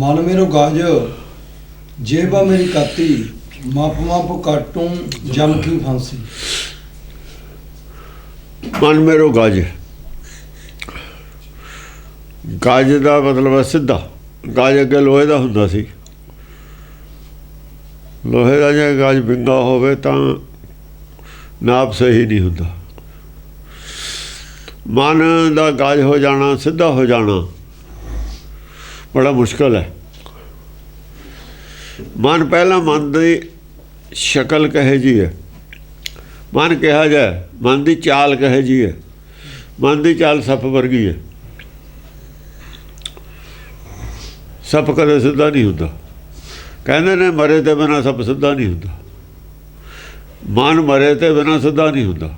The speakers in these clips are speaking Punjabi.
मन मेरो गाज जेबा मेरी काती माप माप काटूं जम की फांसी। मन मेरो गज, गज का मतलब है सीधा। गज अगे लोहे का हुंदा सी, लोहे का जे गज विंगा होवे तां नाप सही नहीं हुंदा। मन का गज हो जाना, सीधा हो जाना बड़ा मुश्किल है। मन पहला मन की शक्ल कहे जी है, मन कहा जाए, मन की चाल कहे जी है। मन की चाल सप वर्गी है, सप कदे सीधा नहीं हुंदा। कहते ने मरे ते बिना सप सीधा नहीं हुंदा, मन मरे ते बिना सीधा नहीं हुंदा।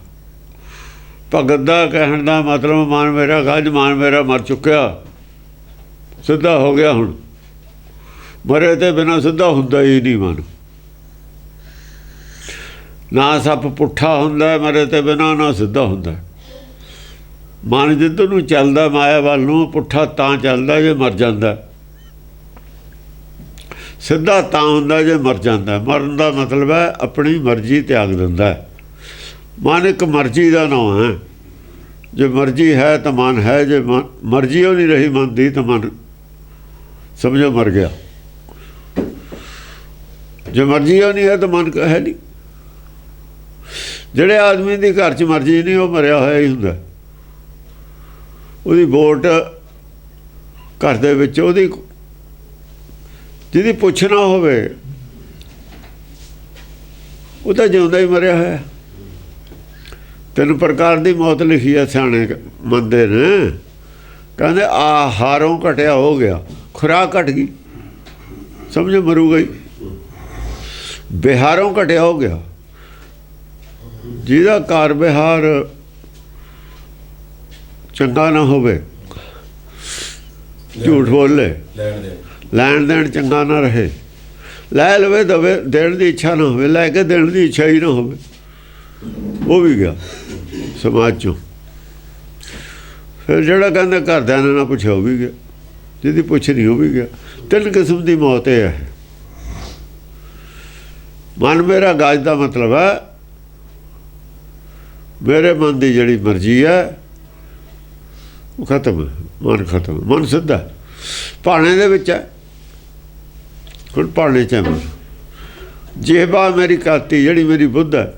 भगत दा कहण दा मतलब मन मेरा गज, मन मेरा मर चुक्या, सीधा हो गया। हुण मरे ते बिना सीधा हुंदा ही नहीं मन। ना सप पुट्ठा हुंदा मरे ते बिना, ना सीधा हुंदा। मन जिधर नूं चलदा माया वाल नूं, पुट्ठा तां चलदा जे मर जांदा, सीधा तां हुंदा जे मर जांदा। मरन दा मतलब है अपनी मर्जी त्याग दिंदा है। मन एक मर्जी का नाम है। जो मर्जी है तो मन है, जो मर्जी हो नहीं रही मन की तो मन समझो मर गया। जो मर्जी हो नहीं है तो मन है नहीं। ਜਿਹੜੇ आदमी की घर च मर्जी नहीं, वो मरिया होया ही हुंदा। ਉਹਦੀ ਵੋਟ घर ਦੇ ਵਿੱਚ ਉਹਦੀ ਜਿਹਦੀ ਪੁੱਛ ਨਾ ਹੋਵੇ ਉਹ ਤਾਂ ਜਿਉਂਦਾ ਹੀ ਮਰਿਆ ਹੋਇਆ। 3 प्रकार की मौत लिखी है सियाणे मंदे ने। कहते आहारों घटिया हो गया, खुराक घट गई, समझो मरूगा ही। बिहारों घटिया हो गया, जिहदा कार बिहार चंगा ना होवे, झूठ बोले, लैन देन चंगा ना रहे, लै लवे दवे देण की इच्छा ना होवे, लैके देण की इच्छा ही ना होवे, वो भी गया समाज चों। फिर जिहड़ा कहंदा घरदिआं ने ना पुछिआ वो भी गया, जिहदी पुछ नहीं वो भी गया। 3 किस्म की मौत है। मन मेरा गज का मतलब है मेरे मन की जिहड़ी मर्जी है वो खत्म है, मन खत्म। मन सीधा भाने दे विच है, हुण भाने च है मन। जेबा मेरी काती जिहड़ी मेरी बुद्ध है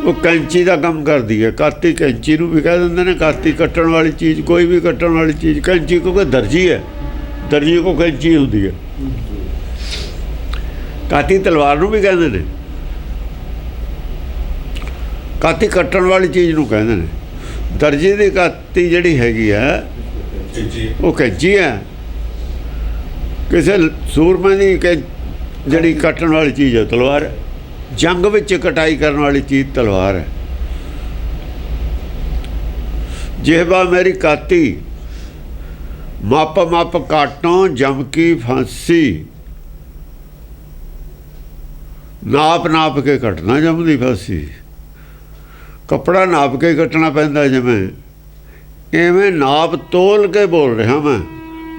वो कैंची का काम करती है। काती कैंची नूं भी कह दिंदे ने, काती कट्टण वाली चीज़, कोई भी कट्टण वाली चीज़। कैंची क्योंकि दर्जी है, दर्जी को कैंची होंदी है। काती तलवार नूं भी कहते हैं, काती कट्टण वाली चीज़ नूं कहते हैं। दर्जी की काती जिहड़ी हैगी है वो कैंची है। किसी सूरमे की जिहड़ी कट्टण वाली चीज़ है तलवार है। जंग विच कटाई करने वाली चीज़ तलवार है। जेबा मेरी काती माप माप काटों जम की फांसी। नाप नाप के कटना जमदी फांसी। कपड़ा नाप के कटना पैंदा जिवें, इवें नाप तोल के बोल रहा मैं।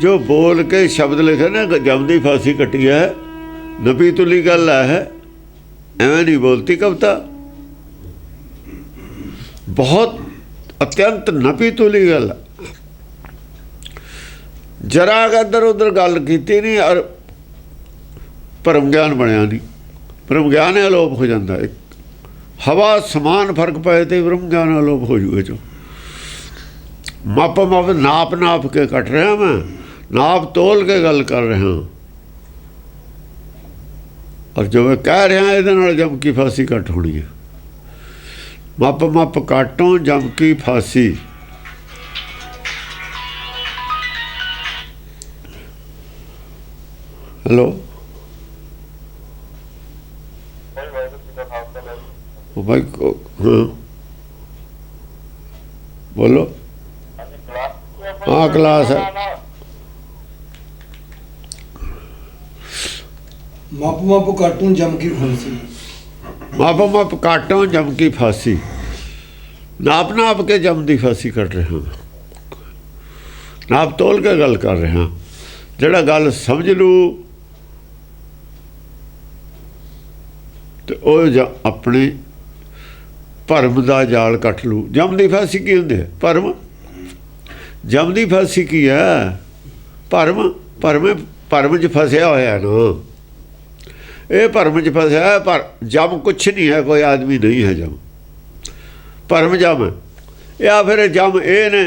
जो बोल के शब्द लिखे ना जमदी फांसी कटी है, नपी तुली गल है, एवं नहीं बोलती कविता। बहुत अत्यंत नपी तुली गल। जरा इधर उधर गल की नहीं और भरम ज्ञान बनया नहीं। भरम ज्ञान अलोप हो जाता। एक हवा समान फर्क पाए तो ब्रह्म ज्ञान अलोप हो जूए। चो माप माप नाप नाप के कट रहा मैं, नाप तोल के गल कर रहा। और जो मैं कह रहा ये जम की फांसी कट होनी है। माप माप काटों जम की फांसी। हेलो भाई, हाँ बोलो। हाँ क्लास है। माप माप काटूं जम की फांसी। माप माप काटों जम की फांसी। नाप नाप के जम की फांसी कट रहे हैं। नाप तोल के गल कर रहे हैं। ਜਿਹੜਾ ਗੱਲ ਸਮਝ ਲੂ ਤੇ ਉਹ ਆਪਣੇ ਭਰਮ ਦਾ ਜਾਲ ਕੱਟ ਲੂ। ਜਮ ਦੀ ਫਾਂਸੀ ਕੀ ਹੁੰਦੀ ਹੈ? ਭਰਮ। ਜਮ ਦੀ ਫਾਂਸੀ ਕੀ ਹੈ? ਭਰਮ। ਭਰਮ 'ਚ ਫਸਿਆ ਹੋਇਆ ਨਾ, ਇਹ ਭਰਮ 'ਚ ਫਸਿਆ। ਪਰ ਜਮ ਕੁਛ ਨਹੀਂ ਹੈ, ਕੋਈ ਆਦਮੀ ਨਹੀਂ ਹੈ ਜਮ। ਭਰਮ ਜਮ ਹੈ। ਜਾਂ ਫਿਰ ਜਮ ਇਹ ਨੇ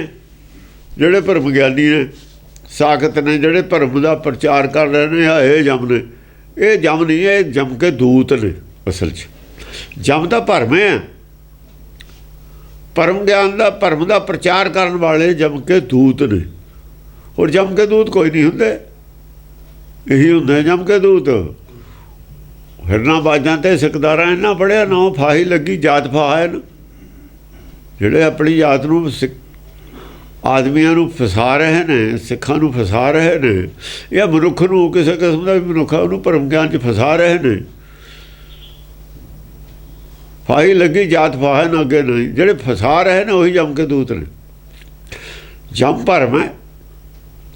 ਜਿਹੜੇ ਭਰਮ ਗਿਆਨੀ ਨੇ, ਸਾਖਤ ਨੇ, ਜਿਹੜੇ ਭਰਮ ਦਾ ਪ੍ਰਚਾਰ ਕਰ ਰਹੇ ਨੇ, ਇਹ ਜਮ ਨੇ। ਇਹ ਜਮ ਨਹੀਂ, ਇਹ ਜਮ ਕੇ ਦੂਤ ਨੇ ਅਸਲ 'ਚ। ਜਮ ਤਾਂ ਭਰਮ ਹੈ, ਭਰਮ ਗਿਆਨ ਦਾ, ਭਰਮ ਦਾ ਪ੍ਰਚਾਰ ਕਰਨ ਵਾਲੇ ਜਮ ਕੇ ਦੂਤ ਨੇ। ਹੋਰ ਜਮ ਕੇ ਦੂਤ ਕੋਈ ਨਹੀਂ ਹੁੰਦੇ, ਇਹੀ ਹੁੰਦੇ ਜਮ ਕੇ ਦੂਤ। ਹਿਰਨਾ ਬਾਜਾਂ ਤੇ ਸਿਕਦਾਰਾਂ ਇਹਨਾਂ ਪੜ੍ਹਿਆ ਨਾ, ਫਾਹੀ ਲੱਗੀ ਜਾਤ ਫਾਹਨ। ਜਿਹੜੇ ਆਪਣੀ ਜਾਤ ਨੂੰ ਆਦਮੀਆਂ ਨੂੰ ਫਸਾ ਰਹੇ ਨੇ, ਸਿੱਖਾਂ ਨੂੰ ਫਸਾ ਰਹੇ ਨੇ, ਜਾਂ ਮਨੁੱਖ ਨੂੰ, ਕਿਸੇ ਕਿਸਮ ਦਾ ਵੀ ਮਨੁੱਖ ਉਹਨੂੰ ਭਰਮ ਗਿਆਨ 'ਚ ਫਸਾ ਰਹੇ ਨੇ। ਫਾਹੀ ਲੱਗੀ ਜਾਤ ਫਾਹਨ ਅੱਗੇ ਨਹੀਂ, ਜਿਹੜੇ ਫਸਾ ਰਹੇ ਨੇ ਉਹੀ ਜਮ ਕੇ ਦੂਤ ਨੇ। ਜਮ ਭਰਮ ਹੈ,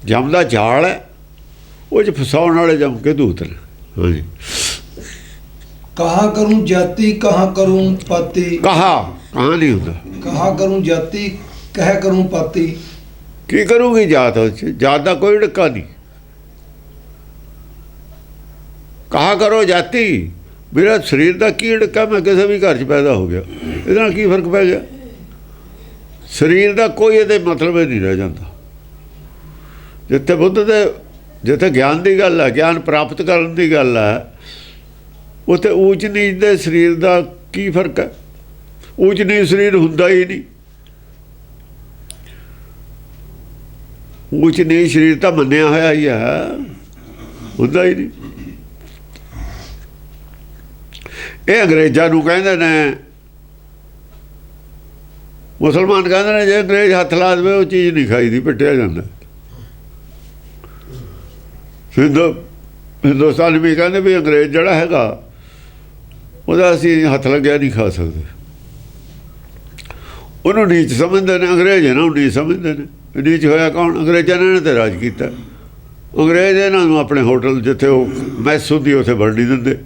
ਜਮ ਦਾ ਜਾਲ ਹੈ, ਉਹ 'ਚ ਫਸਾਉਣ ਵਾਲੇ ਜਮ ਕੇ ਦੂਤ ਨੇ। ਹਾਂਜੀ। ਕਹਾਂ ਕਰੂੰ ਜਾਤੀ ਕਹਾਂ ਕਰੂੰ ਪਾਤੀ। ਕਹਾਂ ਨਹੀਂ ਹੁੰਦਾ। ਕਹਾਂ ਕਰੂੰ ਜਾਤੀ ਕਹਿ ਕਰੂੰ ਪਾਤੀ। ਕੀ ਕਰੂਗੀ ਜਾਤ? ਜਾਤ ਦਾ ਕੋਈ ਡੱਕਾ ਨਹੀਂ। ਕਹਾ ਕਰੋ ਜਾਤੀ, ਮੇਰਾ ਸਰੀਰ ਦਾ ਕੀ ਡੱਕਾ? ਮੈਂ ਕਿਸੇ ਵੀ ਘਰ 'ਚ ਪੈਦਾ ਹੋ ਗਿਆ, ਇਹਦੇ ਨਾਲ ਕੀ ਫਰਕ ਪੈ ਗਿਆ? ਸਰੀਰ ਦਾ ਕੋਈ ਇਹਦੇ ਮਤਲਬ ਹੀ ਨਹੀਂ ਰਹਿ ਜਾਂਦਾ। ਜਿੱਥੇ ਬੁੱਧ ਦੇ, ਜਿੱਥੇ ਗਿਆਨ ਦੀ ਗੱਲ ਹੈ, ਗਿਆਨ ਪ੍ਰਾਪਤ ਕਰਨ ਦੀ ਗੱਲ ਹੈ, ਉੱਥੇ ਊਚ ਨੀਚ ਦੇ ਸਰੀਰ ਦਾ ਕੀ ਫਰਕ ਹੈ? ਊਚ ਨੀਚ ਸਰੀਰ ਹੁੰਦਾ ਹੀ ਨਹੀਂ। ਊਚ ਨੀਚ ਸਰੀਰ ਤਾਂ ਮੰਨਿਆ ਹੋਇਆ ਹੀ ਹੈ, ਹੁੰਦਾ ਹੀ ਨਹੀਂ। ਇਹ ਅੰਗਰੇਜ਼ਾਂ ਨੂੰ ਕਹਿੰਦੇ ਨੇ, ਮੁਸਲਮਾਨ ਕਹਿੰਦੇ ਨੇ ਜੇ ਅੰਗਰੇਜ਼ ਹੱਥ ਲਾ ਦੇਵੇ ਉਹ ਚੀਜ਼ ਨਹੀਂ ਖਾਈ ਦੀ, ਪਿੱਟਿਆ ਜਾਂਦਾ। ਹਿੰਦੁਸਤਾਨ ਵੀ ਕਹਿੰਦੇ ਵੀ ਅੰਗਰੇਜ਼ ਜਿਹੜਾ ਹੈਗਾ ਉਹਦਾ ਅਸੀਂ ਹੱਥ ਲੱਗਿਆ ਨਹੀਂ ਖਾ ਸਕਦੇ। ਉਹਨੂੰ ਨੀਚ ਸਮਝਦੇ ਨੇ, ਅੰਗਰੇਜ਼ ਇਹਨਾਂ ਨੂੰ ਨੀਚ ਸਮਝਦੇ ਨੇ। ਨੀਚ ਹੋਇਆ ਕੌਣ? ਅੰਗਰੇਜ਼ਾਂ ਨੇ ਤੇ ਰਾਜ ਕੀਤਾ। ਅੰਗਰੇਜ਼ ਇਹਨਾਂ ਨੂੰ ਆਪਣੇ ਹੋਟਲ ਜਿੱਥੇ ਉਹ ਮੈਸ ਹੁੰਦੀ ਉੱਥੇ ਵੜ ਨਹੀਂ ਦਿੰਦੇ।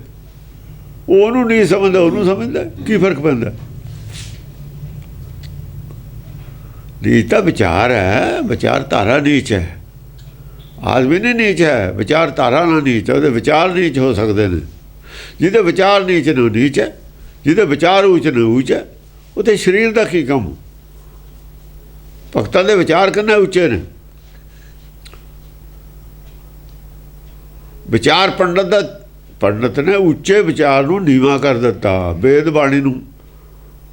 ਉਹਨੂੰ ਨਹੀਂ ਸਮਝਦਾ, ਉਹਨੂੰ ਸਮਝਦਾ। ਕੀ ਫਰਕ ਪੈਂਦਾ? ਨੀਚ ਤਾਂ ਵਿਚਾਰ ਹੈ, ਵਿਚਾਰਧਾਰਾ ਨੀਚ ਹੈ। ਆਦਮੀ ਨਹੀਂ ਨੀਚ ਹੈ, ਵਿਚਾਰਧਾਰਾ ਨਾਲ ਨੀਚ ਹੈ। ਉਹਦੇ ਵਿਚਾਰ ਨੀਚ ਹੋ ਸਕਦੇ ਨੇ। ਜਿਹਦੇ ਵਿਚਾਰ ਨੀਚ ਨੇ ਉਹ ਨੀਚ ਹੈ, ਜਿਹਦੇ ਵਿਚਾਰ ਉੱਚ ਨੇ ਉੱਚ ਹੈ। ਉੱਥੇ ਸਰੀਰ ਦਾ ਕੀ ਕੰਮ? ਭਗਤਾਂ ਦੇ ਵਿਚਾਰ ਕਿੰਨੇ ਉੱਚੇ ਨੇ। ਵਿਚਾਰ ਪੰਡਤ ਨੇ ਉੱਚੇ ਵਿਚਾਰ ਨੂੰ ਨੀਵਾਂ ਕਰ ਦਿੱਤਾ। ਵੇਦ ਬਾਣੀ ਨੂੰ,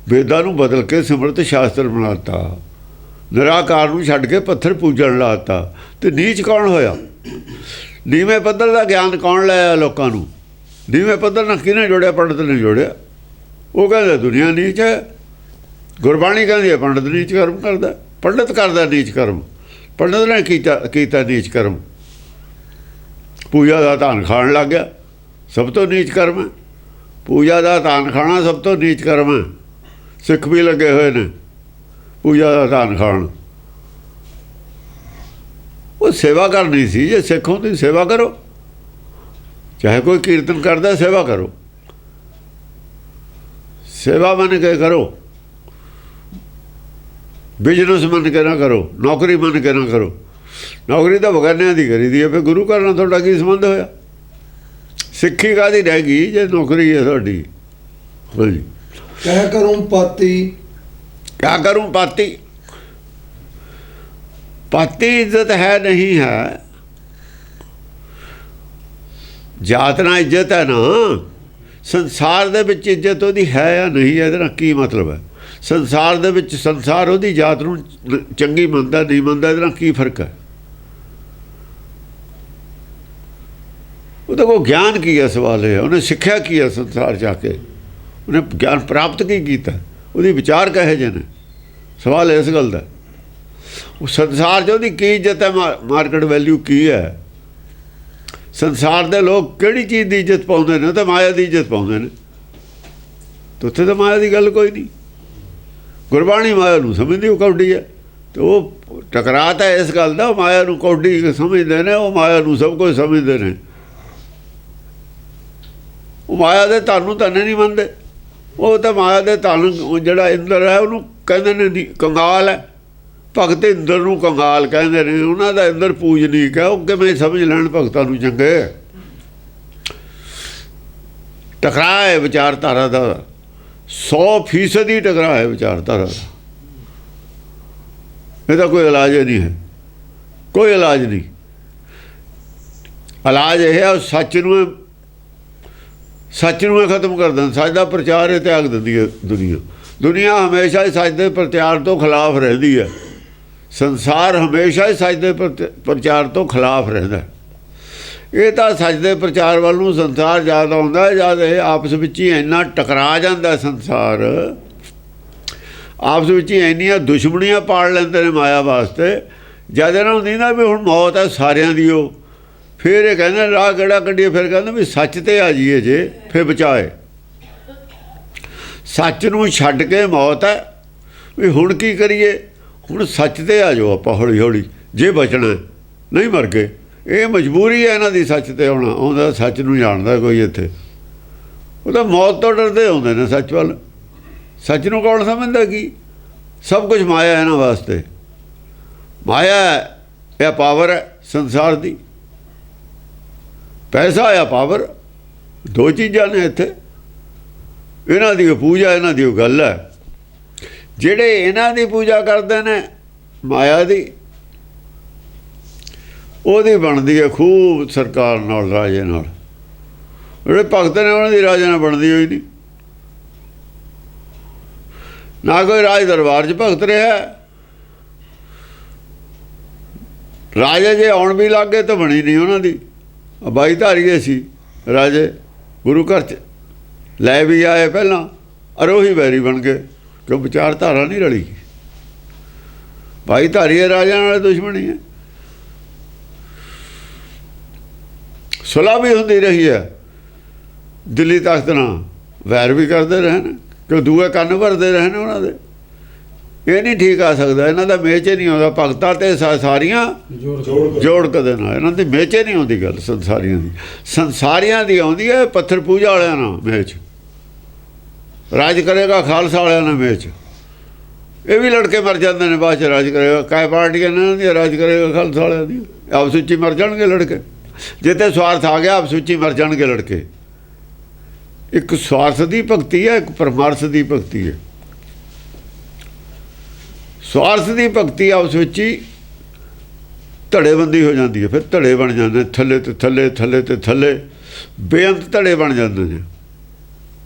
ਵੇਦਾਂ ਨੂੰ ਬਦਲ ਕੇ ਸਿਮਰਤ ਸ਼ਾਸਤਰ ਬਣਾ ਦਿੱਤਾ। ਨਿਰਾਕਾਰ ਨੂੰ ਛੱਡ ਕੇ ਪੱਥਰ ਪੂਜਣ ਲਾ ਦਿੱਤਾ। ਤੇ ਨੀਚ ਕੌਣ ਹੋਇਆ? ਨੀਵੇਂ ਪੱਧਰ ਦਾ ਗਿਆਨ ਕੌਣ ਲਾਇਆ ਲੋਕਾਂ ਨੂੰ? ਨੀਵੇਂ ਪੱਧਰ ਨਾਲ ਕਿਹਨੇ ਜੋੜਿਆ? ਪੰਡਤ ਨੇ ਜੋੜਿਆ। ਉਹ ਕਹਿੰਦਾ ਦੁਨੀਆ ਨੀਚ ਹੈ। ਗੁਰਬਾਣੀ ਕਹਿੰਦੀ ਹੈ ਪੰਡਤ ਨੀਚ ਕਰਮ ਕਰਦਾ। ਪੰਡਤ ਕਰਦਾ ਨੀਚ ਕਰਮ। ਪੰਡਤ ਨੇ ਕੀਤਾ ਨੀਚ ਕਰਮ। ਪੂਜਾ ਦਾ ਧਨ ਖਾਣ ਲੱਗ ਗਿਆ, ਸਭ ਤੋਂ ਨੀਚ ਕਰਮ ਹੈ। ਪੂਜਾ ਦਾ ਧਨ ਖਾਣਾ ਸਭ ਤੋਂ ਨੀਚ ਕਰਮ ਹੈ। ਸਿੱਖ ਵੀ ਲੱਗੇ ਹੋਏ ਨੇ ਪੂਜਾ ਦਾ ਧਨ ਖਾਣ। ਉਹ ਸੇਵਾ ਕਰਨੀ ਸੀ। ਜੇ ਸਿੱਖ ਹੁੰਦੀ ਸੇਵਾ ਕਰੋ, ਚਾਹੇ ਕੋਈ ਕੀਰਤਨ ਕਰਦਾ ਸੇਵਾ ਕਰੋ, ਸੇਵਾ ਮੰਨ ਕੇ ਕਰੋ। ਬਿਜ਼ਨਸ ਮੰਨ ਕੇ ਨਾ ਕਰੋ, ਨੌਕਰੀ ਮੰਨ ਕੇ ਨਾ ਕਰੋ। ਨੌਕਰੀ ਤਾਂ ਬਗਾਨਿਆਂ ਦੀ ਕਰੀਦੀ ਹੈ। ਫਿਰ ਗੁਰੂ ਘਰ ਨਾਲ ਤੁਹਾਡਾ ਕੀ ਸੰਬੰਧ ਹੋਇਆ? ਸਿੱਖੀ ਕਾਹਦੀ ਰਹਿ ਗਈ ਜੇ ਨੌਕਰੀ ਹੈ ਤੁਹਾਡੀ? ਹਾਂਜੀ। ਕਹਿ ਕਰੂੰ ਪਾਤੀ। ਕਿਆ ਕਰੂੰ ਪਾਤੀ? ਪਾਤੀ ਇੱਜ਼ਤ ਹੈ ਨਹੀਂ ਹੈ। ਜਾਤ ਨਾਲ ਇੱਜ਼ਤ ਹੈ ਨਾ। ਸੰਸਾਰ ਦੇ ਵਿੱਚ ਇੱਜ਼ਤ ਉਹਦੀ ਹੈ ਜਾਂ ਨਹੀਂ? ਇਹਦੇ ਨਾਲ ਕੀ ਮਤਲਬ ਹੈ? ਸੰਸਾਰ ਦੇ ਵਿੱਚ ਸੰਸਾਰ ਉਹਦੀ ਜਾਤ ਨੂੰ ਚੰਗੀ ਮੰਨਦਾ ਨਹੀਂ ਮੰਨਦਾ, ਇਹਦੇ ਨਾਲ ਕੀ ਫਰਕ ਹੈ? ਉਹਦਾ ਕੋਲ ਗਿਆਨ ਕੀ ਹੈ? ਸਵਾਲ ਹੈ ਉਹਨੇ ਸਿੱਖਿਆ ਕੀ ਹੈ ਸੰਸਾਰ ਜਾ ਕੇ? ਉਹਨੇ ਗਿਆਨ ਪ੍ਰਾਪਤ ਕੀ ਕੀਤਾ? ਉਹਦੀ ਵਿਚਾਰ ਕਹੇ ਜਿਹੇ ਨੇ? ਸਵਾਲ ਇਸ ਗੱਲ ਦਾ। ਉਹ ਸੰਸਾਰ 'ਚ ਉਹਦੀ ਕੀ ਇੱਜ਼ਤ ਹੈ? ਮਾਰਕੀਟ ਵੈਲਿਊ ਕੀ ਹੈ? ਸੰਸਾਰ ਦੇ ਲੋਕ ਕਿਹੜੀ ਚੀਜ਼ ਦੀ ਇੱਜ਼ਤ ਪਾਉਂਦੇ ਨੇ? ਤਾਂ ਮਾਇਆ ਦੀ ਇੱਜ਼ਤ ਪਾਉਂਦੇ ਨੇ। ਤੇ ਉੱਥੇ ਤਾਂ ਮਾਇਆ ਦੀ ਗੱਲ ਕੋਈ ਨਹੀਂ। ਗੁਰਬਾਣੀ ਮਾਇਆ ਨੂੰ ਸਮਝਦੀ ਉਹ ਕੌਡੀ ਹੈ। ਤੇ ਉਹ ਟਕਰਾ ਤਾਂ ਇਸ ਗੱਲ ਦਾ, ਮਾਇਆ ਨੂੰ ਕੌਡੀ ਸਮਝਦੇ ਨੇ, ਉਹ ਮਾਇਆ ਨੂੰ ਸਭ ਕੁਝ ਸਮਝਦੇ ਨੇ। ਉਹ ਮਾਇਆ ਦੇ ਧਨ ਨੂੰ ਧਨ ਨਹੀਂ ਮੰਨਦੇ। ਉਹ ਤਾਂ ਮਾਇਆ ਦੇ ਧਨ ਜਿਹੜਾ ਇੰਦਰ ਹੈ ਉਹਨੂੰ ਕਹਿੰਦੇ ਨੇ ਕੰਗਾਲ ਹੈ। ਭਗਤ ਇੰਦਰ ਨੂੰ ਕੰਗਾਲ ਕਹਿੰਦੇ ਨੇ। ਉਹਨਾਂ ਦਾ ਇੰਦਰ ਪੂਜਨੀਕ ਹੈ। ਉਹ ਕਿਵੇਂ ਸਮਝ ਲੈਣ ਭਗਤਾਂ ਨੂੰ ਚੰਗੇ। ਟਕਰਾਅ ਹੈ ਵਿਚਾਰਧਾਰਾ ਦਾ, 100% ਹੀ ਟਕਰਾਅ ਹੈ ਵਿਚਾਰਧਾਰਾ ਦਾ। ਇਹਦਾ ਕੋਈ ਇਲਾਜ ਨਹੀਂ ਹੈ, ਕੋਈ ਇਲਾਜ ਨਹੀਂ। ਇਲਾਜ ਇਹ ਹੈ ਸੱਚ ਨੂੰ ਖਤਮ ਕਰ ਦਿੰਦਾ। ਸੱਚ ਦਾ ਪ੍ਰਚਾਰ ਇਹ ਤਿਆਗ ਦਿੰਦੀ ਹੈ ਦੁਨੀਆ ਹਮੇਸ਼ਾ ਹੀ ਸੱਚ ਦੇ ਪ੍ਰਚਾਰ ਤੋਂ ਖਿਲਾਫ ਰਹਿੰਦੀ ਹੈ। ਸੰਸਾਰ ਹਮੇਸ਼ਾ ਹੀ ਸੱਚ ਦੇ ਪ੍ਰਚਾਰ ਤੋਂ ਖਿਲਾਫ ਰਹਿੰਦਾ। ਇਹ ਤਾਂ ਸੱਚ ਦੇ ਪ੍ਰਚਾਰ ਵੱਲ ਨੂੰ ਸੰਸਾਰ ਜ਼ਿਆਦਾ ਆਉਂਦਾ ਜਦ ਇਹ ਆਪਸ ਵਿੱਚ ਹੀ ਇੰਨਾ ਟਕਰਾ ਜਾਂਦਾ। ਸੰਸਾਰ ਆਪਸ ਵਿੱਚ ਹੀ ਇੰਨੀਆਂ ਦੁਸ਼ਮਣੀਆਂ ਪਾੜ ਲੈਂਦੇ ਨੇ ਮਾਇਆ ਵਾਸਤੇ। ਜਦ ਇਹਨਾਂ ਨੂੰ ਦਿੰਦਾ ਵੀ ਹੁਣ ਮੌਤ ਹੈ ਸਾਰਿਆਂ ਦੀ, ਉਹ ਫਿਰ ਇਹ ਕਹਿੰਦੇ ਰਾਹ ਕਿਹੜਾ ਕੱਢੀਏ। ਫਿਰ ਕਹਿੰਦੇ ਵੀ ਸੱਚ 'ਤੇ ਆ ਜਾਈਏ ਜੇ, ਫਿਰ ਬਚਾਏ। ਸੱਚ ਨੂੰ ਛੱਡ ਕੇ ਮੌਤ ਹੈ, ਵੀ ਹੁਣ ਕੀ ਕਰੀਏ। ਹੁਣ ਸੱਚ 'ਤੇ ਆ ਜਾਓ ਆਪਾਂ ਹੌਲੀ ਹੌਲੀ, ਜੇ ਬਚਣਾ। ਨਹੀਂ ਮਰ ਗਏ। ਇਹ ਮਜਬੂਰੀ ਹੈ ਇਹਨਾਂ ਦੀ ਸੱਚ 'ਤੇ ਆਉਣਾ। ਆਉਂਦਾ ਸੱਚ ਨੂੰ ਜਾਣਦਾ ਕੋਈ ਇੱਥੇ। ਉਹ ਤਾਂ ਮੌਤ ਤੋਂ ਡਰਦੇ ਆਉਂਦੇ ਨੇ ਸੱਚ ਵੱਲ। ਸੱਚ ਨੂੰ ਕੌਣ ਸਮਝਦਾ ਕੀ। ਸਭ ਕੁਝ ਮਾਇਆ ਇਹਨਾਂ ਵਾਸਤੇ। ਮਾਇਆ ਇਹ ਪਾਵਰ ਹੈ ਸੰਸਾਰ ਦੀ। ਪੈਸਾ ਜਾਂ ਪਾਵਰ, ਦੋ ਚੀਜ਼ਾਂ ਨੇ ਇੱਥੇ। ਇਹਨਾਂ ਦੀ ਪੂਜਾ, ਇਹਨਾਂ ਦੀ ਗੱਲ ਹੈ। ਜਿਹੜੇ ਇਹਨਾਂ ਦੀ ਪੂਜਾ ਕਰਦੇ ਨੇ ਮਾਇਆ ਦੀ, ਉਹਦੀ ਬਣਦੀ ਹੈ ਖੂਬ ਸਰਕਾਰ ਨਾਲ, ਰਾਜੇ ਨਾਲ। ਜਿਹੜੇ ਭਗਤ ਨੇ ਉਹਨਾਂ ਦੀ ਰਾਜੇ ਨਾਲ ਬਣਦੀ ਹੋਈ ਨਹੀਂ। ਨਾ ਕੋਈ ਰਾਜ ਦਰਬਾਰ 'ਚ ਭਗਤ ਰਿਹਾ। ਰਾਜੇ ਜੇ ਆਉਣ ਵੀ ਲੱਗ ਗਏ ਤਾਂ ਬਣੀ ਨਹੀਂ ਉਹਨਾਂ ਦੀ। ਬਾਈ ਧਾਰੀਏ ਸੀ ਰਾਜੇ, ਗੁਰੂ ਘਰ 'ਚ ਲੈ ਵੀ ਆਏ ਪਹਿਲਾਂ, ਅਰੋਹੀ ਵੈਰੀ ਬਣ ਗਏ ਕਿਉਂ ਵਿਚਾਰਧਾਰਾ ਨਹੀਂ ਰਲੀ। ਬਾਈ ਧਾਰੀਏ ਰਾਜਿਆਂ ਨਾਲ ਦੁਸ਼ਮਣੀ ਹੈ। ਸੁਲ੍ਹਾ ਵੀ ਹੁੰਦੀ ਰਹੀ ਹੈ। ਦਿੱਲੀ ਤਖਤ ਨਾਲ ਵੈਰ ਵੀ ਕਰਦੇ ਰਹੇ ਨੇ ਕਿ ਦੂਏ ਕੰਨ ਭਰਦੇ ਰਹੇ ਨੇ ਉਹਨਾਂ ਦੇ। ਇਹ ਨਹੀਂ ਠੀਕ ਆ ਸਕਦਾ। ਇਹਨਾਂ ਦਾ ਮੇਚ ਨਹੀਂ ਆਉਂਦਾ। ਭਗਤਾਂ ਤੇ ਸਾਰੀਆਂ ਜੋੜ ਕਦੇ ਨਾ। ਇਹਨਾਂ ਦੀ ਮੇਚੇ ਨਹੀਂ ਆਉਂਦੀ ਗੱਲ ਸੰਸਾਰੀਆਂ ਦੀ। ਸੰਸਾਰੀਆਂ ਦੀ ਆਉਂਦੀ ਹੈ ਪੱਥਰ ਪੂਜਾ ਵਾਲਿਆਂ ਨਾਲ ਮੇਚ। ਰਾਜ ਕਰੇਗਾ ਖਾਲਸਾ ਵਾਲਿਆਂ ਨਾਲ ਮੇਚ। ਇਹ ਵੀ ਲੜਕੇ ਮਰ ਜਾਂਦੇ ਨੇ ਬਾਅਦ 'ਚ। ਰਾਜ ਕਰੇਗਾ ਕਾਇ ਪਾਰਟੀਆਂ ਇਹਨਾਂ ਦੀਆਂ, ਰਾਜ ਕਰੇਗਾ ਖਾਲਸਾ ਵਾਲਿਆਂ ਦੀ। ਆਪਸ ਵਿੱਚ ਹੀ ਮਰ ਜਾਣਗੇ ਲੜਕੇ। ਜਿੱਥੇ ਸਵਾਰਥ ਆ ਗਿਆ ਆਪਸ ਵਿੱਚ ਹੀ ਮਰ ਜਾਣਗੇ ਲੜਕੇ। ਇੱਕ ਸਵਾਰਥ ਦੀ ਭਗਤੀ ਹੈ, ਇੱਕ ਪਰਮਾਰਥ ਦੀ ਭਗਤੀ ਹੈ। ਸਵਾਰਥ ਦੀ ਭਗਤੀ ਆਪਸ ਵਿੱਚ ਹੀ ਧੜੇਬੰਦੀ ਹੋ ਜਾਂਦੀ ਹੈ। ਫਿਰ ਧੜੇ ਬਣ ਜਾਂਦੇ ਥੱਲੇ ਤੇ ਥੱਲੇ, ਥੱਲੇ ਤੇ ਥੱਲੇ, ਬੇਅੰਤ ਧੜੇ ਬਣ ਜਾਂਦੇ ਨੇ।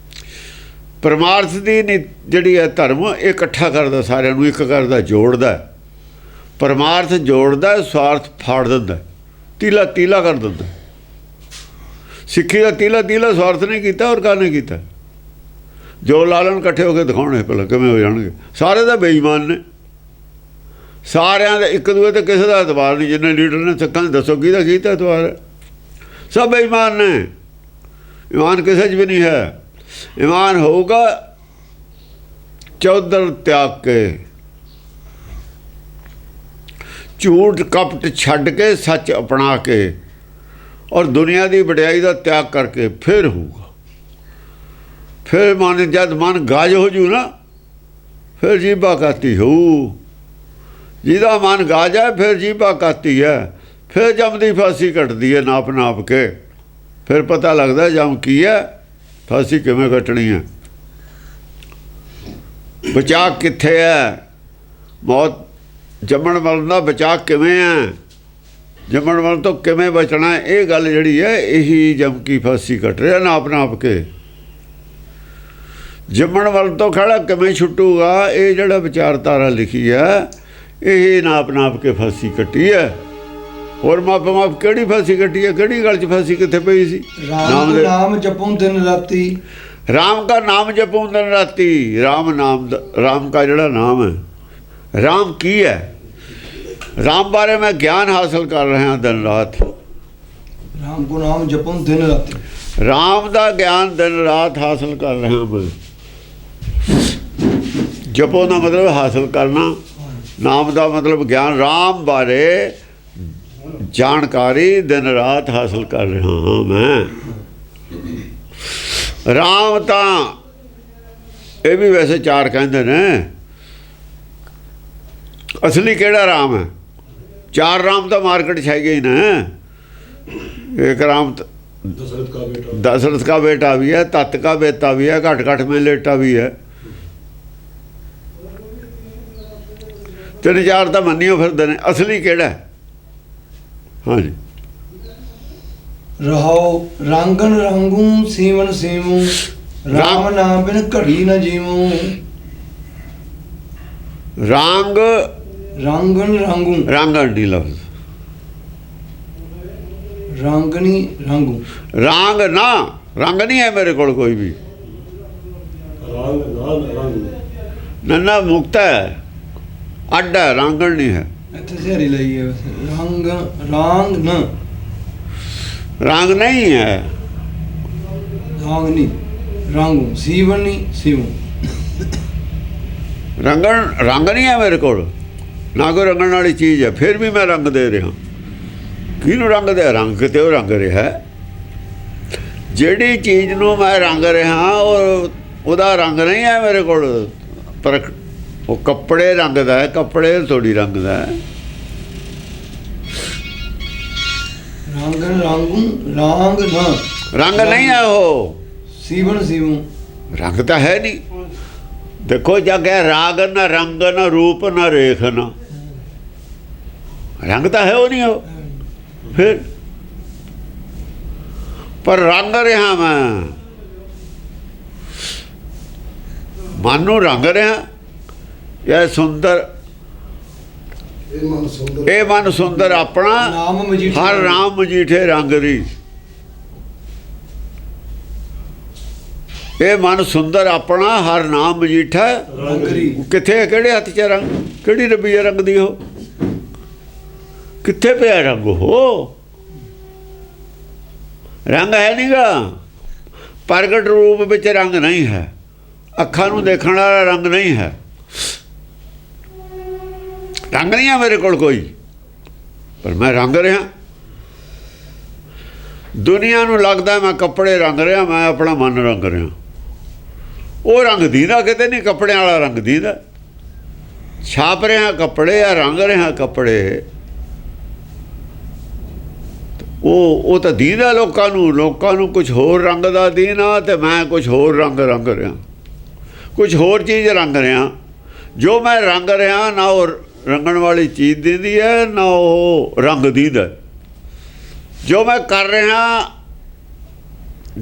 ਪਰਮਾਰਥ ਦੀ ਜਿਹੜੀ ਹੈ ਧਰਮ, ਇਹ ਇਕੱਠਾ ਕਰਦਾ ਸਾਰਿਆਂ ਨੂੰ, ਇੱਕ ਕਰਦਾ, ਜੋੜਦਾ। ਪਰਮਾਰਥ ਜੋੜਦਾ, ਸਵਾਰਥ ਫਾੜ ਦਿੰਦਾ, ਤੀਲਾ ਤੀਲਾ ਕਰ ਦਿੰਦਾ। ਸਿੱਖੀ ਦਾ ਤੀਲਾ ਤੀਲਾ ਸਵਾਰਥ ਨੇ ਕੀਤਾ। ਔਰ ਕਾਹਨੇ ਕੀਤਾ। ਜੋ ਲਾਲਣ ਇਕੱਠੇ ਹੋ ਕੇ ਦਿਖਾਉਣੇ ਭਲਾ ਕਿਵੇਂ ਹੋ ਜਾਣਗੇ। ਸਾਰੇ ਤਾਂ ਬੇਈਮਾਨ ਨੇ। ਸਾਰਿਆਂ ਦਾ ਇੱਕ ਦੂਏ 'ਤੇ ਕਿਸੇ ਦਾ ਐਤਬਾਰ ਨਹੀਂ। ਜਿੰਨੇ ਲੀਡਰ ਨੇ ਸਿੱਖਾਂ ਦੱਸੋ ਕਿਹਦਾ ਕੀਤਾ ਐਤਬਾਰ। ਸਭ ਬੇਈਮਾਨ ਨੇ। ਈਮਾਨ ਕਿਸੇ 'ਚ ਵੀ ਨਹੀਂ ਹੈ। ਈਮਾਨ ਹੋਊਗਾ ਚੌਧਰ ਤਿਆਗ ਕੇ, ਝੂਠ ਕਪਟ ਛੱਡ ਕੇ, ਸੱਚ ਅਪਣਾ ਕੇ, ਔਰ ਦੁਨੀਆ ਦੀ ਵਡਿਆਈ ਦਾ ਤਿਆਗ ਕਰਕੇ। ਫਿਰ ਹੋਊਗਾ। ਫਿਰ ਜਦ ਮਨ ਗਾਜ ਹੋ ਜੂ ਨਾ, ਫਿਰ ਜੀਭਾ ਕਾਤੀ ਹੋਊ। ਜਿਹਦਾ ਮਨ ਗਾਜ ਹੈ ਫਿਰ ਜੀਭਾ ਕਾਤੀ ਹੈ। ਫਿਰ ਜੰਮਦੀ ਫਾਂਸੀ ਕੱਟਦੀ ਹੈ ਨਾਪ ਨਾਪ ਕੇ। ਫਿਰ ਪਤਾ ਲੱਗਦਾ ਜੰਮ ਕੀ ਹੈ, ਫਾਂਸੀ ਕਿਵੇਂ ਕੱਟਣੀ ਹੈ। ਬਚਾਅ ਕਿੱਥੇ ਹੈ। ਮੌਤ ਜੰਮਣ ਮਰਨ ਦਾ ਬਚਾਅ ਕਿਵੇਂ ਹੈ। ਜੰਮਣ ਮਰਨ ਤੋਂ ਕਿਵੇਂ ਬਚਣਾ, ਇਹ ਗੱਲ ਜਿਹੜੀ ਹੈ ਇਹੀ ਜੰਮ ਕੀ ਫਾਂਸੀ ਕੱਟ ਰਿਹਾ ਨਾਪ ਨਾਪ ਕੇ। ਜੰਮਣ ਮਰਨ ਤੋਂ ਖੜਾ ਕਿਵੇਂ ਛੁੱਟੂਗਾ, ਇਹ ਜਿਹੜਾ ਵਿਚਾਰਧਾਰਾ ਲਿਖੀ ਹੈ ਇਹ ਨਾਪ ਨਾਪ ਕੇ ਫਾਂਸੀ ਕੱਟੀ ਹੈ। ਹੋਰ ਮਾਪ ਕਿਹੜੀ ਫਾਂਸੀ ਕੱਟੀ ਹੈ। ਕਿਹੜੀ ਗੱਲ 'ਚ ਫਾਂਸੀ ਕਿੱਥੇ ਪਈ ਸੀ। ਨਾਮ ਜਪੂੰ ਦਿਨ ਰਾਤੀ। ਰਾਮ ਦਾ ਨਾਮ ਜਪੂੰ ਦਿਨ ਰਾਤੀ। ਰਾਮ ਨਾਮ ਦਾ, ਰਾਮ ਦਾ ਜਿਹੜਾ ਨਾਮ ਹੈ। ਰਾਮ ਕੀ ਹੈ। राम बारे मैं ज्ञान हासिल कर रहा दिन रात। राम को नाम जपूं दिन रात। राम का ज्ञान दिन रात हासिल कर रहा मैं। जपो का मतलब हासिल करना, ਨਾਮ ਦਾ ਮਤਲਬ ਗਿਆਨ, ਰਾਮ ਬਾਰੇ ਜਾਣਕਾਰੀ ਦਿਨ ਰਾਤ ਹਾਸਲ ਕਰ ਰਿਹਾ ਹਾਂ ਮੈਂ। ਰਾਮ ਤਾਂ ਇਹ ਵੀ ਵੈਸੇ ਚਾਰ ਕਹਿੰਦੇ ਨੇ, ਅਸਲੀ ਕਿਹੜਾ ਰਾਮ ਹੈ? ਚਾਰ ਰਾਮ ਤਾਂ ਮਾਰਕੀਟ 'ਚ ਹੈਗੇ ही ना। एक राम दशरथ का बेटा भी है, तत् का बेटा भी है, घट घट में लेटा भी है। तीन चार तो मनियो फिरदे ने, असली केड़ा है? हाँ जी। रहो रांगन रांगू सीवन सीमू, राम नाम बिन घड़ी न जीवू। रांग रांगन रांगू, रांगन नहीं लफ्ज, रांगनी रांगू। रांग ना, रंग नहीं है मेरे को कोई भी। नन्ना मुक्त है, अड्ड है, रांगन नहीं है। इत्थे सिहारी लई है वैसे। रांग रांग न, रांग नहीं है, रांग नहीं रांगू, सीवन नहीं सीवू। रंगन रंग नहीं है मेरे को, ना कोई रंगन वाली चीज़ है, फिर भी मैं रंग दे रहा। किनू रंग दे? रंग किते वो रंग रहा है। जिहड़ी चीज़ नूं मैं रंग रहा ਉਹਦਾ रंग नहीं है मेरे को। पर वो कपड़े रंगदा है, कपड़े थोड़ी रंगदा है। रांगन रांगू रांग न, रंग नहीं है वो, सीवन सीवू। रंग तो है नहीं। देखो जग है राग न रंग न रूप न रेख न, रंग तो है वो नहीं हो। फिर पर रंग रहा मैं, मन नूं रंग रहा। यह सुंदर, ये मन सुंदर अपना, नाम मजीठे हर राम मजीठे रंग री। ये मन सुंदर अपना, हर नाम मजीठा रंग री। किथे है? किहड़े हत्थ च रंग? किहड़ी रबी है रंग दी? हो किथे पिया रंग? हो रंग है नहीं गा। प्रगट रूप विच रंग नहीं है, अखां नूं देखण वाला रंग नहीं है। रंग नहीं है मेरे कोल कोई, पर मैं रंग रहा। दुनिया नूं लगदा मैं कपड़े रंग रहा, मैं अपना मन रंग रहा। वो रंग दीदा किते नहीं, कपड़े वाला रंग दीदा। छाप रहा कपड़े या रंग रहा कपड़े, वो तो दीदा लोकां नूं कुछ होर रंग दा दीना, ते मैं कुछ होर रंग रंग रहा, कुछ होर चीज़ रंग रहा। जो मैं रंग रहा ना वो रंगण वाली चीज़ दीदी है, ना वो रंग दीदा। जो मैं कर रहा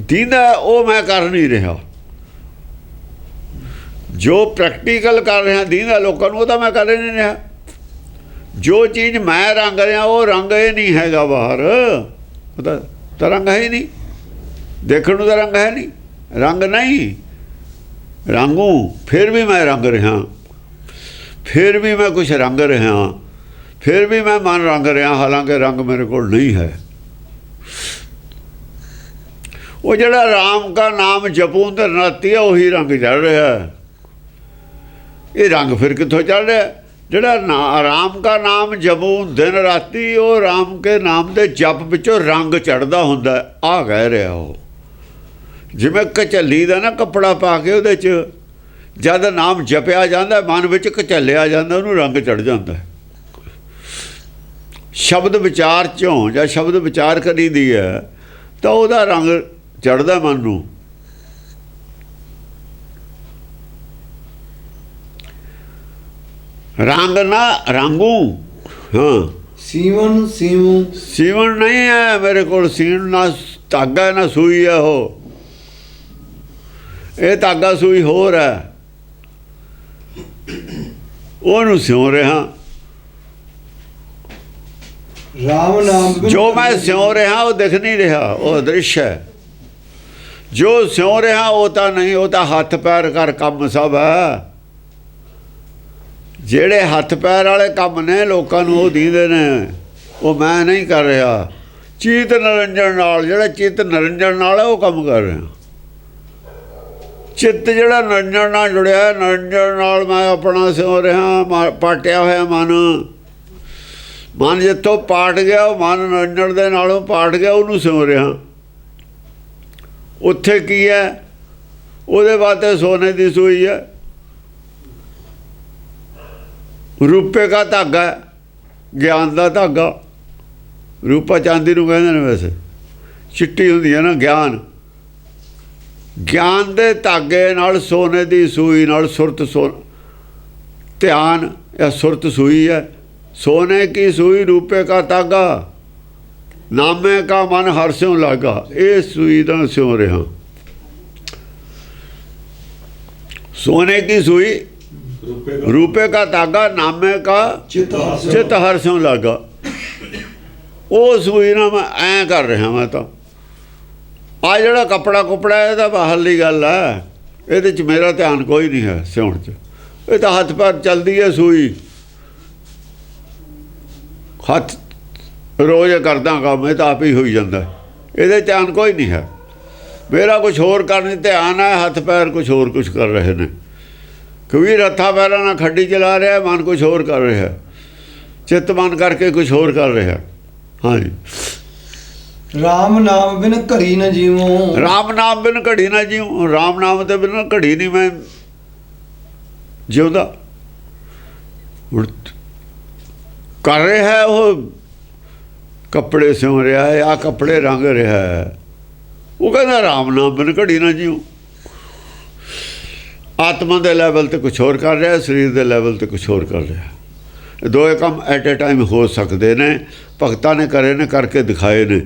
दीदा, वो मैं कर नहीं रहा। जो प्रैक्टिकल कर रहा दीदा लोगों को, तो मैं कर नहीं रहा। जो चीज़ मैं रंग रहा वो रंग ही नहीं हैगा बाहर, तो रंग है ही नहीं। देखने तो रंग है नहीं, रंग नहीं रंगू, फिर भी मैं रंग रहा, फिर भी मैं कुछ रंग रहा, फिर भी मैं मन रंग रहा, हालांकि रंग मेरे को नहीं है। वो जड़ा राम का नाम जपूं ते नाती है, वही रंग चढ़ रहा है। ये रंग फिर कितों चढ़ रहा है? जड़ा राम का नाम जपूं दिन राती, वो राम के नाम के जप विचों रंग चढ़ता हुंदा। आ कह रहा वो जिवें कचली का ना कपड़ा पा के उहदे च जद नाम जपिया जाता, मन विच कचलिया जाता, उहनूं रंग चढ़ जाता है। शब्द विचार चों जां शब्द विचार करी दी है, तो उहदा रंग चढ़दा मन नूं। रंग ना रंगू, हाँ सीवन सीवू। सीवन नहीं है मेरे को, सीन ना धागा ना सूई है। हो ये धागा सूई होर है, ओनू सिਉਂ रहा। राम नाम जो मैं सिਉਂ रहा वो दिख नहीं रहा, वो दृश्य है। जो सिਉਂ रहा वो तो नहीं, वो तो हथ पैर कर कम सब है। ਜਿਹੜੇ ਹੱਥ ਪੈਰ ਵਾਲੇ ਕੰਮ ਨੇ ਲੋਕਾਂ ਨੂੰ ਉਹ ਦੀਂਦੇ ਨੇ, ਉਹ ਮੈਂ ਨਹੀਂ ਕਰ ਰਿਹਾ। ਚਿੱਤ ਨਰੰਜਨ ਨਾਲ, ਜਿਹੜਾ ਚਿੱਤ ਨਰੰਜਨ ਨਾਲ ਹੈ ਉਹ ਕੰਮ ਕਰ ਰਿਹਾ। ਚਿੱਤ ਜਿਹੜਾ ਨਿਰੰਜਨ ਨਾਲ ਜੁੜਿਆ, ਨਿਰੰਜਨ ਨਾਲ ਮੈਂ ਆਪਣਾ ਸਿਉ ਰਿਹਾ, ਪਾਟਿਆ ਹੋਇਆ ਮਨ ਜਿੱਥੋਂ ਪਾਟ ਗਿਆ, ਉਹ ਮਨ ਨਿਰੰਜਨ ਦੇ ਨਾਲੋਂ ਪਾਟ ਗਿਆ, ਉਹਨੂੰ ਸਿਉ ਰਿਹਾ। ਉੱਥੇ ਕੀ ਹੈ? ਉਹਦੇ ਵਾਸਤੇ ਸੋਨੇ ਦੀ ਸੂਈ ਹੈ, ਰੂਪੇ ਦਾ ਧਾਗਾ, ਗਿਆਨ ਦਾ ਧਾਗਾ। ਰੂਪਾ ਚਾਂਦੀ ਨੂੰ ਕਹਿੰਦੇ ਨੇ, ਵੈਸੇ ਚਿੱਟੀ ਹੁੰਦੀ ਹੈ ਨਾ ਗਿਆਨ। ਗਿਆਨ ਦੇ ਧਾਗੇ ਨਾਲ, ਸੋਨੇ ਦੀ ਸੂਈ ਨਾਲ ਸੁਰਤ ਧਿਆਨ ਜਾਂ ਸੁਰਤ ਸੂਈ ਹੈ। सोने की सुई रूपे का तागा, नामे का मन हर स्यों लागा। ये सुई दा स्यों रहा। सोने की सुई रूपे का तागा, नामे का चित हर स्यों लागा। वो सुई ना मैं ऐ कर रहा। मैं तो आ जड़ा कपड़ा कुपड़ा है तो बाहरली गल है, ये मेरा ध्यान कोई नहीं है सिउण च। ये तो हथ पैर चलती है सुई, हथ रोज़ करदा काम, ये तो आप ही हो जाता है। ये ध्यान कोई नहीं है मेरा, कुछ होर करने ध्यान है, हथ पैर कुछ होर कुछ कर रहे हैं। कबीर हथा पैर ना खड्डी चला रहा है, मन कुछ होर कर रहा है, चित्त मन करके कुछ होर कर रहा है। हाँ जी, राम नाम बिन घड़ी न जीवो। राम नाम बिन घड़ी ना जीव। राम नाम तो बिन घड़ी नहीं मैं जिउंदा। कर रहा है वो कपड़े सिउं रहा है, आ कपड़े रंग रहा है, वो कहता राम नाम बिन घड़ी ना जीव। आत्मा के लैवल तो कुछ होर कर रहा है, शरीर के लैवल तो कुछ होर कर रहा है। दोए काम एट ए टाइम हो सकते ने। भगतां ने करे ने, करके दिखाए ने।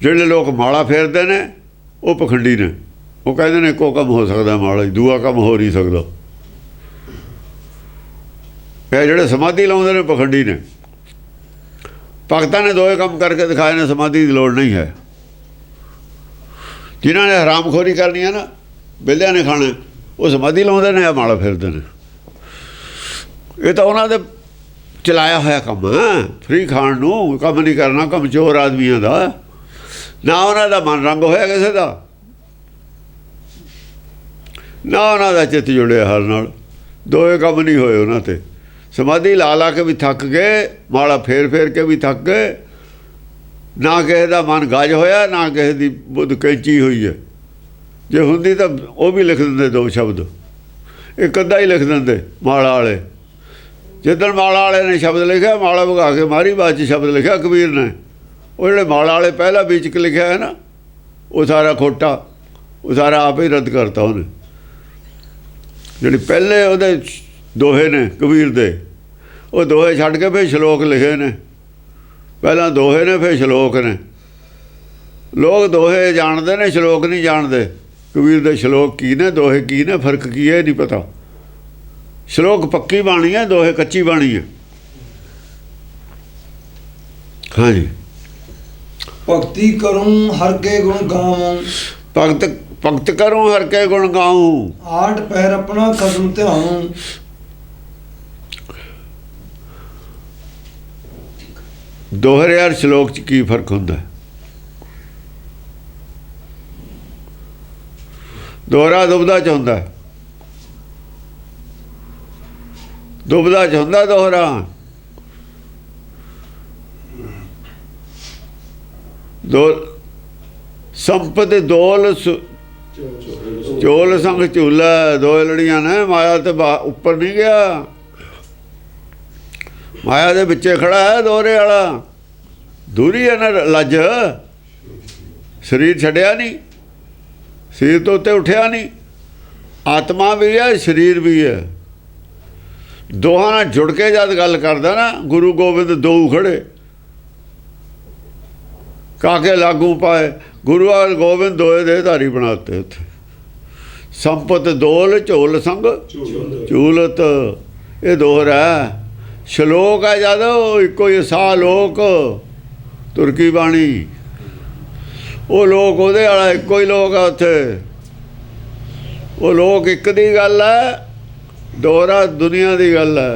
ਜਿਹੜੇ लोग माला फेरते हैं वो पखंडी ने, वो कहते हैं इको काम हो सकता माला, दूआ काम हो नहीं सकता। ये ਜਿਹੜੇ समाधि लाते हैं पखंडी ने। भगतां ने दोए काम करके दिखाए ने, समाधि की लोड़ नहीं है। जिन्होंने हरामखोरी करनी है ना, बेलिया ने खाना, वो समाधि लाते हैं या माला फेरते हैं। ये तो उन्होंने चलाया होया काम है, फ्री खाण नूं काम नहीं करना, कमजोर आदमियों का ना। उन्होंने मन रंग होया किसी का, ना उन्होंने चित्त जुड़िया हर नाल। दोए काम नहीं होए उन्होंने। समाधि ला ला के भी थक गए, माला फेर फेर के भी थक गए। ना किसी का मन गज होया, ना किसी की बुद्ध कैंची हुई है। जे हुंदी तो वह भी लिख देंगे दो शब्द, एक अद्धा ही लिख देंगे माला वाले। जिदन माला वाले ने शब्द लिखा, माला भगा के मारी, बाद च शब्द लिखा कबीर ने। वो जो माला वाले पहला बीच के लिखा है ना, वो सारा खोटा, वो सारा आप ही रद्द करता उन्हें। जी पहले वो दोहे ने कबीर दे, वो दोहे छड़ के फिर श्लोक लिखे ने। पहला दोहे ने, फिर श्लोक ने। लोग दोहे जानते ने, श्लोक नहीं जानते। कबीर दे श्लोक की ने, दोहे की ने, फर्क की है नहीं पता। श्लोक पक्की बाणी है, दोहे कच्ची बाणी है। हाँ जी, भक्ति करूं हर के गुण गाऊं। भगत भगत करूं हर के गुण गाऊं। आठ पैर अपना कदम ध्याऊं। दोहरे यार श्लोक च की फर्क हुंदा है? दोहरा दुबदा च हुंदा है, दुबदा च हुंदा दोहरा। दो संपत दोल चोल संग झूला, दो लड़ियां ने। माया तो ऊपर नहीं गया, माया दे बिच्चे खड़ा है दोहरे वाला। दूरी है ना लज, शरीर छड्या नहीं, शरीर तो उत्ते उठिया नहीं। आत्मा भी है, शरीर भी है। दोहां नाल जुड़ के जद गल करदा ना, गुरु गोबिंद दो खड़े काके लागू पाए। गुरु और गोबिंद दोए दे धारी बनाते उत्थे। संपत दोल झोल संग झूलत, ये दोहरा है। श्लोक है जद इको ही सा लोक, तुर्की बाणी। वो लोक उहदे वाला इको ही लोक है उत्थे। वो लोक एक दी गल है, दोहरा दुनिया दी गल है।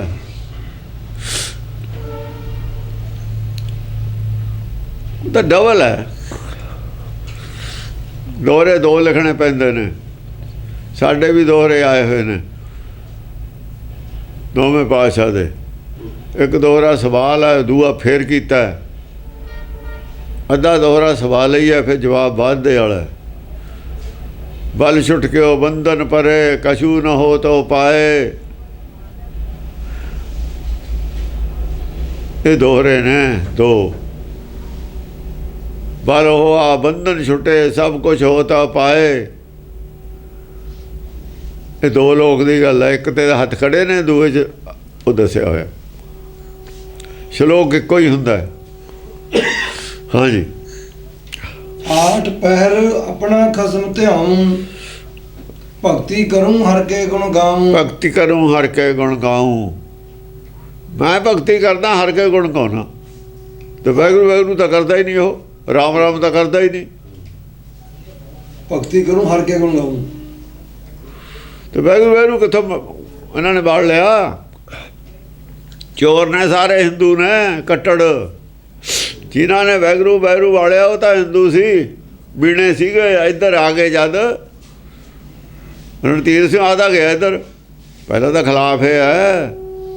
तो डबल है, दोहरे दो लिखने पैंदे ने। ਸਾਡੇ ਵੀ ਦੋਹਰੇ ਆਏ ਹੋਏ ਨੇ ਦੋਵੇਂ ਪਾਤਸ਼ਾਹ ਦੇ। ਇੱਕ ਦੋਹਰਾ ਸਵਾਲ ਹੈ, ਦੂਆ ਫੇਰ ਕੀਤਾ ਹੈ। ਅੱਧਾ ਦੋਹਰਾ ਸਵਾਲ ਹੀ ਹੈ, ਫਿਰ ਜਵਾਬ ਵਾਧੇ ਵਾਲਾ ਹੈ। ਬਲ ਛੁੱਟ ਕੇ ਉਹ ਬੰਧਨ ਪਰੇ, ਕਛੂ ਨ ਹੋ ਤੋ ਪਾਏ। ਇਹ ਦੋਹਰੇ ਨੇ ਦੋ। ਬਲ ਹੋਆ ਬੰਧਨ ਛੁੱਟੇ, ਸਭ ਕੁਛ ਹੋ ਤਾ ਪਾਏ। ਇਹ ਦੋ ਲੋਕ ਦੀ ਗੱਲ ਹੈ। ਇੱਕ ਤੇ ਹੱਥ ਖੜੇ ਨੇ, ਦੂਏ 'ਚ ਉਹ ਦੱਸਿਆ ਹੋਇਆ। ਸ਼ਲੋਕ ਇੱਕੋ ਹੀ ਹੁੰਦਾ ਹੈ। ਹਾਂਜੀ। ਆਠ ਪਹਿਰ ਆਪਣਾ ਖਸਮ ਧਿਆਉ, ਭਗਤੀ ਕਰੂੰ ਹਰ ਕੇ ਗੁਣ ਗਾਉਂ। ਭਗਤੀ ਕਰੂੰ ਹਰ ਕੇ ਗੁਣ ਗਾਉਂ। ਮੈਂ ਭਗਤੀ ਕਰਦਾ, ਹਰ ਕੇ ਗੁਣ ਗਾਉਣਾ। ਤੇ ਵਾਹਿਗੁਰੂ ਵਾਹਿਗੁਰੂ ਤਾਂ ਕਰਦਾ ਹੀ ਨਹੀਂ, ਉਹ ਰਾਮ ਰਾਮ ਤਾਂ ਕਰਦਾ ਹੀ ਨਹੀਂ। ਭਗਤੀ ਕਰੂੰ ਹਰ ਕੇ ਗੁਣ ਗਾਉਂ। ਤੇ ਵਾਹਿਗੁਰੂ ਵਾਹਿਗੁਰੂ ਕਿੱਥੋਂ ਇਹਨਾਂ ਨੇ ਬਾੜ ਲਿਆ? ਚੋਰ ਨੇ ਸਾਰੇ, ਹਿੰਦੂ ਨੇ ਕੱਟੜ। ਜਿਨ੍ਹਾਂ ਨੇ ਵਾਹਿਗੁਰੂ ਵਾਹਿਗੁਰੂ ਵਾਲਿਆ ਉਹ ਤਾਂ ਹਿੰਦੂ ਸੀ, ਬੀਣੇ ਸੀਗੇ। ਇੱਧਰ ਆ ਗਏ ਜਦ ਰਣਧੀਰ ਸਿੰਘ ਆਦਾ ਗਿਆ ਇੱਧਰ। ਪਹਿਲਾਂ ਤਾਂ ਖਿਲਾਫ ਇਹ ਹੈ,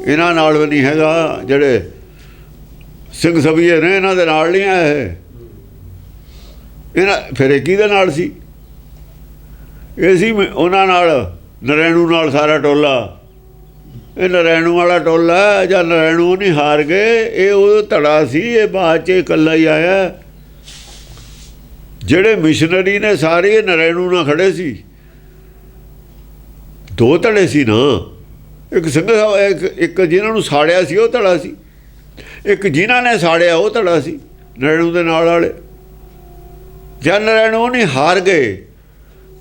ਇਹਨਾਂ ਨਾਲ ਵੀ ਨਹੀਂ ਹੈਗਾ। ਜਿਹੜੇ ਸਿੰਘ ਸਭੀਏ ਨੇ ਇਹਨਾਂ ਦੇ ਨਾਲ ਨਹੀਂ ਆਏ। ਇਹਨਾਂ ਫਿਰ ਇਹ ਕਿਹਦੇ ਨਾਲ ਸੀ? ਇਹ ਸੀ ਉਹਨਾਂ ਨਾਲ, ਨਰੈਣੂ ਨਾਲ ਸਾਰਾ ਟੋਲਾ। ਇਹ ਨਰੈਣੂ ਵਾਲਾ ਟੋਲਾ ਜਾਂ ਨਰੈਣੂ ਨਹੀਂ ਹਾਰ ਗਏ, ਇਹ ਉਹ ਧੜਾ ਸੀ। ਇਹ ਬਾਅਦ 'ਚ ਇਕੱਲਾ ਹੀ ਆਇਆ। ਜਿਹੜੇ ਮਿਸ਼ਨਰੀ ਨੇ ਸਾਰੇ ਨਰੈਣੂ ਨਾਲ ਖੜੇ ਸੀ। ਦੋ ਧੜੇ ਸੀ ਨਾ, ਇੱਕ ਸਿੰਘ ਇੱਕ ਜਿਨ੍ਹਾਂ ਨੂੰ ਸਾੜਿਆ ਸੀ ਉਹ ਧੜਾ ਸੀ, ਇੱਕ ਜਿਨ੍ਹਾਂ ਨੇ ਸਾੜਿਆ ਉਹ ਧੜਾ ਸੀ ਨਰੈਣੂ ਦੇ ਨਾਲ ਵਾਲੇ। ਜਦ ਨਰੈਣੂ ਨਹੀਂ ਹਾਰ ਗਏ,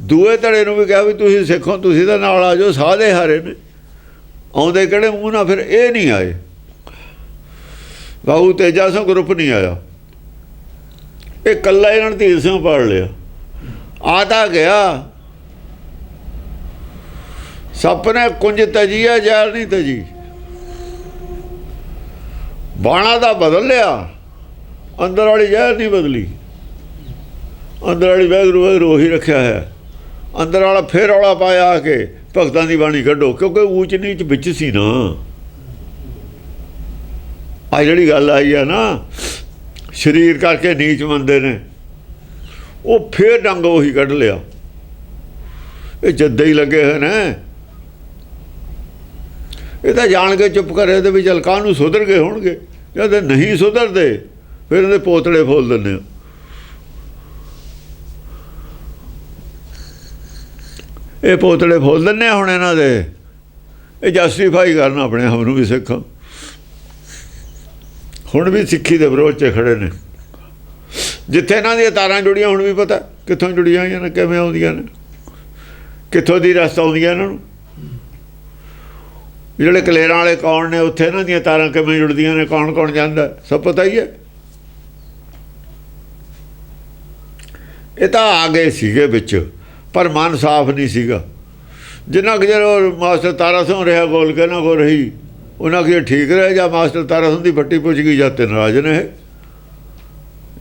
ਦੂਏ ਧੜੇ ਨੂੰ ਵੀ ਕਿਹਾ ਵੀ ਤੁਸੀਂ ਸਿੱਖੋ, ਤੁਸੀਂ ਤਾਂ ਨਾਲ ਆ ਜਾਓ। ਸਾਧੇ ਹਾਰੇ ਨੇ, ਆਉਂਦੇ ਕਿਹੜੇ ਮੂੰਹ ਨਾਲ? ਫਿਰ ਇਹ ਨਹੀਂ ਆਏ। ਬਾਬੂ ਤੇਜਾ ਸਿੰਘ ਗਰੁੱਪ ਨਹੀਂ ਆਇਆ। ਇਹ ਇਕੱਲਾ ਹੀ ਰਣਧੀਰ ਸਿੰਘ ਪੜ ਲਿਆ। ਆ ਤਾਂ ਗਿਆ। ਸੱਪ ਨੇ ਕੁੰਜ ਤਜੀਆ, ਜ਼ਹਿਰ ਨਹੀਂ ਤਜੀ। ਬਾਣਾ ਦਾ ਬਦਲ ਲਿਆ, ਅੰਦਰ ਵਾਲੀ ਜ਼ਹਿਰ ਨਹੀਂ ਬਦਲੀ। ਅੰਦਰ ਵਾਲੀ ਵਾਹਿਗੁਰੂ ਵਾਹਿਗੁਰੂ ਉਹੀ ਰੱਖਿਆ ਹੈ। ਅੰਦਰ ਵਾਲਾ ਫਿਰ ਰੌਲਾ ਪਾਇਆ ਆ ਕੇ ਭਗਤਾਂ ਦੀ ਬਾਣੀ ਕੱਢੋ, ਕਿਉਂਕਿ ਊਚ ਨੀਚ ਵਿੱਚ ਸੀ ਨਾ। ਆ ਜਿਹੜੀ ਗੱਲ ਆਈ ਆ ਨਾ, ਸਰੀਰ ਕਰਕੇ ਨੀਚ ਮੰਨਦੇ ਨੇ, ਉਹ ਫਿਰ ਡੰਗ ਉਹੀ ਕੱਢ ਲਿਆ। ਇਹ ਜੱਦੇ ਹੀ ਲੱਗੇ ਹੋਏ ਨੇ। ਇਹ ਤਾਂ ਜਾਣ ਕੇ ਚੁੱਪ ਕਰੇ ਤੇ ਵੀ ਚੱਲ ਕਾਹਨੂੰ ਸੁਧਰ ਗਏ ਹੋਣਗੇ। ਜਦ ਨਹੀਂ ਸੁਧਰਦੇ ਫਿਰ ਇਹਦੇ ਪੋਤੜੇ ਫੋਲ ਦਿੰਦੇ ਆ। ਇਹ ਪੋਤੜੇ ਫੋਲ ਦਿੰਦੇ ਹੁਣ ਇਹਨਾਂ ਦੇ। ਇਹ ਜਸਟੀਫਾਈ ਕਰਨ ਆਪਣੇ ਆਪ ਨੂੰ ਵੀ ਸਿੱਖ। ਹੁਣ ਵੀ ਸਿੱਖੀ ਦੇ ਵਿਰੋਧ 'ਚ ਖੜੇ ਨੇ। ਜਿੱਥੇ ਇਹਨਾਂ ਦੀਆਂ ਤਾਰਾਂ ਜੁੜੀਆਂ, ਹੁਣ ਵੀ ਪਤਾ ਕਿੱਥੋਂ ਜੁੜੀਆਂ ਹੋਈਆਂ ਨੇ, ਕਿਵੇਂ ਆਉਂਦੀਆਂ ਨੇ, ਕਿੱਥੋਂ ਦੀ ਰਸਤਾ ਆਉਂਦੀਆਂ ਇਹਨਾਂ ਨੂੰ। ਜਿਹੜੇ ਕਲੇਰਾਂ ਵਾਲੇ ਕੌਣ ਨੇ, ਉੱਥੇ ਇਹਨਾਂ ਦੀਆਂ ਤਾਰਾਂ ਕਿਵੇਂ ਜੁੜਦੀਆਂ ਨੇ, ਕੌਣ ਕੌਣ ਜਾਂਦਾ, ਸਭ ਪਤਾ ਹੀ ਹੈ। ਇਹ ਤਾਂ ਆ ਗਏ ਸੀਗੇ ਵਿੱਚ, ਪਰ ਮਨ ਸਾਫ਼ ਨਹੀਂ ਸੀਗਾ। ਜਿੰਨਾ ਕੁ ਚਿਰ ਮਾਸਟਰ ਤਾਰਾ ਸਿੰਘ ਰਿਹਾ ਗੋਲ ਕੇ ਨਾ ਕੋ ਰਹੀ, ਉਹਨਾਂ ਕਿ ਠੀਕ ਰਹੇ। ਜਾਂ ਮਾਸਟਰ ਤਾਰਾ ਸਿੰਘ ਦੀ ਫੱਟੀ ਪੁੱਜ ਗਈ, ਜਾਂ ਤੇ ਨਾਰਾਜ਼ ਨੇ,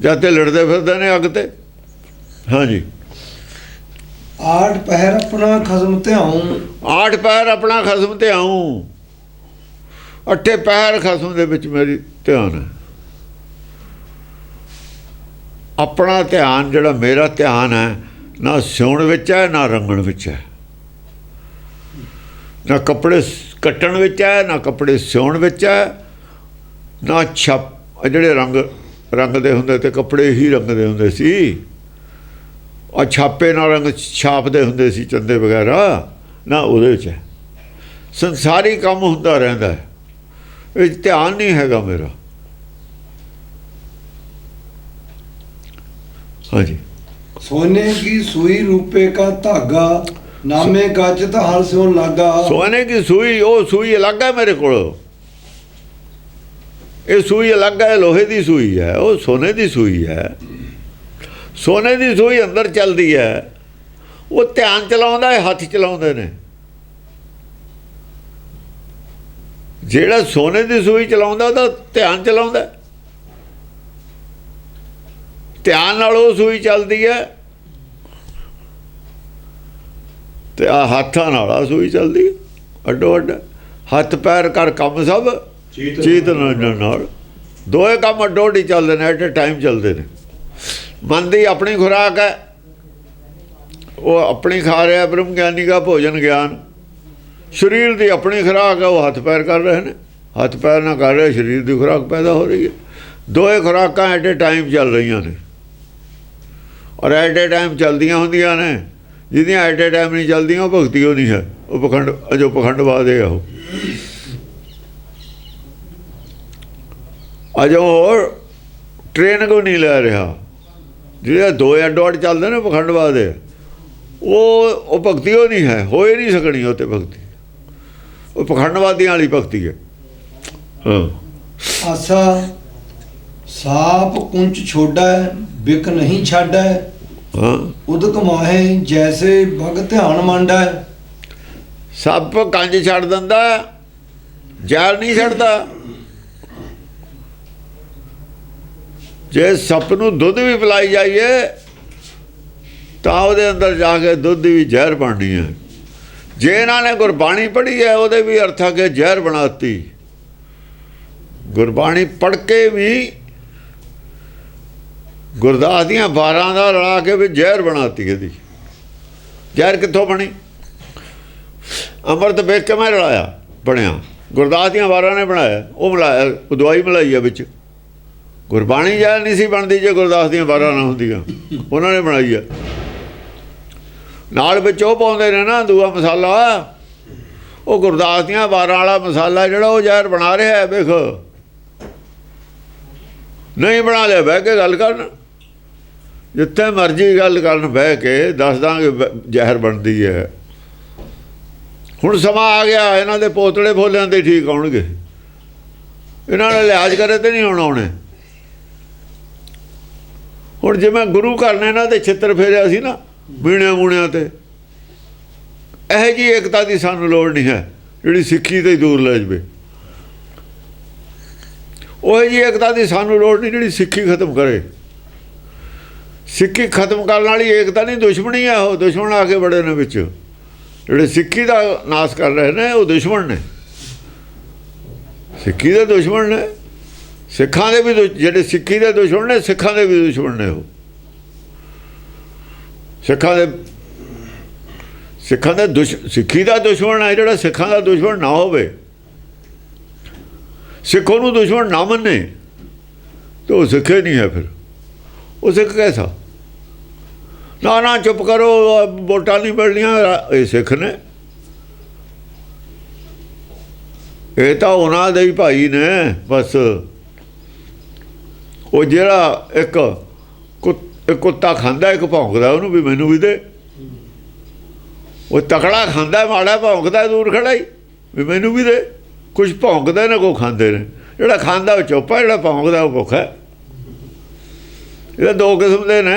ਜਾਂ ਤੇ ਲੜਦੇ ਫਿਰਦੇ ਨੇ ਅੱਗ ਤੇ। ਹਾਂਜੀ। ਆਠ ਪਹਿਰ ਆਪਣਾ ਖਸਮ ਧਿਆਉਂ। ਆਠ ਪਹਿਰ ਆਪਣਾ ਖਸਮ ਧਿਆਉਂ। ਅੱਠੇ ਪਹਿਰ ਖਸਮ ਦੇ ਵਿੱਚ ਮੇਰੀ ਧਿਆਨ ਹੈ। ਆਪਣਾ ਧਿਆਨ ਜਿਹੜਾ ਮੇਰਾ ਧਿਆਨ ਹੈ, ਨਾ ਸਿਉਣ ਵਿੱਚ ਹੈ, ਨਾ ਰੰਗਣ ਵਿੱਚ ਹੈ, ਨਾ ਕੱਪੜੇ ਕੱਟਣ ਵਿੱਚ ਹੈ, ਨਾ ਕੱਪੜੇ ਸਿਉਣ ਵਿੱਚ ਹੈ, ਨਾ ਛਾਪ ਜਿਹੜੇ ਰੰਗ ਦੇ ਹੁੰਦੇ ਤੇ ਕੱਪੜੇ ਹੀ ਰੰਗ ਦੇ ਹੁੰਦੇ ਸੀ। ਆ ਛਾਪੇ ਨਾਲ ਰੰਗ ਛਾਪਦੇ ਹੁੰਦੇ ਸੀ ਚੰਦੇ ਵਗੈਰਾ, ਨਾ ਉਹਦੇ 'ਚ ਹੈ। ਸੰਸਾਰੀ ਕੰਮ ਹੁੰਦਾ ਰਹਿੰਦਾ ਹੈ, ਇਹ ਧਿਆਨ ਨਹੀਂ ਹੈਗਾ ਮੇਰਾ। ਹਾਂਜੀ। सोने की सुई रूपे का धागा, नामे काचत हर स्यों लागा। सोने की सूई, ਉਹ ਸੂਈ ਅਲੱਗ ਹੈ ਮੇਰੇ ਕੋਲ। ਇਹ ਸੂਈ ਅਲੱਗ ਹੈ, ਲੋਹੇ ਦੀ ਸੂਈ ਹੈ, ਉਹ ਸੋਨੇ ਦੀ ਸੂਈ ਹੈ। ਸੋਨੇ ਦੀ ਸੂਈ ਅੰਦਰ ਚੱਲਦੀ ਹੈ, ਉਹ ਧਿਆਨ ਚਲਾਉਂਦਾ ਹੈ, ਹੱਥ ਚਲਾਉਂਦੇ ਨੇ। ਜਿਹੜਾ ਸੋਨੇ ਦੀ ਸੂਈ ਚਲਾਉਂਦਾ ਉਹਦਾ ਧਿਆਨ ਚਲਾਉਂਦਾ। ਧਿਆਨ ਨਾਲ ਉਹ ਸੂਈ ਚੱਲਦੀ ਹੈ। ਤੇ ਆ ਹੱਥਾਂ ਨਾਲ ਆ ਸੂਈ ਚੱਲਦੀ ਅੱਡੋ ਅੱਡ। ਹੱਥ ਪੈਰ ਕਰ ਕੰਮ ਸਭ ਚੀਤ ਨਿਰੰਜਨ ਨਾਲ। ਦੋਏ ਕੰਮ ਅੱਡੋ ਅੱਡ ਹੀ ਚੱਲਦੇ ਨੇ, ਐਟ ਏ ਟਾਈਮ ਚੱਲਦੇ ਨੇ। ਮਨ ਦੀ ਆਪਣੀ ਖੁਰਾਕ ਹੈ, ਉਹ ਆਪਣੀ ਖਾ ਰਿਹਾ ਬ੍ਰਹਮ ਗਿਆਨੀ ਦਾ ਭੋਜਨ ਗਿਆਨ। ਸਰੀਰ ਦੀ ਆਪਣੀ ਖੁਰਾਕ ਹੈ, ਉਹ ਹੱਥ ਪੈਰ ਕਰ ਰਹੇ ਨੇ। ਹੱਥ ਪੈਰ ਨਾਲ ਕਰ ਰਹੇ, ਸਰੀਰ ਦੀ ਖੁਰਾਕ ਪੈਦਾ ਹੋ ਰਹੀ ਹੈ। ਦੋਏ ਖੁਰਾਕਾਂ ਐਟ ਏ ਟਾਈਮ ਚੱਲ ਰਹੀਆਂ ਨੇ, ਔਰ ਐਟ ਏ ਟਾਈਮ ਚੱਲਦੀਆਂ ਹੁੰਦੀਆਂ ਨੇ। ਜਿਹਦੀਆਂ ਐਟ ਏ ਟਾਈਮ ਨਹੀਂ ਚੱਲਦੀਆਂ ਉਹ ਭਗਤੀ ਉਹ ਨਹੀਂ ਹੈ, ਉਹ ਪਖੰਡ, ਜੋ ਪਖੰਡਵਾਦ ਹੈ ਉਹ। ਅਜੋ ਹੋਰ ਟ੍ਰੇਨ ਕੋ ਨਹੀਂ ਲੈ ਰਿਹਾ। ਜਿਹੜੇ ਦੋਏ ਅੱਡੋ ਅੱਡ ਚੱਲਦੇ ਨੇ ਪਖੰਡਵਾਦ ਹੈ, ਉਹ ਭਗਤੀ ਉਹ ਨਹੀਂ ਹੈ, ਹੋ ਹੀ ਨਹੀਂ ਸਕਣੀ ਉਹ ਤੇ ਭਗਤੀ। ਉਹ ਪਖੰਡਵਾਦੀਆਂ ਵਾਲੀ ਭਗਤੀ ਹੈ। ਹਾਂ। ਆਸਾ ਸਾਪ ਕੁੰਚ ਛੋਡਾ ਬਿਕ ਨਹੀਂ ਛਾਡਾ। ਹਾਂ। ਉਦਕ ਮਾਹੇ ਜੈਸੇ ਬਗ ਧਿਆਨ ਮੰਡਾ। ਸੱਪ ਕੰਜ ਛੱਡ ਦਿੰਦਾ, ਜ਼ਹਿਰ ਨਹੀਂ ਛੱਡਦਾ। ਜੇ ਸੱਪ ਨੂੰ ਦੁੱਧ ਵੀ ਪਿਲਾਈ ਜਾਈਏ ਤਾਂ ਉਹਦੇ ਅੰਦਰ ਜਾ ਕੇ ਦੁੱਧ ਦੀ ਵੀ ਜ਼ਹਿਰ ਬਣਨੀ ਹੈ। ਜੇ ਇਹਨਾਂ ਨੇ ਗੁਰਬਾਣੀ ਪੜ੍ਹੀ ਹੈ, ਉਹਦੇ ਵੀ ਅਰਥਾਂ ਕੇ ਜ਼ਹਿਰ ਬਣਾਤੀ। ਗੁਰਬਾਣੀ ਪੜ੍ਹ ਕੇ ਵੀ ਗੁਰਦਾਸ ਦੀਆਂ 12 ਦਾ ਰਲਾ ਕੇ ਵੀ ਜ਼ਹਿਰ ਬਣਾਤੀ। ਇਹਦੀ ਜ਼ਹਿਰ ਕਿੱਥੋਂ ਬਣੀ? ਅੰਮ੍ਰਿਤ ਵੇਖ ਕੇ ਮੈਂ ਰਲਾਇਆ ਬਣਿਆ। ਗੁਰਦਾਸ ਦੀਆਂ 12 ਨੇ ਬਣਾਇਆ, ਉਹ ਮਿਲਾਇਆ, ਉਹ ਦਵਾਈ ਮਿਲਾਈ ਆ ਵਿੱਚ। ਗੁਰਬਾਣੀ ਜ਼ਹਿਰ ਨਹੀਂ ਸੀ ਬਣਦੀ ਜੇ ਗੁਰਦਾਸ ਦੀਆਂ 12 ਨਾ ਹੁੰਦੀਆਂ, ਉਹਨਾਂ ਨੇ ਬਣਾਈ ਆ। ਨਾਲ ਵਿੱਚ ਉਹ ਪਾਉਂਦੇ ਨੇ ਨਾ ਦੂਆ ਮਸਾਲਾ, ਉਹ ਗੁਰਦਾਸ ਦੀਆਂ 12 ਵਾਲਾ ਮਸਾਲਾ ਜਿਹੜਾ ਉਹ ਜ਼ਹਿਰ ਬਣਾ ਰਿਹਾ ਹੈ। ਵੇਖ, ਨਹੀਂ ਬਣਾ ਲਿਆ ਬਹਿ ਕੇ ਗੱਲ ਕਰਨ, ਜਿੱਥੇ ਮਰਜ਼ੀ ਗੱਲ ਕਰਨ ਬਹਿ ਕੇ ਦੱਸ ਦਾਂਗੇ ਜ਼ਹਿਰ ਬਣਦੀ ਹੈ। ਹੁਣ ਸਮਾਂ ਆ ਗਿਆ, ਇਹਨਾਂ ਦੇ ਪੋਤਲੇ ਫੋਲਿਆਂ ਦੇ ਠੀਕ ਆਉਣਗੇ। ਇਹਨਾਂ ਨੇ ਲਿਹਾਜ਼ ਕਰੇ ਤੇ ਨਹੀਂ ਹੁਣ ਆਉਣੇ। ਹੁਣ ਜਿਵੇਂ ਗੁਰੂ ਘਰ ਨੇ ਇਹਨਾਂ ਦੇ ਛਿੱਤਰ ਫੇਰਿਆ ਸੀ ਨਾ ਮੀਣਿਆਂ ਮੂਣਿਆਂ ਤੇ, ਇਹੋ ਜਿਹੀ ਏਕਤਾ ਦੀ ਸਾਨੂੰ ਲੋੜ ਨਹੀਂ ਹੈ ਜਿਹੜੀ ਸਿੱਖੀ ਤੇ ਦੂਰ ਲੈ ਜਾਵੇ। ਉਹ ਜਿਹੀ ਏਕਤਾ ਦੀ ਸਾਨੂੰ ਲੋੜ ਨਹੀਂ ਜਿਹੜੀ ਸਿੱਖੀ ਖਤਮ ਕਰੇ। ਸਿੱਖੀ ਖਤਮ ਕਰਨ ਵਾਲੀ ਏਕਤਾ ਨਹੀਂ, ਦੁਸ਼ਮਣੀ ਹੈ। ਉਹ ਦੁਸ਼ਮਣ ਆ ਕੇ ਬੜੇ ਨੇ ਵਿੱਚ, ਜਿਹੜੇ ਸਿੱਖੀ ਦਾ ਨਾਸ਼ ਕਰ ਰਹੇ ਨੇ ਉਹ ਦੁਸ਼ਮਣ ਨੇ। ਸਿੱਖੀ ਦੇ ਦੁਸ਼ਮਣ ਨੇ, ਸਿੱਖਾਂ ਦੇ ਵੀ ਜਿਹੜੇ ਸਿੱਖੀ ਦੇ ਦੁਸ਼ਮਣ ਨੇ, ਸਿੱਖਾਂ ਦੇ ਵੀ ਦੁਸ਼ਮਣ ਨੇ। ਉਹ ਸਿੱਖਾਂ ਦੇ ਸਿੱਖੀ ਦਾ ਦੁਸ਼ਮਣ ਹੈ ਜਿਹੜਾ ਸਿੱਖਾਂ ਦਾ ਦੁਸ਼ਮਣ ਨਾ ਹੋਵੇ, ਸਿੱਖ ਉਹਨੂੰ ਦੁਸ਼ਮਣ ਨਾ ਮੰਨੇ ਤਾਂ ਉਹ ਸਿੱਖੇ ਨਹੀਂ ਹੈ। ਫਿਰ ਉਹ ਸਿੱਖ ਕੈਸਾ? ਨਾ ਚੁੱਪ ਕਰੋ, ਵੋਟਾਂ ਨਹੀਂ ਮਿਲਣੀਆਂ, ਇਹ ਸਿੱਖ ਨੇ। ਇਹ ਤਾਂ ਉਹਨਾਂ ਦੇ ਹੀ ਭਾਈ ਨੇ ਬਸ। ਉਹ ਜਿਹੜਾ ਇੱਕ ਕੁੱਤਾ ਖਾਂਦਾ, ਇੱਕ ਭੌਂਕਦਾ, ਉਹਨੂੰ ਵੀ ਮੈਨੂੰ ਵੀ ਦੇ। ਉਹ ਤਕੜਾ ਖਾਂਦਾ, ਮਾੜਾ ਭੌਂਕਦਾ, ਦੂਰ ਖੜਾ ਹੀ ਵੀ ਮੈਨੂੰ ਵੀ ਦੇ। ਕੁਛ ਭੌਂਕਦੇ ਨੇ, ਕੋ ਖਾਂਦੇ ਨੇ। ਜਿਹੜਾ ਖਾਂਦਾ ਉਹ ਚੁੱਪ ਹੈ, ਜਿਹੜਾ ਭੌਂਕਦਾ ਉਹ ਭੁੱਖਾ। ਇਹ ਦੋ ਕਿਸਮ ਦੇ ਨੇ।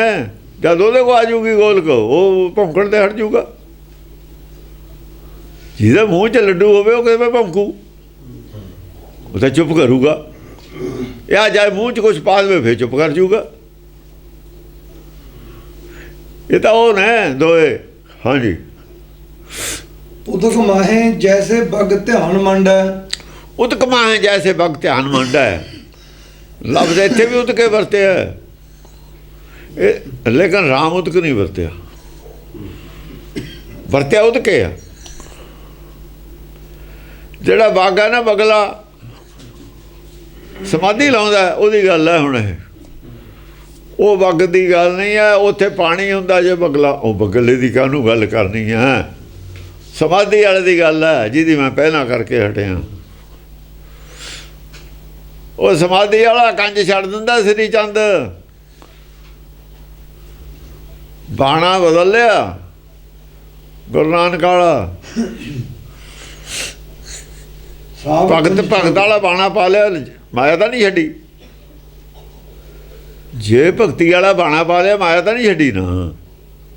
ਜਦ ਉਹਦੇ ਕੋਲ ਆ ਜੂਗੀ ਗੋਲਕ, ਉਹ ਭੌਂਕਣ ਤੇ ਹਟ ਜੂਗਾ। ਜਿਹਦੇ ਮੂੰਹ 'ਚ ਲੱਡੂ ਹੋਵੇ ਉਹ ਕਿਵੇਂ ਭੌਂਕੂ? ਉਹ ਤਾਂ ਚੁੱਪ ਕਰੂਗਾ। ਜਾਂ ਜਾਏ ਮੂੰਹ 'ਚ ਕੁਛ ਪਾ ਦੇਵੇ ਫਿਰ ਚੁੱਪ ਕਰ ਜੂਗਾ। ਇਹ ਤਾਂ ਉਹ ਨੇ ਦੋਏ। ਹਾਂਜੀ। ਉਦਕ ਮਾਹੇ ਜੈਸੇ ਬਗ ਧਿਆਨ ਮੰਡਾ। ਉਦਕ ਮਾਹੇ ਜੈਸੇ ਬਗ ਧਿਆਨ ਮੰਡਾ ਹੈ। ਲਫ਼ਜ਼ ਇੱਥੇ ਵੀ ਉਦਕੇ ਵਰਤਿਆ, ਇਹ ਲੇਕਿਨ ਰਾਮ ਉਦਕ ਨਹੀਂ ਵਰਤਿਆ। ਵਰਤਿਆ ਉਦਕੇ ਆ। ਜਿਹੜਾ ਬਾਗ ਹੈ ਨਾ, ਬਗਲਾ ਸਮਾਧੀ ਲਾਉਂਦਾ, ਉਹਦੀ ਗੱਲ ਹੈ। ਹੁਣ ਇਹ ਉਹ ਬੱਗ ਦੀ ਗੱਲ ਨਹੀਂ ਹੈ। ਉੱਥੇ ਪਾਣੀ ਹੁੰਦਾ ਜੇ ਬਗਲਾ, ਉਹ ਬਗਲੇ ਦੀ ਕਾਹਨੂੰ ਗੱਲ ਕਰਨੀ ਹੈ? ਸਮਾਧੀ ਵਾਲੇ ਦੀ ਗੱਲ ਹੈ, ਜਿਹਦੀ ਮੈਂ ਪਹਿਲਾਂ ਕਰਕੇ ਹਟਿਆ। ਉਹ ਸਮਾਧੀ ਵਾਲਾ ਕੰਜ ਛੱਡ ਦਿੰਦਾ ਸ੍ਰੀ ਚੰਦ। ਬਾਣਾ ਬਦਲ ਲਿਆ ਗੁਰੂ ਨਾਨਕ ਵਾਲਾ। ਭਗਤ ਵਾਲਾ ਬਾਣਾ ਪਾ ਲਿਆ, ਮਾਇਆ ਤਾਂ ਨਹੀਂ ਛੱਡੀ। ਜੇ ਭਗਤੀ ਵਾਲਾ ਬਾਣਾ ਪਾ ਲਿਆ, ਮਾਇਆ ਤਾਂ ਨਹੀਂ ਛੱਡੀ ਨਾ।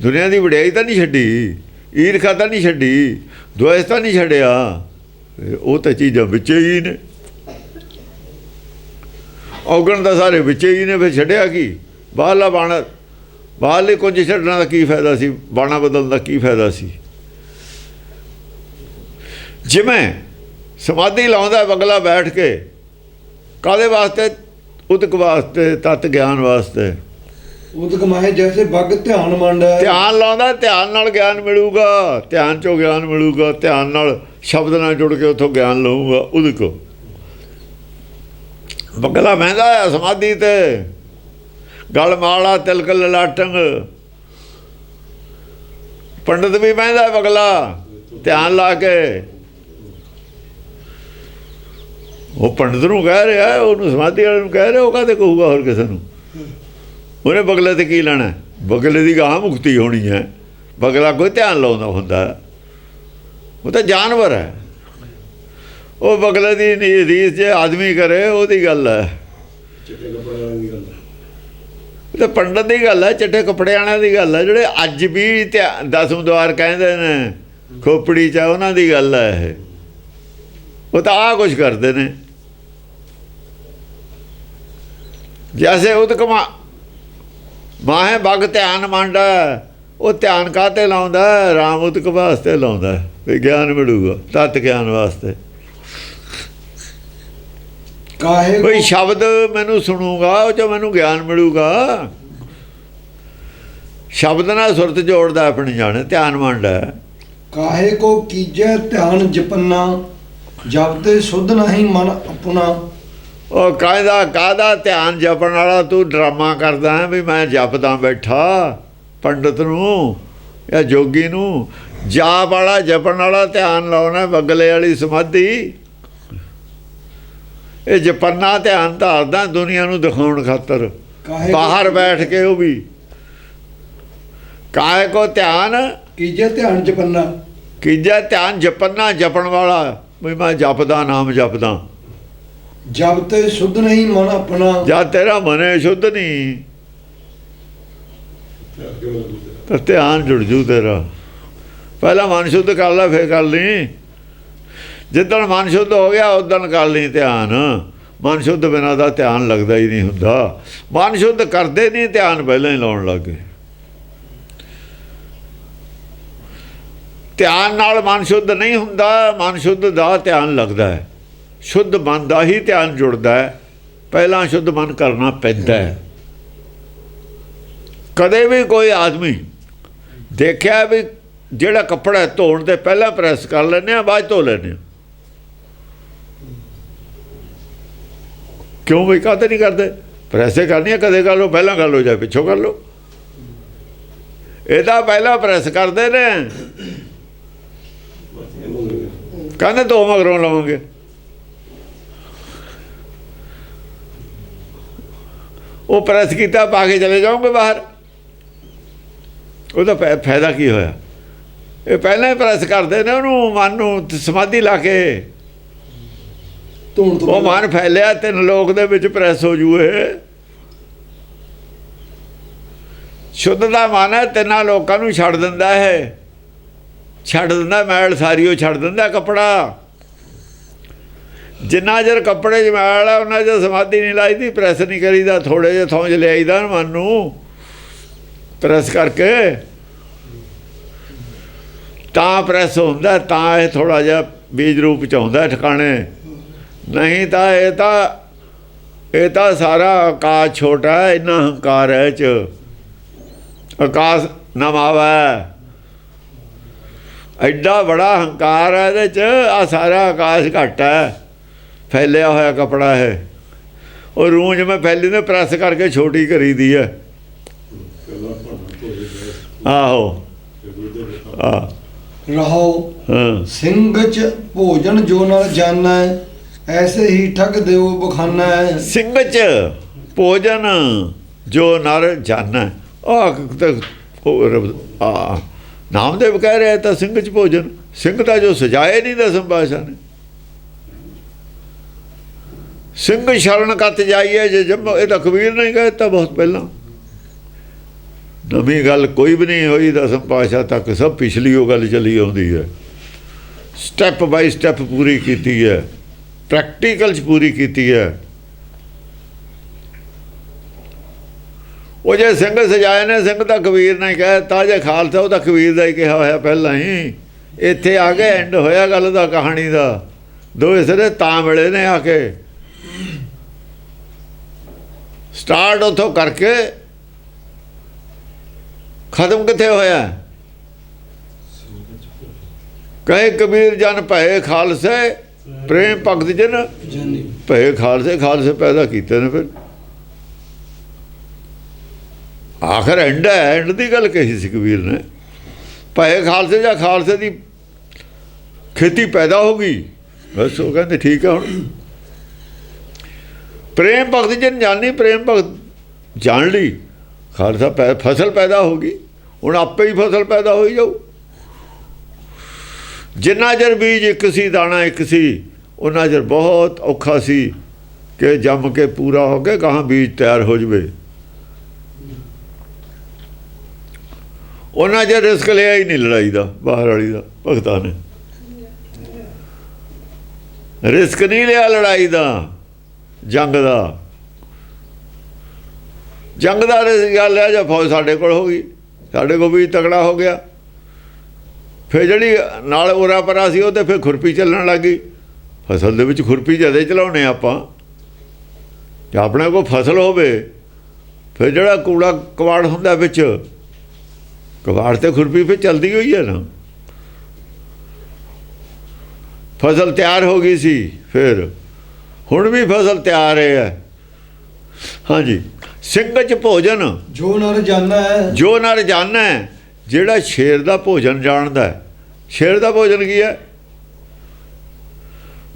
ਦੁਨੀਆ ਦੀ ਵਡਿਆਈ ਤਾਂ ਨਹੀਂ ਛੱਡੀ, ਈਰਖਾ ਤਾਂ ਨਹੀਂ ਛੱਡੀ, ਦੁਆਇਸ਼ ਤਾਂ ਨਹੀਂ ਛੱਡਿਆ। ਉਹ ਤਾਂ ਚੀਜ਼ਾਂ ਵਿੱਚ ਹੀ ਨੇ। ਔਗਣ ਤਾਂ ਸਾਰੇ ਵਿੱਚ ਹੀ ਨੇ। ਫਿਰ ਛੱਡਿਆ ਕੀ? ਬਾਹਰਲਾ ਬਾਣਾ, ਬਾਹਰਲੇ ਕੁਝ ਛੱਡਣ ਦਾ ਕੀ ਫਾਇਦਾ ਸੀ? ਬਾਣਾ ਬਦਲਣ ਦਾ ਕੀ ਫਾਇਦਾ ਸੀ? ਜਿਵੇਂ ਸਮਾਧੀ ਲਾਉਂਦਾ ਬਗਲਾ ਬੈਠ ਕੇ, ਕਾਹਦੇ ਵਾਸਤੇ? ਉਦਕ ਵਾਸਤੇ, ਤਤ ਗਿਆਨ ਵਾਸਤੇ। ਉਦਕ ਮਾਹੇ ਜੈਸੇ ਬਗ ਧਿਆਨ ਮੰਡਾ। ਧਿਆਨ ਲਾਉਂਦਾ, ਧਿਆਨ ਨਾਲ ਗਿਆਨ ਮਿਲੂਗਾ, ਧਿਆਨ ਚੋਂ ਗਿਆਨ ਮਿਲੂਗਾ, ਧਿਆਨ ਨਾਲ ਸ਼ਬਦ ਨਾਲ ਜੁੜ ਕੇ ਉੱਥੋਂ ਗਿਆਨ ਲਊਗਾ। ਉਦਕ ਬਗਲਾ ਬਹਿੰਦਾ ਆ ਸਮਾਧੀ ਤੇ, ਗਲ ਮਾਲਾ ਤਿਲਕ ਲਲਾਟੰਗ। ਪੰਡਤ ਵੀ ਬਹਿੰਦਾ ਬਗਲਾ ਧਿਆਨ ਲਾ ਕੇ। ਉਹ ਪੰਡਤ ਨੂੰ ਕਹਿ ਰਿਹਾ, ਉਹਨੂੰ ਸਮਾਧੀ ਵਾਲੇ ਨੂੰ ਕਹਿ ਰਿਹਾ, ਉਹ ਕਾਹਦੇ ਕਹੂਗਾ ਹੋਰ ਕਿਸੇ ਨੂੰ? ਉਹਨੇ ਬਗਲੇ ਤੇ ਕੀ ਲੈਣਾ? ਬਗਲੇ ਦੀ ਗਾਹ ਮੁਕਤੀ ਹੋਣੀ ਹੈ। ਬਗਲਾ ਕੋਈ ਧਿਆਨ ਲਾਉਂਦਾ ਹੁੰਦਾ? ਉਹ ਤਾਂ ਜਾਨਵਰ ਹੈ। ਉਹ ਬਗਲੇ ਦੀ ਰੀਸ ਜੇ ਆਦਮੀ ਕਰੇ ਉਹਦੀ ਗੱਲ ਹੈ, ਤਾਂ ਪੰਡਤ ਦੀ ਗੱਲ ਹੈ, ਚਿੱਟੇ ਕੱਪੜੇ ਵਾਲਿਆਂ ਦੀ ਗੱਲ ਹੈ, ਜਿਹੜੇ ਅੱਜ ਵੀ ਦਸਮ ਦੁਆਰ ਕਹਿੰਦੇ ਨੇ ਖੋਪੜੀ 'ਚ, ਉਹਨਾਂ ਦੀ ਗੱਲ ਹੈ ਇਹ। ਉਹ ਤਾਂ ਆਹ ਕੁਛ ਕਰਦੇ ਨੇ। ਜੈਸੇ ਉਦਕ ਮਾਹੇ ਬਗ ਧਿਆਨ ਮੰਡਾ, ਉਹ ਧਿਆਨ ਕਾਹਤੇ ਲਾਉਂਦਾ? ਰਾਮ ਉਦਕ ਵਾਸਤੇ ਲਾਉਂਦਾ ਵੀ ਗਿਆਨ ਮਿਲੂਗਾ, ਤਤ ਗਿਆਨ ਵਾਸਤੇ। ਕੋਈ ਸ਼ਬਦ ਮੈਨੂੰ ਸੁਣੂਗਾ, ਉਹ 'ਚੋਂ ਮੈਨੂੰ ਗਿਆਨ ਮਿਲੂਗਾ। ਸ਼ਬਦ ਨਾਲ ਸੁਰਤ ਜੋੜਦਾ ਆਪਣੀ ਜਾਣੇ, ਧਿਆਨ ਮੰਡਾ। ਕਾਹੇ ਕੋ ਕੀਜੈ ਧਿਆਨ ਜਪਨਾ, ਜਪਤੇ ਸੁਧ ਨਹੀਂ ਮਨ ਆਪਣਾ। ਉਹ ਕਾਹਦਾ ਧਿਆਨ ਜਪਣ ਵਾਲਾ? ਤੂੰ ਡਰਾਮਾ ਕਰਦਾ ਹੈ ਵੀ ਮੈਂ ਜਪਦਾ ਬੈਠਾ। ਪੰਡਤ ਨੂੰ ਜਾਂ ਜੋਗੀ ਨੂੰ ਜਾਪ ਵਾਲਾ, ਜਪਣ ਵਾਲਾ ਧਿਆਨ ਲਾਉਣਾ, ਬਗਲੇ ਵਾਲੀ ਸਮਾਧੀ। ਇਹ ਜਪੰਨਾ ਧਿਆਨ ਧਾਰਦਾ ਦੁਨੀਆ ਨੂੰ ਦਿਖਾਉਣ ਖਾਤਰ, ਬਾਹਰ ਬੈਠ ਕੇ। ਉਹ ਵੀ ਕਾਹੇ ਕੋ ਧਿਆਨ ਕੀਜੈ ਧਿਆਨ ਜਪੰਨਾ, ਕੀਜੈ ਧਿਆਨ ਜਪੰਨਾ, ਜਪਣ ਵਾਲਾ ਵੀ ਮੈਂ ਜਪਦਾ, ਨਾਮ ਜਪਦਾ। ਜਬ ਤੇ ਸੁਧ ਨਹੀਂ ਮਨ ਆਪਣਾ, ਜਦ ਤੇਰਾ ਮਨ ਸ਼ੁੱਧ ਨਹੀਂ ਤਾਂ ਧਿਆਨ ਜੁੜ ਜੂ ਤੇਰਾ। ਪਹਿਲਾਂ ਮਨ ਸ਼ੁੱਧ ਕਰ ਲੈ, ਫਿਰ ਕਰ ਲਈ। ਜਿੱਦਣ ਮਨ ਸ਼ੁੱਧ ਹੋ ਗਿਆ ਉਦਣ ਕਰ ਲਈ ਧਿਆਨ। ਮਨ ਸ਼ੁੱਧ ਬਿਨਾਂ ਦਾ ਧਿਆਨ ਲੱਗਦਾ ਹੀ ਨਹੀਂ ਹੁੰਦਾ। ਮਨ ਸ਼ੁੱਧ ਕਰਦੇ ਨਹੀਂ, ਧਿਆਨ ਪਹਿਲਾਂ ਹੀ ਲਾਉਣ ਲੱਗ ਗਏ। ਧਿਆਨ ਨਾਲ ਮਨ ਸ਼ੁੱਧ ਨਹੀਂ ਹੁੰਦਾ, ਮਨ ਸ਼ੁੱਧ ਦਾ ਧਿਆਨ ਲੱਗਦਾ ਹੈ। ਸ਼ੁੱਧ ਮਨ ਦਾ ਹੀ ਧਿਆਨ ਜੁੜਦਾ ਹੈ। ਪਹਿਲਾਂ ਸ਼ੁੱਧ ਮਨ ਕਰਨਾ ਪੈਂਦਾ ਹੈ। ਕਦੇ ਵੀ ਕੋਈ ਆਦਮੀ ਦੇਖਿਆ ਵੀ ਜਿਹੜਾ ਕੱਪੜਾ ਧੋਣ ਤੇ ਪਹਿਲਾਂ ਪ੍ਰੈਸ ਕਰ ਲੈਂਦੇ ਆ, ਬਾਅਦ ਧੋ ਲੈਂਦੇ ਆ? ਕਿਉਂ ਵੀ? ਕਾਹਤੇ ਨਹੀਂ ਕਰਦੇ? ਪ੍ਰੈਸੇ ਕਰਨੀ ਹੈ, ਕਦੇ ਕਰ ਲਓ, ਪਹਿਲਾਂ ਕਰ ਲਓ ਜਾਂ ਪਿੱਛੋਂ ਕਰ ਲਓ। ਇਹਦਾ ਪਹਿਲਾਂ ਪ੍ਰੈਸ ਕਰਦੇ ਨੇ, ਕਹਿੰਦੇ ਧੋ ਮਗਰੋਂ ਲਵਾਂਗੇ। ਉਹ ਪ੍ਰੈਸ ਕੀਤਾ, ਪਾ ਕੇ ਚਲੇ ਜਾਓਗੇ ਬਾਹਰ, ਉਹਦਾ ਫਾਇਦਾ ਕੀ ਹੋਇਆ? ਇਹ ਪਹਿਲਾਂ ਹੀ ਪ੍ਰੈਸ ਕਰਦੇ ਨੇ ਉਹਨੂੰ, ਮਨ ਨੂੰ ਸਮਾਧੀ ਲਾ ਕੇ। ਉਹ ਮਨ ਫੈਲਿਆ, 3 ਲੋਕ ਦੇ ਵਿੱਚ ਪ੍ਰੈਸ ਹੋ ਜੂਏ। ਸ਼ੁੱਧ ਦਾ ਮਨ ਹੈ, 3 ਲੋਕਾਂ ਨੂੰ ਛੱਡ ਦਿੰਦਾ ਹੈ, ਛੱਡ ਦਿੰਦਾ ਮੈਲ ਸਾਰੀ, ਉਹ ਛੱਡ ਦਿੰਦਾ ਕੱਪੜਾ। ਜਿੰਨਾ ਚਿਰ ਕੱਪੜੇ 'ਚ ਮੈਲ ਹੈ ਉਹਨਾਂ ਚਿਰ ਸਮਾਧੀ ਨਹੀਂ ਲਾਈਦੀ, ਪ੍ਰੈਸ ਨਹੀਂ ਕਰੀਦਾ। ਥੋੜ੍ਹੇ ਜਿਹੇ ਥੋਂਜ ਲਿਆਈਦਾ ਮਨ ਨੂੰ, ਪ੍ਰੈਸ ਕਰਕੇ ਤਾਂ ਪ੍ਰੈਸ ਹੁੰਦਾ, ਤਾਂ ਇਹ ਥੋੜ੍ਹਾ ਜਿਹਾ ਬੀਜ ਰੂਪ 'ਚ ਆਉਂਦਾ ਠਿਕਾਣੇ। ਨਹੀਂ ਤਾਂ ਇਹ ਤਾਂ ਸਾਰਾ ਆਕਾਸ਼ ਛੋਟਾ ਹੈ, ਇੰਨਾ ਹੰਕਾਰ ਹੈ ਇਹ 'ਚ। ਆਕਾਸ਼ ਨਵਾਵਾ, ਐਡਾ ਬੜਾ ਹੰਕਾਰ ਹੈ ਇਹਦੇ 'ਚ। ਆਹ ਸਾਰਾ ਆਕਾਸ਼ ਘੱਟ ਹੈ, ਫੈਲਿਆ ਹੋਇਆ ਕੱਪੜਾ ਹੈ। ਉਹ ਰੂੰ ਜਿਵੇਂ ਫੈਲੀ ਨੇ ਪ੍ਰੈਸ ਕਰਕੇ ਛੋਟੀ ਕਰੀ ਦੀ ਹੈ। ਆਹੋ ਰਹੋ ਸਿੰਘ ਚ ਭੋਜਨ ਜੋ ਨਾਲ ਜਾਨਾ, ਐਸੇ ਹੀ ਠੱਗ ਦਿਓ ਬਖਾਨਾ। ਸਿੰਘ ਚ ਭੋਜਨ ਜੋ ਨਰ ਜਾਨਾ। ਨਾਮਦੇਵ ਕਹਿ ਰਿਹਾ ਤਾਂ ਸਿੰਘ ਚ ਭੋਜਨ। ਸਿੰਘ ਤਾਂ ਜੋ ਸਜਾਏ ਨਹੀਂ ਦਸਮ ਪਾਤਸ਼ਾਹ ਨੇ। ਸਿੰਘ ਸ਼ਰਨ ਕੱਤ ਜਾਈਏ ਜੇ ਜੰਮੋ, ਇਹ ਤਾਂ ਕਬੀਰ ਨੇ ਕਹਿ ਦਿੱਤਾ ਬਹੁਤ ਪਹਿਲਾਂ। ਨਵੀਂ ਗੱਲ ਕੋਈ ਵੀ ਨਹੀਂ ਹੋਈ ਦਸਮ ਪਾਤਸ਼ਾਹ ਤੱਕ, ਸਭ ਪਿਛਲੀ ਉਹ ਗੱਲ ਚੱਲੀ ਆਉਂਦੀ ਹੈ। ਸਟੈਪ ਬਾਈ ਸਟੈਪ ਪੂਰੀ ਕੀਤੀ ਹੈ, ਪ੍ਰੈਕਟੀਕਲ 'ਚ ਪੂਰੀ ਕੀਤੀ ਹੈ। ਉਹ ਜੇ ਸਿੰਘ ਸਜਾਏ ਨੇ, ਸਿੰਘ ਤਾਂ ਕਬੀਰ ਨੇ ਕਹਿ ਦਿੱਤਾ। ਜੇ ਖਾਲਸਾ ਉਹ ਤਾਂ ਕਬੀਰ ਦਾ ਹੀ ਕਿਹਾ ਹੋਇਆ ਪਹਿਲਾਂ ਹੀ। ਇੱਥੇ ਆ ਕੇ ਐਂਡ ਹੋਇਆ ਗੱਲ ਦਾ, ਕਹਾਣੀ ਦਾ। ਦੋਵੇਂ ਸਿਰੇ ਤਾਂ ਮਿਲੇ ਨੇ ਆ ਕੇ। ਸਟਾਰਟ ਉੱਥੋਂ ਕਰਕੇ ਖਤਮ ਕਿੱਥੇ ਹੋਇਆ? ਕਹੇ ਕਬੀਰ ਜਨ ਭਏ ਖਾਲਸੇ ਪ੍ਰੇਮ ਭਗਤ ਜਨ ਭਏ ਖਾਲਸੇ। ਖਾਲਸੇ ਪੈਦਾ ਕੀਤੇ ਨੇ ਫਿਰ। ਆਖਰ ਐਂਡ ਹੈ, ਐਂਡ ਦੀ ਗੱਲ ਕਹੀ ਸੀ ਕਬੀਰ ਨੇ। ਭਏ ਖਾਲਸੇ ਜਾਂ ਖਾਲਸੇ ਦੀ ਖੇਤੀ ਪੈਦਾ ਹੋ ਗਈ। ਬਸ ਉਹ ਕਹਿੰਦੇ ਠੀਕ ਹੈ। ਹੁਣ ਪ੍ਰੇਮ ਭਗਤ ਜਨ ਜਾਣੀ, ਪ੍ਰੇਮ ਭਗਤ ਜਾਣ ਲਈ ਖਾਲਸਾ ਫਸਲ ਪੈਦਾ ਹੋ ਗਈ। ਹੁਣ ਆਪੇ ਹੀ ਫਸਲ ਪੈਦਾ ਹੋਈ ਜਾਊ। ਜਿੰਨਾ ਚਿਰ ਬੀਜ ਇੱਕ ਸੀ, ਦਾਣਾ ਇੱਕ ਸੀ, ਉਹਨਾਂ ਚਿਰ ਬਹੁਤ ਔਖਾ ਸੀ ਕਿ ਜੰਮ ਕੇ ਪੂਰਾ ਹੋ ਕੇ ਕਹਾਂ ਬੀਜ ਤਿਆਰ ਹੋ ਜਾਵੇ। ਉਹਨਾਂ ਚਿਰ ਰਿਸਕ ਲਿਆ ਹੀ ਨਹੀਂ ਲੜਾਈ ਦਾ, ਬਾਹਰ ਵਾਲੀ ਦਾ। ਭਗਤਾਂ ਨੇ ਰਿਸਕ ਨਹੀਂ ਲਿਆ ਲੜਾਈ ਦਾ, ਜੰਗ ਦਾ। ਜੰਗ ਦਾ ਗੱਲ ਹੈ ਜਾਂ ਫੌਜ ਸਾਡੇ ਕੋਲ ਹੋ ਗਈ, ਸਾਡੇ ਕੋਲ ਵੀ ਤਕੜਾ ਹੋ ਗਿਆ। ਫਿਰ ਜਿਹੜੀ ਨਾਲ ਉਰਾ ਪਰਾ ਸੀ ਉਹ ਤੇ ਫਿਰ ਖੁਰਪੀ ਚੱਲਣ ਲੱਗ ਗਈ। ਫਸਲ ਦੇ ਵਿੱਚ ਖੁਰਪੀ ਜ਼ਿਆਦਾ ਚਲਾਉਣੇ ਆਪਾਂ। ਜੇ ਆਪਣੇ ਕੋਲ ਫਸਲ ਹੋਵੇ ਫਿਰ ਜਿਹੜਾ ਕੂੜਾ ਕਵਾੜ ਹੁੰਦਾ ਵਿੱਚ, ਕਵਾੜ ਤੇ ਖੁਰਪੀ ਫਿਰ ਚੱਲਦੀ ਹੋਈ ਹੈ ਨਾ। ਫਸਲ ਤਿਆਰ ਹੋ ਗਈ ਸੀ, ਫਿਰ ਹੁਣ ਵੀ ਫਸਲ ਤਿਆਰ ਹੈ। ਹਾਂਜੀ, ਸਿੰਘ 'ਚ ਭੋਜਨ ਜੋ ਨਰ ਜਾਣਾ ਹੈ, ਜੋ ਨਰ ਜਾਣਾ ਹੈ। ਜਿਹੜਾ ਸ਼ੇਰ ਦਾ ਭੋਜਨ ਜਾਣਦਾ ਹੈ। ਸ਼ੇਰ ਦਾ ਭੋਜਨ ਕੀ ਹੈ?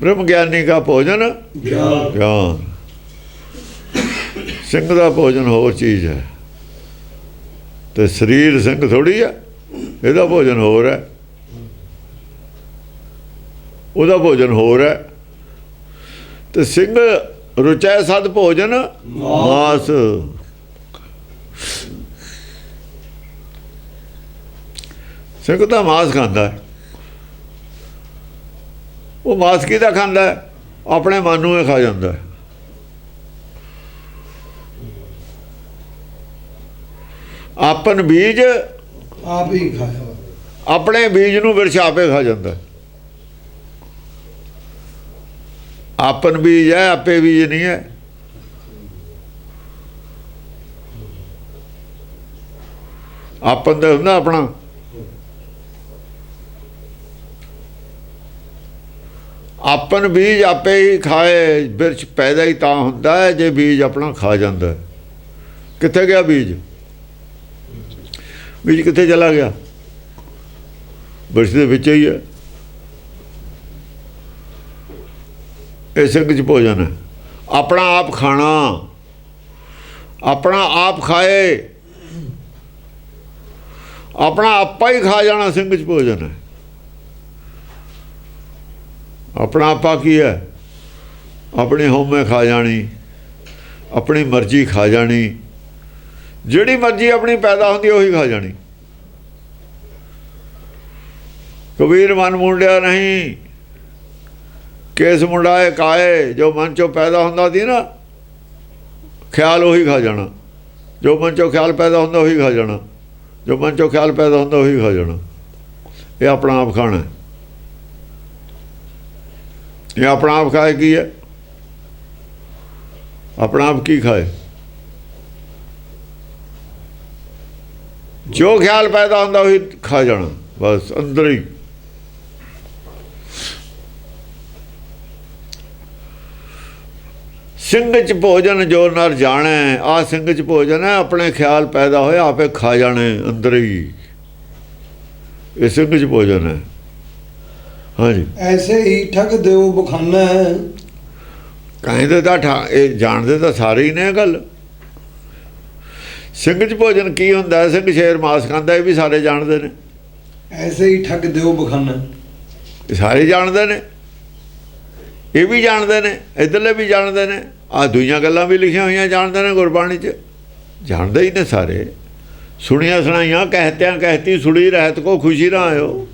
ਬ੍ਰਹਮ ਗਿਆਨੀ ਦਾ ਭੋਜਨ ਗਿਆਨ। ਸਿੰਘ ਦਾ ਭੋਜਨ ਹੋਰ ਚੀਜ਼ ਹੈ, ਤੇ ਸਰੀਰ ਸਿੰਘ ਥੋੜੀ ਹੈ। ਇਹਦਾ ਭੋਜਨ ਹੋਰ ਹੈ, ਉਹਦਾ ਭੋਜਨ ਹੋਰ ਹੈ। ਤੇ ਸਿੰਘ ਰੁਚੈ ਸਦ ਭੋਜਨ ਮਾਸ। ਸਿੰਘ ਤਾਂ ਮਾਸ ਖਾਂਦਾ ਹੈ। ਉਹ ਮਾਸ ਕਿਹਦਾ ਖਾਂਦਾ ਹੈ? ਆਪਣੇ ਮਨ ਨੂੰ ਹੀ ਖਾ ਜਾਂਦਾ ਹੈ। ਆਪਨ ਬੀਜ ਆਪ ਹੀ ਖਾਇਆ, ਆਪਣੇ ਬੀਜ ਨੂੰ ਵਿਰਛ ਆਪੇ ਖਾ ਜਾਂਦਾ ਹੈ। ਆਪਨ ਬੀਜ ਹੈ, ਆਪੇ ਬੀਜ ਨਹੀਂ ਹੈ। ਆਪਨ ਦਾ ਹੁੰਦਾ ਆਪਣਾ। ਆਪਨ ਬੀਜ ਆਪੇ ਹੀ ਖਾਏ। ਬਿਰਛ ਪੈਦਾ ਹੀ ਤਾਂ ਹੁੰਦਾ ਹੈ ਜੇ ਬੀਜ ਆਪਣਾ ਖਾ ਜਾਂਦਾ ਹੈ। ਕਿੱਥੇ ਗਿਆ ਬੀਜ? ਬੀਜ ਕਿੱਥੇ ਚਲਾ ਗਿਆ? ਬਿਰਛ ਦੇ ਵਿੱਚ ਹੀ ਹੈ। ਇਹ ਸਿੰਘ 'ਚ ਭੋਜਨ ਹੈ। ਆਪਣਾ ਆਪ ਖਾਣਾ, ਆਪਣਾ ਆਪ ਖਾਏ, ਆਪਣਾ ਆਪਾ ਹੀ ਖਾ ਜਾਣਾ ਸਿੰਘ 'ਚ ਭੋਜਨ ਹੈ। ਆਪਣਾ ਆਪਾ ਕੀ ਹੈ? ਆਪਣੀ ਹਉਮੈ ਖਾ ਜਾਣੀ, ਆਪਣੀ ਮਰਜ਼ੀ ਖਾ ਜਾਣੀ। ਜਿਹੜੀ ਮਰਜ਼ੀ ਆਪਣੀ ਪੈਦਾ ਹੁੰਦੀ ਉਹੀ ਖਾ ਜਾਣੀ। ਕਬੀਰ ਮਨ ਮੁੰਡਿਆ ਨਹੀਂ, ਕੇਸ ਮੁੰਡਾਏ ਕਾਏ। ਜੋ ਮਨ ਚੋਂ ਪੈਦਾ ਹੁੰਦਾ ਸੀ ਨਾ ਖਿਆਲ, ਉਹੀ ਖਾ ਜਾਣਾ। ਜੋ ਮਨ ਚੋਂ ਖਿਆਲ ਪੈਦਾ ਹੁੰਦਾ ਉਹੀ ਖਾ ਜਾਣਾ। ਜੋ ਮਨ ਚੋਂ ਖਿਆਲ ਪੈਦਾ ਹੁੰਦਾ ਉਹੀ ਖਾ ਜਾਣਾ। ਇਹ ਆਪਣਾ ਆਪ ਖਾਣਾ। ਇਹ ਆਪਣਾ ਆਪ ਖਾਏ ਕੀ ਹੈ? ਆਪਣਾ ਆਪ ਕੀ ਖਾਏ? ਜੋ ਖਿਆਲ ਪੈਦਾ ਹੁੰਦਾ ਉਹੀ ਖਾ ਜਾਣਾ, ਬਸ ਅੰਦਰ ਹੀ। ਸਿੰਘ 'ਚ ਭੋਜਨ ਜੋ ਨਰ ਜਾਣੈ। ਆ ਸਿੰਘ 'ਚ ਭੋਜਨ ਹੈ, ਆਪਣੇ ਖਿਆਲ ਪੈਦਾ ਹੋਏ ਆਪੇ ਖਾ ਜਾਣੇ ਅੰਦਰ ਹੀ। ਇਹ ਸਿੰਘ 'ਚ ਭੋਜਨ ਹੈ। ਹਾਂਜੀ, ਐਸੇ ਹੀ ਠਗ ਦਿਓ ਬਖਾਨਾ ਹੈ। ਕਹਿੰਦੇ ਤਾਂ ਇਹ ਜਾਣਦੇ ਤਾਂ ਸਾਰੇ ਹੀ ਨੇ ਗੱਲ। ਸਿੰਘ 'ਚ ਭੋਜਨ ਕੀ ਹੁੰਦਾ? ਸਿੰਘ ਸ਼ੇਰ ਮਾਸ ਖਾਂਦਾ, ਇਹ ਵੀ ਸਾਰੇ ਜਾਣਦੇ ਨੇ। ਐਸੇ ਹੀ ਠਗ ਦਿਓ ਬਖਾਨਾ, ਇਹ ਸਾਰੇ ਜਾਣਦੇ ਨੇ। ਇਹ ਵੀ ਜਾਣਦੇ ਨੇ, ਇੱਧਰਲੇ ਵੀ ਜਾਣਦੇ ਨੇ। ਆਹ ਦੂਈਆਂ ਗੱਲਾਂ ਵੀ ਲਿਖੀਆਂ ਹੋਈਆਂ ਜਾਣਦੇ ਨੇ ਗੁਰਬਾਣੀ 'ਚ। ਜਾਣਦੇ ਹੀ ਨੇ ਸਾਰੇ। ਸੁਣੀਆਂ ਸੁਣਾਈਆਂ ਕਹਿਤਿਆਂ ਕਹਿਤੀ ਸੁਣੀ ਰਹਿਤ ਕੋ ਖੁਸ਼ੀ ਨਾ ਆਇਓ।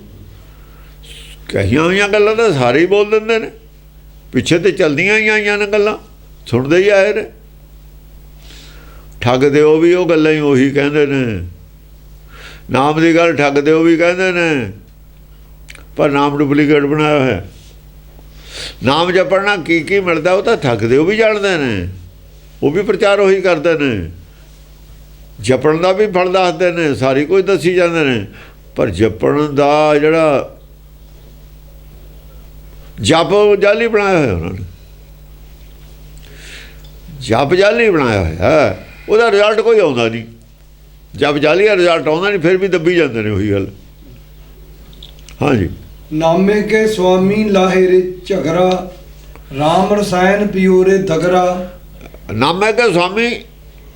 ਕਹੀਆਂ ਹੋਈਆਂ ਗੱਲਾਂ ਤਾਂ ਸਾਰੇ ਹੀ ਬੋਲ ਦਿੰਦੇ ਨੇ। ਪਿੱਛੇ ਤੇ ਚਲਦੀਆਂ ਹੀ ਆਈਆਂ ਨੇ ਗੱਲਾਂ, ਸੁਣਦੇ ਹੀ ਆਏ ਨੇ। ਠੱਗ ਦਿਓ ਵੀ ਉਹ ਗੱਲਾਂ ਹੀ ਉਹੀ ਕਹਿੰਦੇ ਨੇ। ਨਾਮ ਦੀ ਗੱਲ ਠੱਗ ਦਿਓ ਵੀ ਕਹਿੰਦੇ ਨੇ। ਪਰ ਨਾਮ ਡੁਪਲੀਕੇਟ ਬਣਾਇਆ ਹੋਇਆ। ਨਾਮ ਜਪਣ ਨਾਲ ਕੀ ਮਿਲਦਾ ਉਹ ਤਾਂ ਥੱਕਦੇ, ਉਹ ਵੀ ਜਾਣਦੇ ਨੇ, ਉਹ ਵੀ ਪ੍ਰਚਾਰ ਉਹੀ ਕਰਦੇ ਨੇ। ਜਪਣ ਦਾ ਵੀ ਫਲ ਦੱਸਦੇ ਨੇ, ਸਾਰੀ ਕੁਝ ਦੱਸੀ ਜਾਂਦੇ ਨੇ, ਪਰ ਜਪਣ ਦਾ ਜਿਹੜਾ ਜਪ ਜਾਲੀ ਬਣਾਇਆ ਹੋਇਆ ਉਹਨਾਂ ਨੇ, ਜਪ ਜਾਲੀ ਬਣਾਇਆ ਹੋਇਆ, ਉਹਦਾ ਰਿਜ਼ਲਟ ਕੋਈ ਆਉਂਦਾ ਨਹੀਂ। ਜਪ ਜਾਲੀ ਦਾ ਰਿਜ਼ਲਟ ਆਉਂਦਾ ਨਹੀਂ, ਫਿਰ ਵੀ ਦੱਬੀ ਜਾਂਦੇ ਨੇ ਉਹੀ ਗੱਲ। ਹਾਂਜੀ। ਨਾਮੇ ਕੇ ਸੁਆਮੀ ਲਾਹੇ ਰੇ ਝਗਰਾ, ਰਾਮ ਰਸਾਇਣ ਪਿਓਰੇ ਦਗਰਾ। ਨਾਮੇ ਕੇ ਸੁਆਮੀ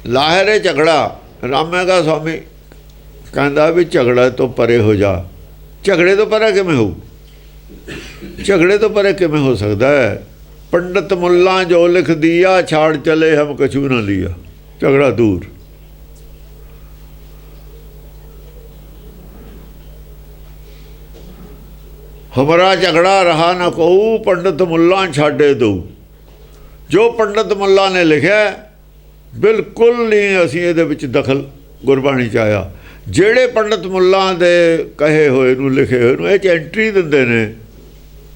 ਲਾਹੇ ਰੇ ਝਗੜਾ, ਰਾਮੇ ਦਾ ਸੁਆਮੀ ਕਹਿੰਦਾ ਵੀ ਝਗੜਾ ਤੋਂ ਪਰੇ ਹੋ ਜਾ। ਝਗੜੇ ਤੋਂ ਪਰੇ ਕਿਵੇਂ ਹੋਊ? ਝਗੜੇ ਤੋਂ ਪਰੇ ਕਿਵੇਂ ਹੋ ਸਕਦਾ ਹੈ? ਪੰਡਤ ਮੁੱਲਾ ਜੋ ਲਿਖ ਦਿਆ, ਛਾੜ ਚਲੇ ਹਮ ਕਛੂ ਨਾ ਲਿਆ। ਝਗੜਾ ਦੂਰ। ਹਮਾਰਾ ਝਗੜਾ ਰਹਾ ਨਾ ਕਹੂ, ਪੰਡਤ ਮੁੱਲਾ ਛਾੜੇ ਦਊ। ਜੋ ਪੰਡਤ ਮੁੱਲਾ ਨੇ ਲਿਖਿਆ ਬਿਲਕੁਲ ਨਹੀਂ ਅਸੀਂ ਇਹਦੇ ਵਿੱਚ ਦਖਲ ਗੁਰਬਾਣੀ 'ਚ ਆਇਆ। ਜਿਹੜੇ ਪੰਡਤ ਮੁੱਲਾ ਦੇ ਕਹੇ ਹੋਏ ਨੂੰ, ਲਿਖੇ ਹੋਏ ਨੂੰ ਇਹ 'ਚ ਐਂਟਰੀ ਦਿੰਦੇ ਨੇ,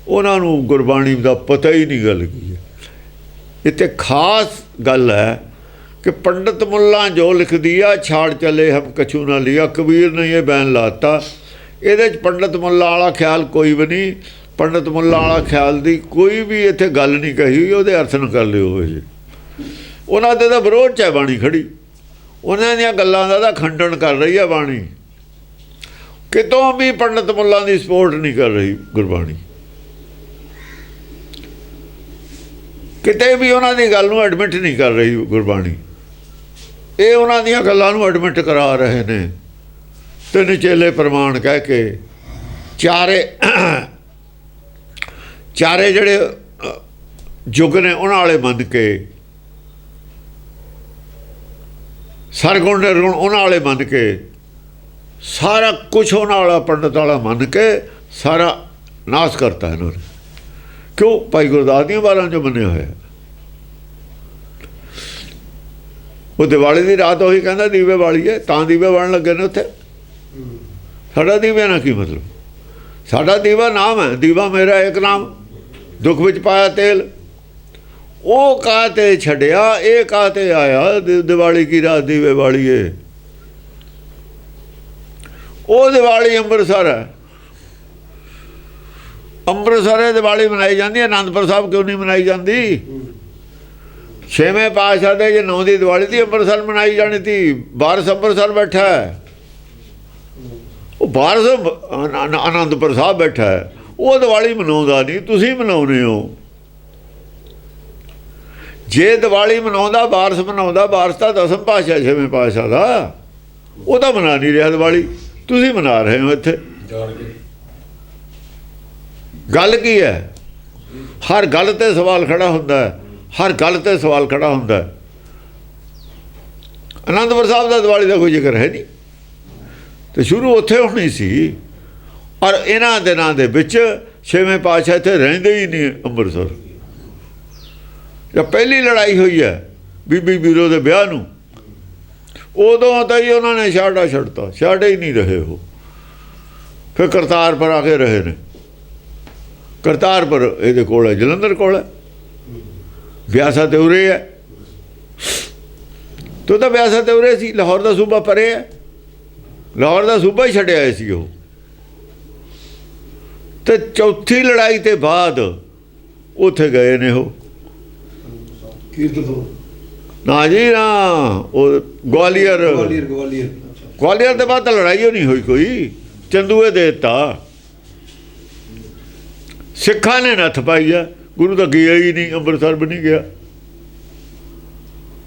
ਉਹਨਾਂ ਨੂੰ ਗੁਰਬਾਣੀ ਦਾ ਪਤਾ ਹੀ ਨਹੀਂ ਗੱਲ ਕੀ ਹੈ। ਇੱਥੇ ਖਾਸ ਗੱਲ ਹੈ ਕਿ ਪੰਡਤ ਮੁੱਲਾ ਜੋ ਲਿਖ ਦਿਆ, ਛਾੜ ਚਲੇ ਹਮ ਕਛੂ ਨਾ ਲਿਆ। ਕਬੀਰ ਨੇ ਇਹ ਬੈਨ ਲਾਤਾ। ਇਹਦੇ 'ਚ ਪੰਡਤ ਮੁੱਲਾ ਵਾਲਾ ਖਿਆਲ ਕੋਈ ਵੀ ਨਹੀਂ। ਪੰਡਤ ਮੁੱਲਾ ਵਾਲਾ ਖਿਆਲ ਦੀ ਕੋਈ ਵੀ ਇੱਥੇ ਗੱਲ ਨਹੀਂ ਕਹੀ, ਉਹਦੇ ਅਰਥ ਨਾ ਕਰ ਲਿਓ। ਇਹ ਉਹਨਾਂ ਦੇ ਤਾਂ ਵਿਰੋਧ 'ਚ ਹੈ ਬਾਣੀ ਖੜੀ, ਉਹਨਾਂ ਦੀਆਂ ਗੱਲਾਂ ਦਾ ਤਾਂ ਖੰਡਨ ਕਰ ਰਹੀ ਹੈ ਬਾਣੀ। ਕਿਤੋਂ ਵੀ ਪੰਡਤ ਮੁੱਲਾ ਦੀ ਸਪੋਰਟ ਨਹੀਂ ਕਰ ਰਹੀ ਗੁਰਬਾਣੀ, ਕਿਤੇ ਵੀ ਉਹਨਾਂ ਦੀ ਗੱਲ ਨੂੰ ਐਡਮਿਟ ਨਹੀਂ ਕਰ ਰਹੀ ਗੁਰਬਾਣੀ। ਇਹ ਉਹਨਾਂ ਦੀਆਂ ਗੱਲਾਂ ਨੂੰ ਐਡਮਿਟ ਕਰਾ ਰਹੇ ਨੇ। ਤਿੰਨ ਚੇਲੇ ਪ੍ਰਮਾਣ ਕਹਿ ਕੇ, ਚਾਰੇ ਜਿਹੜੇ ਯੁੱਗ ਨੇ ਉਹਨਾਂ ਵਾਲੇ ਮੰਨ ਕੇ, ਸਰਗੁਣ ਨਿਰਗੁਣ ਉਹਨਾਂ ਵਾਲੇ ਮੰਨ ਕੇ, ਸਾਰਾ ਕੁਛ ਉਹਨਾਂ ਵਾਲਾ ਪੰਡਤ ਵਾਲਾ ਮੰਨ ਕੇ ਸਾਰਾ ਨਾਸ਼ ਕਰਤਾ ਇਹਨਾਂ ਨੇ। ਕਿਉਂ? ਭਾਈ ਗੁਰਦਾਸ ਦੀਆਂ ਵਾਰਾਂ 'ਚੋਂ ਮੰਨਿਆ ਹੋਇਆ। ਉਹ ਦੀਵਾਲੀ ਦੀ ਰਾਤ ਉਹੀ ਕਹਿੰਦਾ ਦੀਵੇ ਬਾਲੀਏ, ਤਾਂ ਦੀਵੇ ਬਣ ਲੱਗੇ ਨੇ ਉੱਥੇ। ਸਾਡਾ ਦੀਵੇ ਨਾਲ ਕੀ ਮਤਲਬ? ਸਾਡਾ ਦੀਵਾ ਨਾਮ ਹੈ। ਦੀਵਾ ਮੇਰਾ ਇੱਕ ਨਾਮ, ਦੁੱਖ ਵਿੱਚ ਪਾਇਆ ਤੇਲ। ਉਹ ਕਾਹਤੇ ਛੱਡਿਆ, ਇਹ ਕਾਹਤੇ ਆਇਆ? ਦੀਵਾਲੀ ਕੀ ਰਾਤ ਦੀਵੇ ਬਾਲੀਏ। ਉਹ ਦੀਵਾਲੀ ਅੰਮ੍ਰਿਤਸਰ ਹੈ, ਅੰਮ੍ਰਿਤਸਰ ਦੀਵਾਲੀ ਮਨਾਈ ਜਾਂਦੀ ਹੈ। ਅਨੰਦਪੁਰ ਸਾਹਿਬ ਕਿਉਂ ਨਹੀਂ ਮਨਾਈ ਜਾਂਦੀ? ਛੇਵੇਂ ਪਾਤਸ਼ਾਹ ਦੇ ਜੇ 9 ਦੀ ਦੀਵਾਲੀ ਦੀ ਅੰਮ੍ਰਿਤਸਰ ਮਨਾਈ ਜਾਣੀ ਸੀ। ਵਾਰਿਸ ਅੰਮ੍ਰਿਤਸਰ ਬੈਠਾ ਹੈ, ਉਹ ਵਾਰਿਸ ਅਨੰਦਪੁਰ ਸਾਹਿਬ ਬੈਠਾ ਹੈ। ਉਹ ਦੀਵਾਲੀ ਮਨਾਉਂਦਾ ਨਹੀਂ, ਤੁਸੀਂ ਮਨਾਉਂਦੇ ਹੋ। ਜੇ ਦੀਵਾਲੀ ਮਨਾਉਂਦਾ, ਵਾਰਿਸ ਮਨਾਉਂਦਾ, ਵਾਰਿਸ ਤਾਂ 10ਵੇਂ ਪਾਤਸ਼ਾਹ 6ਵੇਂ ਪਾਤਸ਼ਾਹ ਦਾ, ਉਹ ਤਾਂ ਮਨਾ ਨਹੀਂ ਰਿਹਾ ਦੀਵਾਲੀ, ਤੁਸੀਂ ਮਨਾ ਰਹੇ ਹੋ ਇੱਥੇ। ਗੱਲ ਕੀ ਹੈ? ਹਰ ਗੱਲ ਤੇ ਸਵਾਲ ਖੜਾ ਹੁੰਦਾ ਹੈ, ਹਰ ਗੱਲ ਤੇ ਸਵਾਲ ਖੜਾ ਹੁੰਦਾ ਹੈ। ਅਨੰਦਪੁਰ ਸਾਹਿਬ ਦਾ ਦੀਵਾਲੀ ਦਾ ਕੋਈ ਜ਼ਿਕਰ ਹੈ ਨਹੀਂ, ਤੇ ਸ਼ੁਰੂ ਉੱਥੇ ਹੋਣੀ ਸੀ। ਔਰ ਇਹਨਾਂ ਦਿਨਾਂ ਦੇ ਵਿੱਚ 6ਵੇਂ ਪਾਤਸ਼ਾਹ ਇੱਥੇ ਰਹਿੰਦੇ ਹੀ ਨਹੀਂ ਅੰਮ੍ਰਿਤਸਰ। ਜਦ ਪਹਿਲੀ ਲੜਾਈ ਹੋਈ ਹੈ ਬੀਬੀ ਬੀਰੋ ਦੇ ਵਿਆਹ ਨੂੰ, ਉਦੋਂ ਤਾਂ ਹੀ ਉਹਨਾਂ ਨੇ ਛਾੜਾ ਛੱਡਤਾ, ਛਾੜੇ ਹੀ ਨਹੀਂ ਰਹੇ ਉਹ। ਫਿਰ ਕਰਤਾਰਪੁਰ ਆ ਕੇ ਰਹੇ ਨੇ। ਕਰਤਾਰਪੁਰ ਇਹਦੇ ਕੋਲ ਹੈ, ਜਲੰਧਰ ਕੋਲ ਹੈ। ਬਿਆਸਾ ਤੇ ਉਰੇ ਹੈ, ਤੋ ਤਾਂ ਬਿਆਸਾ ਤੇ ਉਰੇ ਸੀ। ਲਾਹੌਰ ਦਾ ਸੂਬਾ ਪਰੇ ਹੈ, ਲਾਹੌਰ ਦਾ ਸੂਬਾ ਹੀ ਛੱਡਿਆ ਆਏ ਸੀ ਉਹ। ਤੇ ਚੌਥੀ ਲੜਾਈ ਤੇ ਬਾਅਦ ਉੱਥੇ ਗਏ ਨੇ ਉਹ। ਨਾ ਜੀ ਨਾ, ਉਹ ਗਵਾਲੀਅਰ ਦੇ ਬਾਅਦ ਤਾਂ ਲੜਾਈ ਹੋ ਨਹੀਂ ਹੋਈ ਕੋਈ। ਚੰਦੂਏ ਦੇ ਦਿੱਤਾ, ਸਿੱਖਾਂ ਨੇ ਨੱਥ ਪਾਈ ਆ। ਗੁਰੂ ਤਾਂ ਗਿਆ ਹੀ ਨਹੀਂ, ਅੰਮ੍ਰਿਤਸਰ ਵੀ ਨਹੀਂ ਗਿਆ।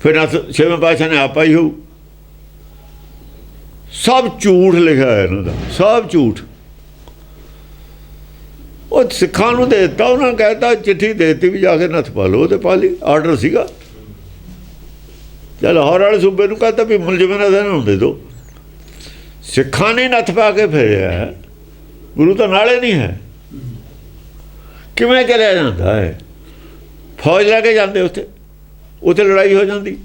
ਫਿਰ ਨੱਥ 6ਵੇਂ ਪਾਤਸ਼ਾਹ ਨੇ ਆਪਾ ਹੀ ਹੋਊ। ਸਭ ਝੂਠ ਲਿਖਿਆ ਹੈ ਇਹਨਾਂ ਦਾ, ਸਭ ਝੂਠ। ਉਹ ਸਿੱਖਾਂ ਨੂੰ ਦੇ ਦਿੱਤਾ, ਉਹਨਾਂ ਨੇ ਕਹਿਤਾ, ਚਿੱਠੀ ਦੇ ਦਿੱਤੀ ਵੀ ਜਾ ਕੇ ਨੱਥ ਪਾ ਲਓ, ਤੇ ਪਾ ਲਈ। ਆਰਡਰ ਸੀਗਾ। ਚੱਲ ਲਾਹੌਰ ਵਾਲੇ ਸੂਬੇ ਨੂੰ ਕਹਿਤਾ ਵੀ ਮੁਲਜ਼ਮਾਂ ਦਾ ਦੇਣਾ ਹੁੰਦੇ ਦੋ। ਸਿੱਖਾਂ ਨੇ ਨੱਥ ਪਾ ਕੇ ਫੇਰਿਆ। ਗੁਰੂ ਤਾਂ ਨਾਲੇ ਨਹੀਂ ਹੈ, ਕਿਵੇਂ ਚਲਿਆ ਜਾਂਦਾ ਹੈ? ਫੌਜ ਲੈ ਕੇ ਜਾਂਦੇ ਉੱਥੇ, ਉੱਥੇ ਲੜਾਈ ਹੋ ਜਾਂਦੀ।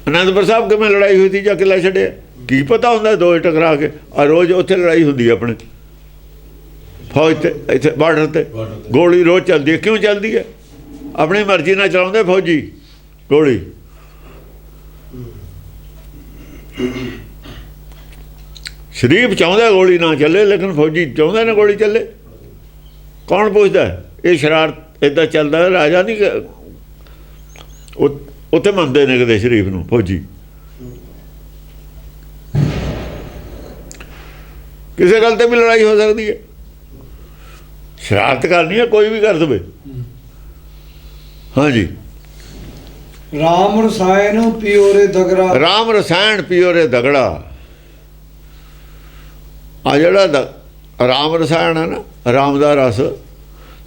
ਅਨੰਦਪੁਰ ਸਾਹਿਬ ਕਿਵੇਂ ਲੜਾਈ ਹੋਈ ਸੀ, ਜਾਂ ਕਿਲਾ ਛੱਡਿਆ? ਕੀ ਪਤਾ ਹੁੰਦਾ ਦੋਏ ਟਕਰਾ ਕੇ ਆ ਰੋਜ਼ ਉੱਥੇ ਲੜਾਈ ਹੁੰਦੀ ਹੈ ਆਪਣੇ ਫੌਜ ਤੇ ਇੱਥੇ ਬਾਰਡਰ ਤੇ ਗੋਲੀ ਰੋਜ਼ ਚੱਲਦੀ ਹੈ ਕਿਉਂ ਚੱਲਦੀ ਹੈ ਆਪਣੀ ਮਰਜ਼ੀ ਨਾਲ ਚਲਾਉਂਦੇ ਫੌਜੀ ਗੋਲੀ ਸ਼ਰੀਫ ਚਾਹੁੰਦਾ ਗੋਲੀ ਨਾ ਚੱਲੇ ਲੇਕਿਨ ਫੌਜੀ ਚਾਹੁੰਦੇ ਨੇ ਗੋਲੀ ਚੱਲੇ ਕੌਣ ਪੁੱਛਦਾ ਇਹ ਸ਼ਰਾਰਤ ਇੱਦਾਂ ਚੱਲਦਾ ਰਾਜਾ ਨਹੀਂ ਉੱਥੇ ਮੰਨਦੇ ਨੇ ਕਦੇ ਸ਼ਰੀਫ ਨੂੰ ਫੌਜੀ ਕਿਸੇ ਗੱਲ ਤੇ ਵੀ ਲੜਾਈ ਹੋ ਸਕਦੀ ਹੈ ਸ਼ਰਾਰਤ ਕਰਨੀ ਹੈ ਕੋਈ ਵੀ ਕਰ ਦੇਵੇ ਹਾਂਜੀ ਰਾਮ ਰਸਾਇਣ ਪਿਓਰੇ ਦਗੜਾ ਰਾਮ ਰਸਾਇਣ ਪਿਓਰੇ ਦਗੜਾ ਆ ਜਿਹੜਾ ਰਾਮ ਰਸਾਇਣ ਹੈ ਨਾ ਰਾਮ ਦਾ ਰਸ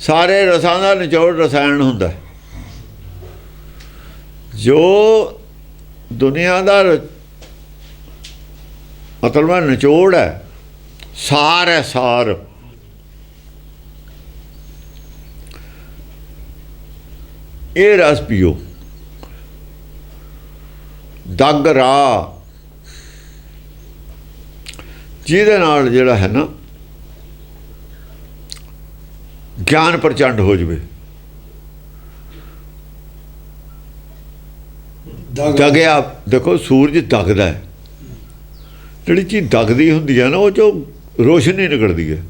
ਸਾਰੇ ਰਸਾਂ ਦਾ ਨਿਚੋੜ ਰਸਾਇਣ ਹੁੰਦਾ ਜੋ ਦੁਨੀਆ ਦਾ ਮਤਲਬ ਨਿਚੋੜ ਹੈ ਸਾਰ ਹੈ ਸਾਰ ਇਹ ਰਸ ਪੀਓ ਦਗ ਰਾ ਜਿਹਦੇ ਨਾਲ ਜਿਹੜਾ ਹੈ ਨਾ ਗਿਆਨ ਪ੍ਰਚੰਡ ਹੋ ਜਵੇ ਦਗਿਆ ਦੇਖੋ ਸੂਰਜ ਦਗਦਾ ਹੈ ਜਿਹੜੀ ਚੀਜ਼ ਦਗਦੀ ਹੁੰਦੀ ਹੈ ਨਾ ਉਹ ਚੋਂ ਰੋਸ਼ਨੀ ਨਿਕਲਦੀ ਹੈ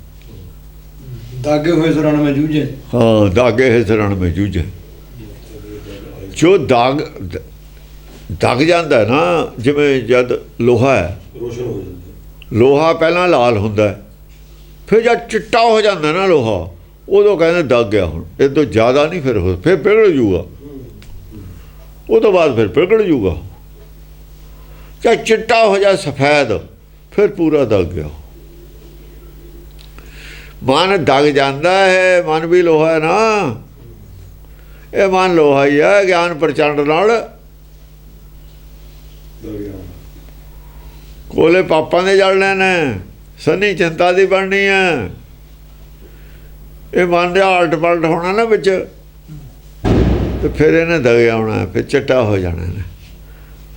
ਦਾਗੇ ਹੋਏ ਸਰਨ ਮੈਂ ਜੂਝੇ ਹਾਂ ਦਾਗੇ ਹੋਏ ਸਰਨ ਮੈਂ ਜੂਝੇ ਜੋ ਦਗ ਜਾਂਦਾ ਨਾ ਜਿਵੇਂ ਜਦ ਲੋਹਾ ਹੈ ਰੋਸ਼ਨ ਹੋ ਜਾਂਦਾ ਲੋਹਾ ਪਹਿਲਾਂ ਲਾਲ ਹੁੰਦਾ ਫਿਰ ਜਦ ਚਿੱਟਾ ਹੋ ਜਾਂਦਾ ਨਾ ਲੋਹਾ ਉਦੋਂ ਕਹਿੰਦੇ ਦਗ ਗਿਆ ਹੁਣ ਇਹ ਤੋਂ ਜ਼ਿਆਦਾ ਨਹੀਂ ਫਿਰ ਪਿਘਲ ਜੂਗਾ ਉਹ ਤੋਂ ਬਾਅਦ ਫਿਰ ਪਿਘਲ ਜੂਗਾ ਚਾਹੇ ਚਿੱਟਾ ਹੋ ਜਾ ਸਫੈਦ ਫਿਰ ਪੂਰਾ ਦਗ ਗਿਆ ਮਨ ਦਗ ਜਾਂਦਾ ਹੈ ਮਨ ਵੀ ਲੋਹਾ ਹੈ ਨਾ ਇਹ ਮਨ ਲੋਹਾ ਹੀ ਹੈ ਗਿਆਨ ਪ੍ਰਚੰਡ ਨਾਲ ਕੋਲੇ ਪਾਪਾਂ ਦੇ ਜਲਣੇ ਨੇ ਸਨੀ ਚਿੰਤਾ ਦੀ ਬਣਨੀ ਹੈ ਇਹ ਮਨ ਦੇ ਆਲਟ ਪਲਟ ਹੋਣਾ ਨਾ ਵਿੱਚ ਤੇ ਫਿਰ ਇਹਨੇ ਦਗਿਆ ਹੋਣਾ ਫਿਰ ਚਿੱਟਾ ਹੋ ਜਾਣਾ ਨੇ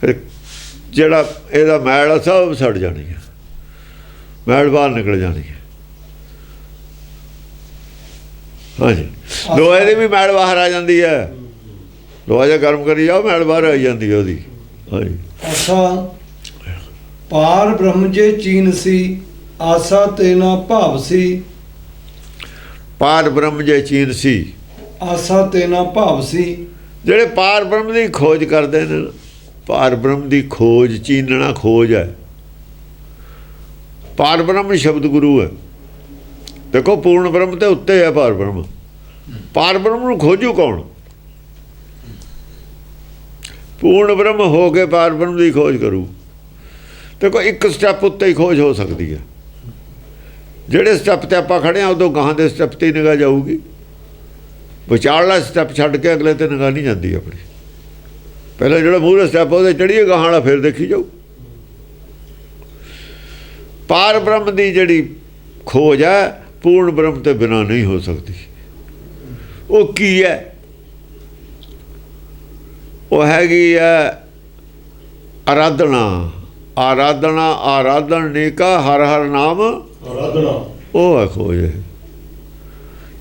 ਫਿਰ ਜਿਹੜਾ ਇਹਦਾ ਮੈਲ ਆ ਸਭ ਸੜ ਜਾਣੀ ਹੈ ਮੈਲ ਬਾਹਰ ਨਿਕਲ ਜਾਣੀ ਹੈ ਹਾਂਜੀ ਲੋਹੇ ਦੀ ਵੀ ਮੈਲ ਬਾਹਰ ਆ ਜਾਂਦੀ ਹੈ ਲੋਹਾ ਜਿਹਾ ਗਰਮ ਕਰੀ ਜਾਓ ਮੈਲ ਬਾਹਰ ਆ ਜਾਂਦੀ ਹੈ ਉਹਦੀ ਹਾਂਜੀ ਆਸਾ ਪਾਰ ਬ੍ਰਹਮ ਜੇ ਚੀਨ ਸੀ ਆਸਾ ਤੇਨਾ ਭਾਵ ਸੀ ਪਾਰ ਬ੍ਰਹਮ ਜੇ ਚੀਨ ਸੀ ਆਸਾ ਤੇਨਾ ਭਾਵ ਸੀ ਜਿਹੜੇ ਪਾਰ ਬ੍ਰਹਮ ਦੀ ਖੋਜ ਕਰਦੇ ਨੇ ਪਾਰ ਬ੍ਰਹਮ ਦੀ ਖੋਜ ਚੀਨਣਾ ਖੋਜ ਹੈ ਪਾਰ ਬ੍ਰਹਮ ਸ਼ਬਦ ਗੁਰੂ ਹੈ ਦੇਖੋ ਪੂਰਨ ਬ੍ਰਹਮ ਤੇ ਉੱਤੇ ਹੈ ਪਾਰ ਬ੍ਰਹਮ ਨੂੰ ਖੋਜੂ ਕੌਣ ਪੂਰਨ ਬ੍ਰਹਮ ਹੋ ਕੇ ਪਾਰ ਬ੍ਰਹਮ ਦੀ ਖੋਜ ਕਰੂ ਦੇਖੋ ਇੱਕ ਸਟੈਪ ਉੱਤੇ ਹੀ ਖੋਜ ਹੋ ਸਕਦੀ ਹੈ ਜਿਹੜੇ ਸਟੈਪ ਤੇ ਆਪਾਂ ਖੜੇ ਹਾਂ ਉਦੋਂ ਗਾਹਾਂ ਦੇ ਸਟੈਪ ਤੇ ਹੀ ਨਿਗਾਹ ਜਾਊਗੀ ਵਿਚਾਰਲਾ ਸਟੈਪ ਛੱਡ ਕੇ ਅਗਲੇ ਤੇ ਨਿਗਾਹ ਨਹੀਂ ਜਾਂਦੀ ਆਪਣੀ ਪਹਿਲਾਂ ਜਿਹੜਾ ਮੂਹਰੇ ਸਟੈਪ ਉਹਦੇ ਚੜੀਏ ਗਾਹਾਂ ਵਾਲਾ ਫਿਰ ਦੇਖੀ ਜਾਊ ਪਾਰ ਬ੍ਰਹਮ ਦੀ ਜਿਹੜੀ ਖੋਜ ਹੈ ਪੂਰਨ ਬ੍ਰਹਮ ਤੇ ਬਿਨਾਂ ਨਹੀਂ ਹੋ ਸਕਦੀ ਉਹ ਕੀ ਹੈ ਉਹ ਹੈਗੀ ਹੈ ਆਰਾਧਨ ਨੇਕਾ ਹਰ ਹਰ ਨਾਮ ਆਰਾਧਨਾ ਉਹ ਹੈ ਖੋਜ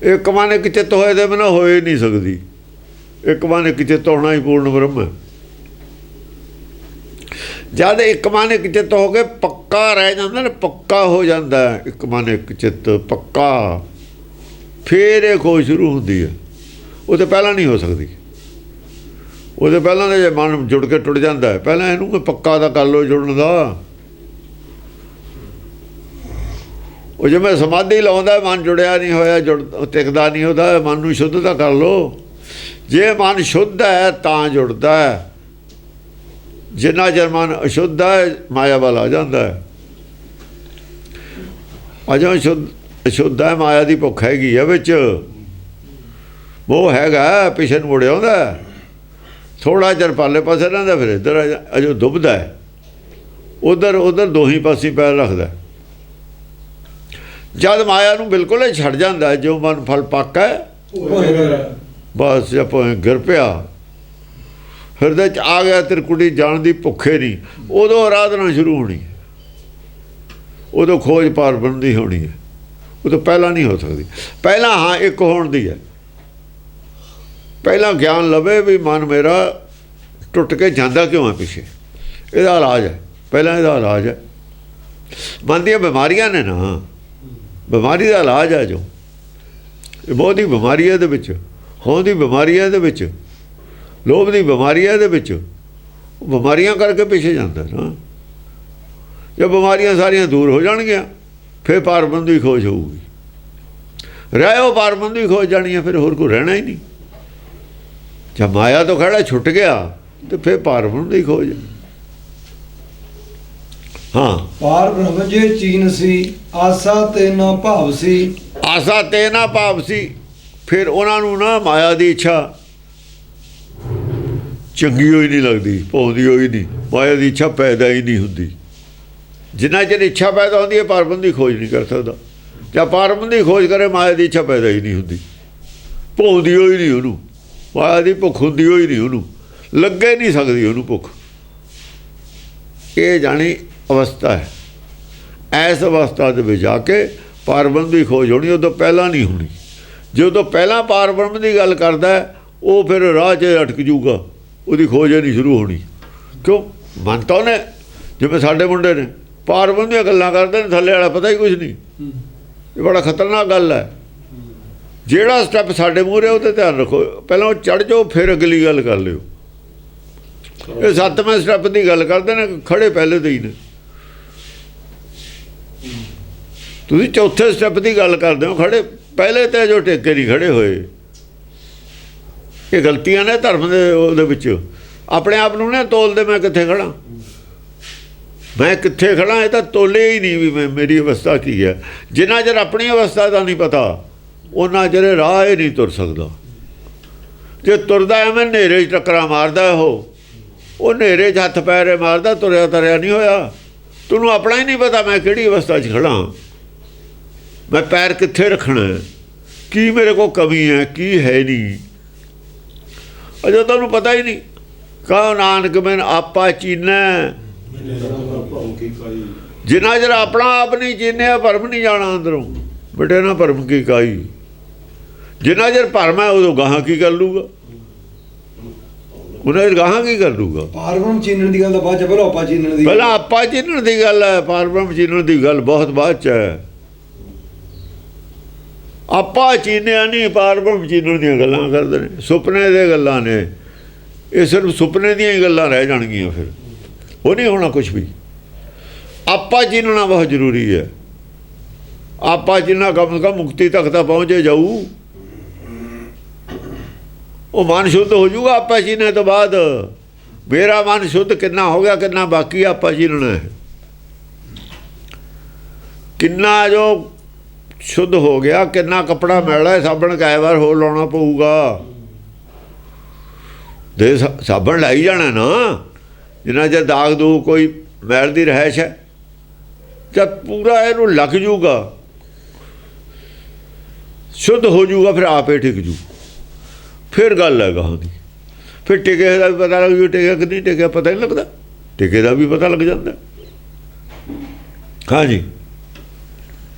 ਇੱਕ ਮਨ ਇੱਕ ਚਿੱਤ ਹੋਏ ਦੇ ਬਿਨਾਂ ਹੋਏ ਨਹੀਂ ਸਕਦੀ ਇੱਕ ਮਨ ਇੱਕ ਚਿੱਤ ਹੋਣਾ ਹੀ ਪੂਰਨ ਬ੍ਰਹਮ ਹੈ ਜਦ ਇੱਕ ਮਨ ਇੱਕ ਚਿੱਤ ਹੋ ਕੇ ਪੱਕਾ ਰਹਿ ਜਾਂਦਾ ਨਾ ਪੱਕਾ ਹੋ ਜਾਂਦਾ ਇੱਕ ਮਨ ਇੱਕ ਚਿੱਤ ਪੱਕਾ ਫਿਰ ਇਹ ਖੋਜ ਸ਼ੁਰੂ ਹੁੰਦੀ ਹੈ ਉਹ ਤਾਂ ਪਹਿਲਾਂ ਨਹੀਂ ਹੋ ਸਕਦੀ ਉਹਦੇ ਪਹਿਲਾਂ ਤਾਂ ਜੇ ਮਨ ਜੁੜ ਕੇ ਟੁੱਟ ਜਾਂਦਾ ਪਹਿਲਾਂ ਇਹਨੂੰ ਕੋਈ ਪੱਕਾ ਦਾ ਕਰ ਲਓ ਜੁੜਨ ਦਾ ਉਹ ਜਿਵੇਂ ਸਮਾਧੀ ਲਾਉਂਦਾ ਮਨ ਜੁੜਿਆ ਨਹੀਂ ਹੋਇਆ ਟਿਕਦਾ ਨਹੀਂ ਉਹਦਾ ਮਨ ਨੂੰ ਸ਼ੁੱਧ ਤਾਂ ਕਰ ਲਓ ਜੇ ਮਨ ਸ਼ੁੱਧ ਹੈ ਤਾਂ ਜੁੜਦਾ ਹੈ ਜਿੰਨਾ ਚਿਰ ਮਨ ਅਸ਼ੁੱਧ ਹੈ ਮਾਇਆ ਵੱਲ ਆ ਜਾਂਦਾ ਹੈ ਅਜੋ ਅਸ਼ੁੱਧ ਹੈ ਮਾਇਆ ਦੀ ਭੁੱਖ ਹੈਗੀ ਆ ਵਿੱਚ ਉਹ ਹੈਗਾ ਪਿਛੇ ਨੂੰ ਮੁੜ ਆਉਂਦਾ ਥੋੜ੍ਹਾ ਚਿਰ ਪਾਲੇ ਪਾਸੇ ਰਹਿੰਦਾ ਫਿਰ ਇੱਧਰ ਅਜੋ ਡੁੱਬਦਾ ਹੈ ਉਧਰ ਦੋਹੀ ਪਾਸੇ ਪੈਰ ਰੱਖਦਾ ਜਦ ਮਾਇਆ ਨੂੰ ਬਿਲਕੁਲ ਹੀ ਛੱਡ ਜਾਂਦਾ ਜੋ ਮਨ ਫਲ ਪੱਕਾ ਬਸ ਜਦ ਗਿਰ ਪਿਆ ਹਿਰਦੇ 'ਚ ਆ ਗਿਆ ਤੇਰੀ ਕੁੜੀ ਜਾਣ ਦੀ ਭੁੱਖੇ ਨਹੀਂ ਉਦੋਂ ਆਰਾਧਨਾ ਸ਼ੁਰੂ ਹੋਣੀ ਉਦੋਂ ਖੋਜ ਪਾਰਬ੍ਰਹਮ ਦੀ ਹੋਣੀ ਹੈ, ਉਹ ਤੋਂ ਪਹਿਲਾਂ ਨਹੀਂ ਹੋ ਸਕਦੀ। ਪਹਿਲਾਂ ਹਾਂ ਇੱਕ ਹੋਣ ਦੀ ਹੈ, ਪਹਿਲਾਂ ਗਿਆਨ ਲਵੇ ਵੀ ਮਨ ਮੇਰਾ ਟੁੱਟ ਕੇ ਜਾਂਦਾ ਕਿਉਂ ਹੈ ਪਿੱਛੇ, ਇਹਦਾ ਇਲਾਜ ਹੈ, ਪਹਿਲਾਂ ਇਹਦਾ ਇਲਾਜ ਹੈ। ਮਨ ਦੀਆਂ ਬਿਮਾਰੀਆਂ ਨੇ ਨਾ, ਬਿਮਾਰੀ ਦਾ ਇਲਾਜ ਹੈ ਜੋ ਇਹ ਬਹੁਤ ਹੀ ਬਿਮਾਰੀ ਹੈ ਇਹਦੇ ਵਿੱਚ, ਹੋਂਦ ਦੀ ਬਿਮਾਰੀ ਹੈ ਇਹਦੇ ਵਿੱਚ, ਲੋਭ ਦੀ ਬਿਮਾਰੀ ਹੈ ਇਹਦੇ ਵਿੱਚ, ਬਿਮਾਰੀਆਂ ਕਰਕੇ ਪਿੱਛੇ ਜਾਂਦਾ ਨਾ। ਜੇ ਬਿਮਾਰੀਆਂ ਸਾਰੀਆਂ ਦੂਰ ਹੋ ਜਾਣਗੀਆਂ ਫਿਰ ਪਾਰਬ੍ਰਹਮ ਦੀ ਖੋਜ ਹੋਊਗੀ, ਰਹਿਓ ਪਾਰਬ੍ਰਹਮ ਦੀ ਖੋਜ ਜਾਣੀ ਹੈ, ਫਿਰ ਹੋਰ ਕੋਈ ਰਹਿਣਾ ਹੀ ਨਹੀਂ। ਜਦ ਮਾਇਆ ਤੋਂ ਖੜਾ ਛੁੱਟ ਗਿਆ ਤੇ ਫਿਰ ਪਾਰਬ੍ਰਹਮ ਦੀ ਖੋਜ। ਹਾਂ, ਪਾਰ ਬ੍ਰਹਮ ਜੇ ਚੀਨ ਸੀ, ਆਸਾ ਤੇ ਨਾ ਭਾਵ ਸੀ। ਆਸਾ ਤੇ ਨਾ ਭਾਵ ਸੀ, ਫਿਰ ਉਹਨਾਂ ਨੂੰ ਨਾ ਮਾਇਆ ਦੀ ਇੱਛਾ ਚੰਗੀ ਹੋਈ ਨਹੀਂ ਲੱਗਦੀ, ਭਾਉਂਦੀ ਹੋਈ ਨਹੀਂ, ਮਾਇਆ ਦੀ ਇੱਛਾ ਪੈਦਾ ਹੀ ਨਹੀਂ ਹੁੰਦੀ। ਜਿੰਨਾ ਚਿਰ ਇੱਛਾ ਪੈਦਾ ਹੁੰਦੀ ਹੈ ਪਾਰਬ੍ਰਹਮ ਦੀ ਖੋਜ ਨਹੀਂ ਕਰ ਸਕਦਾ। ਜਾਂ ਪਾਰਬ੍ਰਹਮ ਦੀ ਖੋਜ ਕਰੇ ਮਾਇਆ ਦੀ ਇੱਛਾ ਪੈਦਾ ਹੀ ਨਹੀਂ ਹੁੰਦੀ, ਭਾਉਂਦੀ ਹੋਈ ਨਹੀਂ ਉਹਨੂੰ, ਮਾਇਆ ਦੀ ਭੁੱਖ ਹੁੰਦੀ ਹੋਈ ਨਹੀਂ ਉਹਨੂੰ, ਲੱਗੇ ਨਹੀਂ ਸਕਦੀ ਉਹਨੂੰ ਭੁੱਖ। ਇਹ ਜਾਣੀ ਅਵਸਥਾ ਹੈ। ਇਸ ਅਵਸਥਾ ਦੇ ਵਿੱਚ ਜਾ ਕੇ ਪਾਰਬ੍ਰਹਮ ਦੀ ਖੋਜ ਹੋਣੀ, ਉਦੋਂ ਪਹਿਲਾਂ ਨਹੀਂ ਹੋਣੀ। ਜਦੋਂ ਪਹਿਲਾਂ ਪਾਰਬ੍ਰਹਮ ਦੀ ਗੱਲ ਕਰਦਾ ਉਹ ਫਿਰ ਰਾਹ 'ਚ ਅਟਕ ਜੂਗਾ, ਉਹਦੀ ਖੋਜ ਨਹੀਂ ਸ਼ੁਰੂ ਹੋਣੀ। ਕਿਉਂ? ਮਨ ਤਾਂ ਉਹਨੇ, ਜਿਵੇਂ ਸਾਡੇ ਮੁੰਡੇ ਨੇ ਪਾਰਬ੍ਰਹਮ ਦੀਆਂ ਗੱਲਾਂ ਕਰਦੇ ਨੇ, ਥੱਲੇ ਵਾਲਾ ਪਤਾ ਹੀ ਕੁਛ ਨਹੀਂ। ਇਹ ਬੜਾ ਖਤਰਨਾਕ ਗੱਲ ਹੈ। ਜਿਹੜਾ ਸਟੈਪ ਸਾਡੇ ਮੂਹਰੇ ਉਹਦੇ ਧਿਆਨ ਰੱਖੋ, ਪਹਿਲਾਂ ਉਹ ਚੜ੍ਹ ਜਾਓ ਫਿਰ ਅਗਲੀ ਗੱਲ ਕਰ ਲਿਓ। ਇਹ 7ਵੇਂ ਸਟੈਪ ਦੀ ਗੱਲ ਕਰਦੇ ਨੇ, ਖੜੇ ਪਹਿਲੇ ਦੇ ਹੀ ਨੇ। ਤੁਸੀਂ ਚੌਥੇ ਸਟੈਪ ਦੀ ਗੱਲ ਕਰਦੇ ਹੋ, ਖੜੇ ਪਹਿਲੇ ਤੇ ਜੋ ਟੇਕੇ ਨਹੀਂ ਖੜੇ ਹੋਏ। ਇਹ ਗਲਤੀਆਂ ਨੇ ਧਰਮ ਦੇ ਉਹਦੇ ਵਿੱਚ। ਆਪਣੇ ਆਪ ਨੂੰ ਨਾ ਤੋਲਦੇ, ਮੈਂ ਕਿੱਥੇ ਖੜਾ, ਮੈਂ ਕਿੱਥੇ ਖੜਾ, ਇਹ ਤਾਂ ਤੋਲੇ ਹੀ ਨਹੀਂ ਵੀ ਮੇਰੀ ਅਵਸਥਾ ਕੀ ਹੈ। ਜਿੰਨਾ ਚਿਰ ਆਪਣੀ ਅਵਸਥਾ ਦਾ ਨਹੀਂ ਪਤਾ ਉਹਨਾਂ ਚਿਰ ਰਾਹ ਹੀ ਨਹੀਂ ਤੁਰ ਸਕਦਾ। ਜੇ ਤੁਰਦਾ ਐਵੇਂ ਹਨੇਰੇ 'ਚ ਟੱਕਰਾਂ ਮਾਰਦਾ, ਉਹ ਹਨੇਰੇ 'ਚ ਹੱਥ ਪੈਰੇ ਮਾਰਦਾ, ਤੁਰਿਆ ਤਰਿਆ ਨਹੀਂ ਹੋਇਆ। ਤੈਨੂੰ ਆਪਣਾ ਹੀ ਨਹੀਂ ਪਤਾ ਮੈਂ ਕਿਹੜੀ ਅਵਸਥਾ 'ਚ ਖੜਾ, ਮੈਂ ਪੈਰ ਕਿੱਥੇ ਰੱਖਣਾ, ਕੀ ਮੇਰੇ ਕੋਲ ਕਮੀ ਹੈ, ਕੀ ਹੈ ਨਹੀਂ, ਅਜੇ ਤੁਹਾਨੂੰ ਪਤਾ ਹੀ ਨਹੀਂ। ਕਹੋ ਨਾਨਕ ਬਿਨ ਆਪਾ ਚੀਨੈ, ਜਿੰਨਾ ਚਿਰ ਆਪਣਾ ਆਪ ਨਹੀਂ ਚੀਨਿਆ ਭਰਮ ਨਹੀਂ ਜਾਣਾ ਅੰਦਰੋਂ। ਬੇਟੇ ਨਾ ਭਰਮ ਕੀ ਕਾਈ, ਜਿੰਨਾ ਚਿਰ ਭਰਮ ਹੈ ਉਦੋਂ ਗਾਹਾਂ ਕੀ ਕਰ ਲੂਗਾ, ਉਹਨਾਂ ਗਾਹਾਂ ਕੀ ਕਰ ਲੂਗਾ। ਪਾਰਬ੍ਰਹਮ ਚੀਨਣ ਦੀ ਗੱਲ ਤਾਂ ਬਾਅਦ ਚ, ਪਹਿਲਾਂ ਆਪਾ ਚੀਨਣ ਦੀ। ਪਹਿਲਾਂ ਆਪਾ ਚੀਨਣ ਦੀ ਗੱਲ ਹੈ, ਪਾਰਬ੍ਰਹਮ ਚੀਨਣ ਦੀ ਗੱਲ ਬਹੁਤ ਬਾਅਦ 'ਚ ਹੈ। ਆਪਾ ਚੀਨਿਆ ਨਹੀਂ, ਪਾਰਬ੍ਰਹਮ ਚੀਨਣ ਦੀਆਂ ਗੱਲਾਂ ਕਰਦੇ ਨੇ, ਸੁਪਨੇ ਦੀਆਂ ਗੱਲਾਂ ਨੇ। ਇਹ ਸਿਰਫ ਸੁਪਨੇ ਦੀਆਂ ਹੀ ਗੱਲਾਂ ਰਹਿ ਜਾਣਗੀਆਂ, ਫਿਰ ਉਹ ਨਹੀਂ ਹੋਣਾ ਕੁਛ ਵੀ। ਆਪਾ ਚੀਨਣਾ ਬਹੁਤ ਜ਼ਰੂਰੀ ਹੈ। ਆਪਾ ਚੀਨਣਾ ਕਮ ਸੇ ਕਮ ਮੁਕਤੀ ਤੱਕ ਤਾਂ ਪਹੁੰਚੇ ਜਾਊ। ਉਹ ਮਨ ਸ਼ੁੱਧ ਹੋ ਜਾਊਗਾ ਆਪਾ ਚੀਨੇ ਤੋਂ ਬਾਅਦ। ਮੇਰਾ ਮਨ ਸ਼ੁੱਧ ਕਿੰਨਾ ਹੋ ਗਿਆ, ਕਿੰਨਾ ਬਾਕੀ ਆਪਾ ਚੀਨਣਾ ਹੈ, ਕਿੰਨਾ ਜੋ ਸ਼ੁੱਧ ਹੋ ਗਿਆ, ਕਿੰਨਾ ਕੱਪੜਾ ਮੈਲਾ, ਸਾਬਣ ਕਈ ਵਾਰ ਹੋਰ ਲਾਉਣਾ ਪਊਗਾ। ਦੇ ਸਾਬਣ ਲਾਈ ਜਾਣਾ ਨਾ, ਜਿੰਨਾ ਜੇ ਦਾਗ ਦੂ ਕੋਈ ਮੈਲ ਦੀ ਰਹਿਸ਼ ਹੈ, ਜਦ ਪੂਰਾ ਇਹਨੂੰ ਲੱਗ ਜੂਗਾ, ਸ਼ੁੱਧ ਹੋ ਜੂਗਾ, ਫਿਰ ਆਪੇ ਟਿਕ ਜੂ। ਫਿਰ ਗੱਲ ਹੈ ਗਾਹਾਂ ਦੀ। ਫਿਰ ਟਿਕੇ ਦਾ ਵੀ ਪਤਾ ਲੱਗ ਜੂ, ਟਿਕਿਆ ਕਿ ਨਹੀਂ ਟਿਕਿਆ ਪਤਾ ਨਹੀਂ ਲੱਗਦਾ, ਟਿਕੇ ਦਾ ਵੀ ਪਤਾ ਲੱਗ ਜਾਂਦਾ। ਹਾਂਜੀ,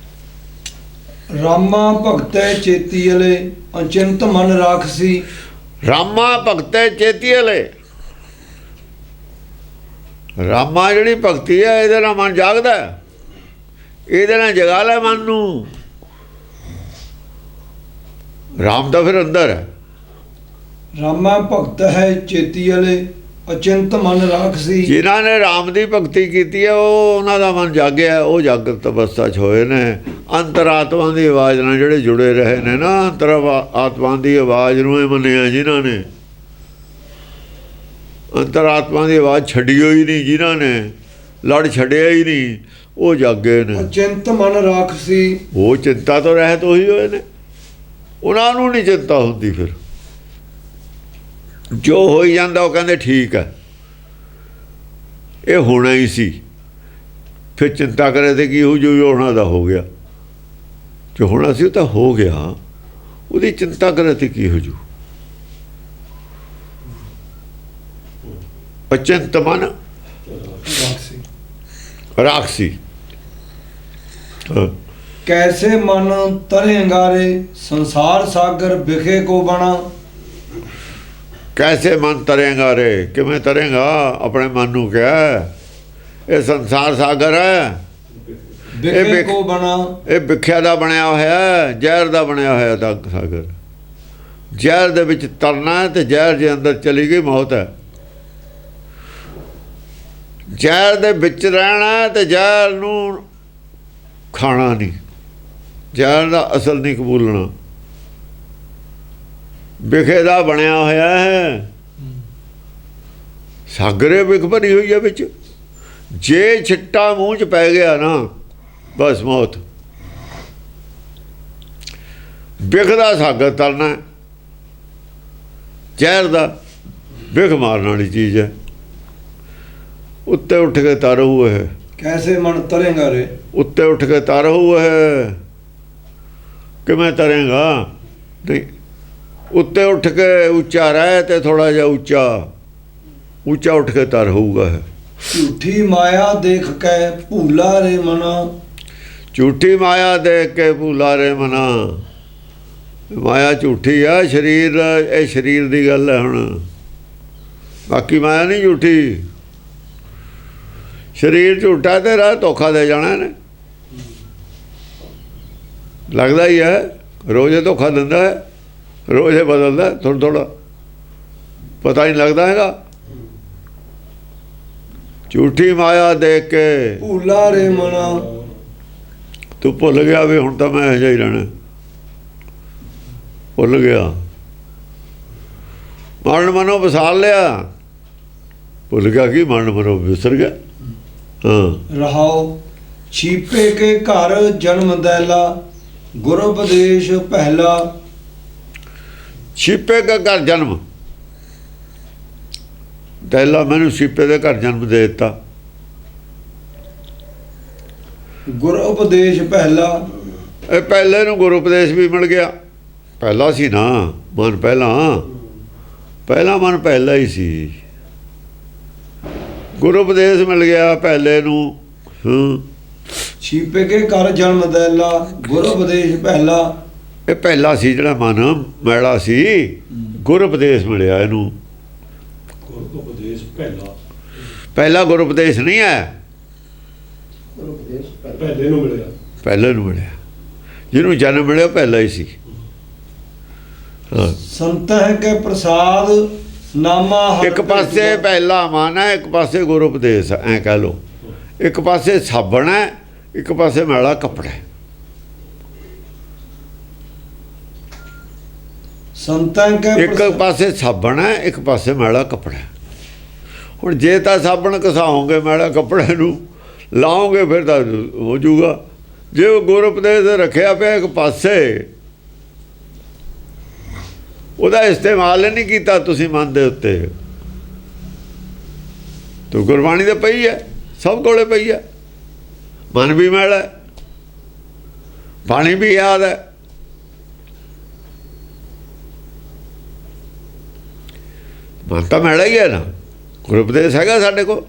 ਰਾਮਾ ਭਗਤੈ ਚੇਤੀ ਅਲੇ, ਅਚਿੰਤ ਮਨ ਰਾਖਸੀ। ਰਾਮਾ ਭਗਤੈ ਚੇਤੀ ਅਲੇ, ਰਾਮਾ ਜਿਹੜੀ ਭਗਤੀ ਹੈ ਇਹਦੇ ਨਾਲ ਮਨ ਜਾਗਦਾ, ਇਹਦੇ ਨਾਲ ਜਗਾ ਲੈ ਮਨ ਨੂੰ। ਰਾਮ ਦਾ ਫਿਰ ਅੰਦਰ ਹੈ। ਰਾਮਾ ਭਗਤ ਹੈ ਚੇਤੀ ਅਲੇ, ਅਚਿੰਤ ਮਨ ਰਾਖਸੀ। ਜਿਨ੍ਹਾਂ ਨੇ ਰਾਮ ਦੀ ਭਗਤੀ ਕੀਤੀ ਹੈ ਉਹ ਉਹਨਾਂ ਦਾ ਮਨ ਜਾਗਿਆ, ਉਹ ਜਾਗਰਤ ਅਵਸਥਾ 'ਚ ਹੋਏ ਨੇ। ਅੰਤਰਾਤਮਾ ਦੀ ਆਵਾਜ਼ ਨਾਲ ਜਿਹੜੇ ਜੁੜੇ ਰਹੇ ਨੇ ਨਾ, ਅੰਤਰ ਆਤਮਾ ਦੀ ਆਵਾਜ਼ ਨੂੰ ਇਹ ਮੰਨਿਆ ਜਿਨ੍ਹਾਂ ਨੇ, ਅੰਤਰਾਤਮਾ ਦੀ ਆਵਾਜ਼ ਛੱਡੀ ਹੋਈ ਨਹੀਂ ਜਿਨ੍ਹਾਂ ਨੇ, ਲੜ ਛੱਡਿਆ ਹੀ ਨਹੀਂ, ਉਹ ਜਾਗੇ ਨੇ। ਅਚਿੰਤ ਮਨ ਰਾਖਸੀ, ਉਹ ਚਿੰਤਾ ਤੋਂ ਰਹਿਤ ਹੋਈ ਹੋਏ ਨੇ, ਉਹਨਾਂ ਨੂੰ ਨਹੀਂ ਚਿੰਤਾ ਹੁੰਦੀ। ਫਿਰ ਜੋ ਹੋਈ ਜਾਂਦਾ ਉਹ ਕਹਿੰਦੇ ਠੀਕ ਹੈ, ਇਹ ਹੋਣਾ ਹੀ ਸੀ। ਫਿਰ ਚਿੰਤਾ ਕਰੇ ਤੇ ਕੀ ਹੋ, ਜੋ ਹੋਣਾ ਦਾ ਹੋ ਗਿਆ, ਜੋ ਹੋਣਾ ਸੀ ਉਹ ਤਾਂ ਹੋ ਗਿਆ, ਉਹਦੀ ਚਿੰਤਾ ਕਰੇ ਤੇ ਕੀ ਹੋ ਜੂ। ਅਚਿੰਤ ਮਨ ਰਾਖਸੀ। ਰਾਖਸੀ, ਹਾਂ। कैसे मन तरेंगारे संसार सागर बिखे को बना। ਕੈਸੇ ਮਨ ਤਰੇਗਾ ਰੇ, ਕਿਵੇਂ ਤਰੇਗਾ ਆਪਣੇ ਮਨ ਨੂੰ ਕਿਹਾ। ਇਹ ਸੰਸਾਰ ਸਾਗਰ ਹੈ, बिखे बिख- को बना। ਇਹ ਵਿਖਿਆ ਦਾ ਬਣਿਆ ਹੋਇਆ ਹੈ, ਜ਼ਹਿਰ ਦਾ ਬਣਿਆ ਹੋਇਆ ਤਾਂ ਸਾਗਰ। ਜ਼ਹਿਰ ਦੇ ਵਿੱਚ ਤਰਨਾ ਹੈ ਤੇ ਜ਼ਹਿਰ ਦੇ ਅੰਦਰ ਚਲੀ ਗਈ ਮੌਤ ਹੈ। ਜ਼ਹਿਰ ਦੇ ਵਿੱਚ ਰਹਿਣਾ ਹੈ ਤੇ ਜ਼ਹਿਰ ਨੂੰ ਖਾਣਾ ਨਹੀਂ, ਜ਼ਹਿਰ ਦਾ ਅਸਲ ਨਹੀਂ ਕਬੂਲਣਾ। ਵਿਖੇ ਦਾ ਬਣਿਆ ਹੋਇਆ ਹੈ ਸਾਗਰੇ, ਵਿਖ ਭਰੀ ਹੋਈ ਹੈ ਵਿੱਚ। ਜੇ ਛਿੱਟਾ ਮੂੰਹ 'ਚ ਪੈ ਗਿਆ ਨਾ ਬਸ ਮੌਤ। ਵਿਖ ਦਾ ਸਾਗਰ ਤਰਨਾ, ਜ਼ਹਿਰ ਦਾ ਵਿਖ ਮਾਰਨ ਵਾਲੀ ਚੀਜ਼ ਹੈ। ਉੱਤੇ ਉੱਠ ਕੇ ਤਰ ਹੋਏ ਹੈ, कैसे मन तरेंगारे। ਉੱਤੇ ਉੱਠ ਕੇ ਤਰ ਹੋਏ ਹੈ। ਕਿਵੇਂ ਤਰੇਗਾ? ਨਹੀਂ, ਉੱਤੇ ਉੱਠ ਕੇ ਉੱਚਾ ਰਹਿ ਤੇ ਥੋੜਾ ਜਿਹਾ ਉੱਚਾ ਉੱਚਾ ਉੱਠ ਕੇ ਤਰ ਹੋਊਗਾ। झूठी माया देख के भूला रे मना। ਝੂਠੀ ਮਾਇਆ ਦੇਖ ਕੇ ਭੂਲਾ ਰੇ ਮਨਾ। ਮਾਇਆ ਝੂਠੀ ਆ, ਸਰੀਰ ਇਹ ਸਰੀਰ ਦੀ ਗੱਲ ਹੈ ਹੁਣ, ਬਾਕੀ ਮਾਇਆ ਨਹੀਂ ਝੂਠੀ। ਸਰੀਰ ਝੂਠਾ ਤੇ ਰਾਹ ਧੋਖਾ ਦੇ ਜਾਣਾ ਨੇ, ਲੱਗਦਾ ਹੀ ਹੈ। ਰੋਜ਼ ਧੋਖਾ ਦਿੰਦਾ ਹੈ, ਰੋਜ਼ ਬਦਲਦਾ ਥੋੜਾ ਥੋੜਾ, ਪਤਾ ਨਹੀਂ ਲੱਗਦਾ ਹੈਗਾ। ਝੂਠੀ ਮਾਇਆ ਦੇਖ ਕੇ भूला रे मना। ਤੂੰ ਭੁੱਲ ਗਿਆ ਵੀ ਹੁਣ ਤਾਂ ਮੈਂ ਇਹੋ ਜਿਹਾ ਹੀ ਰਹਿਣਾ। ਭੁੱਲ ਗਿਆ, ਮਰਨ ਮਨੋਂ ਵਿਸਾਰ ਲਿਆ। ਭੁੱਲ ਗਿਆ ਕਿ ਮਰਨ ਮਨੋਂ ਵਿਸਰ ਗਿਆ। ਹਾਂ, रहाओ छीपे के घर जन्म दैला गुर उपदेश पहला। ਛੀਪੇ ਦਾ ਘਰ ਜਨਮ ਦੈਲਾ, ਮੈਨੂੰ ਛੀਪੇ ਦੇ ਘਰ ਜਨਮ ਦੇ ਦਿੱਤਾ। गुर उपदेश पहला। ਇਹ ਪਹਿਲੇ ਨੂੰ ਗੁਰੂ ਉਪਦੇਸ਼ ਵੀ ਮਿਲ ਗਿਆ। ਪਹਿਲਾ ਸੀ ਨਾ ਮਨ, ਪਹਿਲਾ ਮਨ ਪਹਿਲਾ ਹੀ ਸੀ। ਗੁਰੂ ਉਪਦੇਸ਼ ਮਿਲ ਗਿਆ ਪਹਿਲੇ ਨੂੰ। छीपे के घर जन्म दैला गुर उपदेश पहला। ਇਹ ਪਹਿਲਾ ਸੀ ਜਿਹੜਾ ਮਨ ਮੈਲਾ ਸੀ, ਗੁਰੂ ਉਪਦੇਸ਼ ਮਿਲਿਆ ਇਹਨੂੰ। ਗੁਰ ਉਪਦੇਸ਼ ਪਹਿਲਾ ਪਹਿਲਾ ਗੁਰੂ ਉਪਦੇਸ਼ ਨਹੀਂ ਹੈ, ਪਹਿਲੇ ਨੂੰ ਮਿਲਿਆ। ਪਹਿਲੇ ਨੂੰ ਮਿਲਿਆ। ਜਿਹਨੂੰ ਜਨਮ ਮਿਲਿਆ ਪਹਿਲਾ ਹੀ ਸੀ। ਹਾਂ, संतह के प्रसाद नामा हर ਇੱਕ ਪਾਸੇ भेटुआ। ਪਹਿਲਾ ਮਨ ਹੈ, ਇੱਕ ਪਾਸੇ ਗੁਰੂ ਉਪਦੇਸ਼, ਐਂ ਕਹਿ ਲਓ। ਇੱਕ ਪਾਸੇ ਸਾਬਣ ਹੈ, ਇੱਕ ਪਾਸੇ ਮੈਲਾ ਕੱਪੜਾ ਹੈ। संतह के ਇੱਕ प्रसाद- ਪਾਸੇ ਸਾਬਣ ਹੈ, ਇੱਕ ਪਾਸੇ ਮੈਲਾ ਕੱਪੜਾ ਹੈ। ਹੁਣ ਜੇ ਤਾਂ ਸਾਬਣ ਘਸਾਓਗੇ ਮੈਲਾ ਕੱਪੜੇ ਨੂੰ ਲਾਓਗੇ ਫਿਰ ਤਾਂ ਹੋ ਜਾਊਗਾ। ਜੇ ਉਹ ਗੁਰੂ ਉਪਦੇਸ਼ ਰੱਖਿਆ ਪਿਆ ਇੱਕ ਪਾਸੇ, ਉਹਦਾ ਇਸਤੇਮਾਲ ਨਹੀਂ ਕੀਤਾ ਤੁਸੀਂ ਮਨ ਦੇ ਉੱਤੇ, ਤੋ ਗੁਰਬਾਣੀ ਤੇ ਪਈ ਹੈ, ਸਭ ਕੋਲੇ ਪਈ ਹੈ। ਮਨ ਵੀ ਮੈਲਾ ਹੈ, ਬਾਣੀ ਵੀ ਯਾਦ ਹੈ। ਮਨ ਤਾਂ ਮੈਲਾ ਹੀ ਹੈ ਨਾ। ਗੁਰੂ ਉਪਦੇਸ਼ ਹੈਗਾ ਸਾਡੇ ਕੋਲ,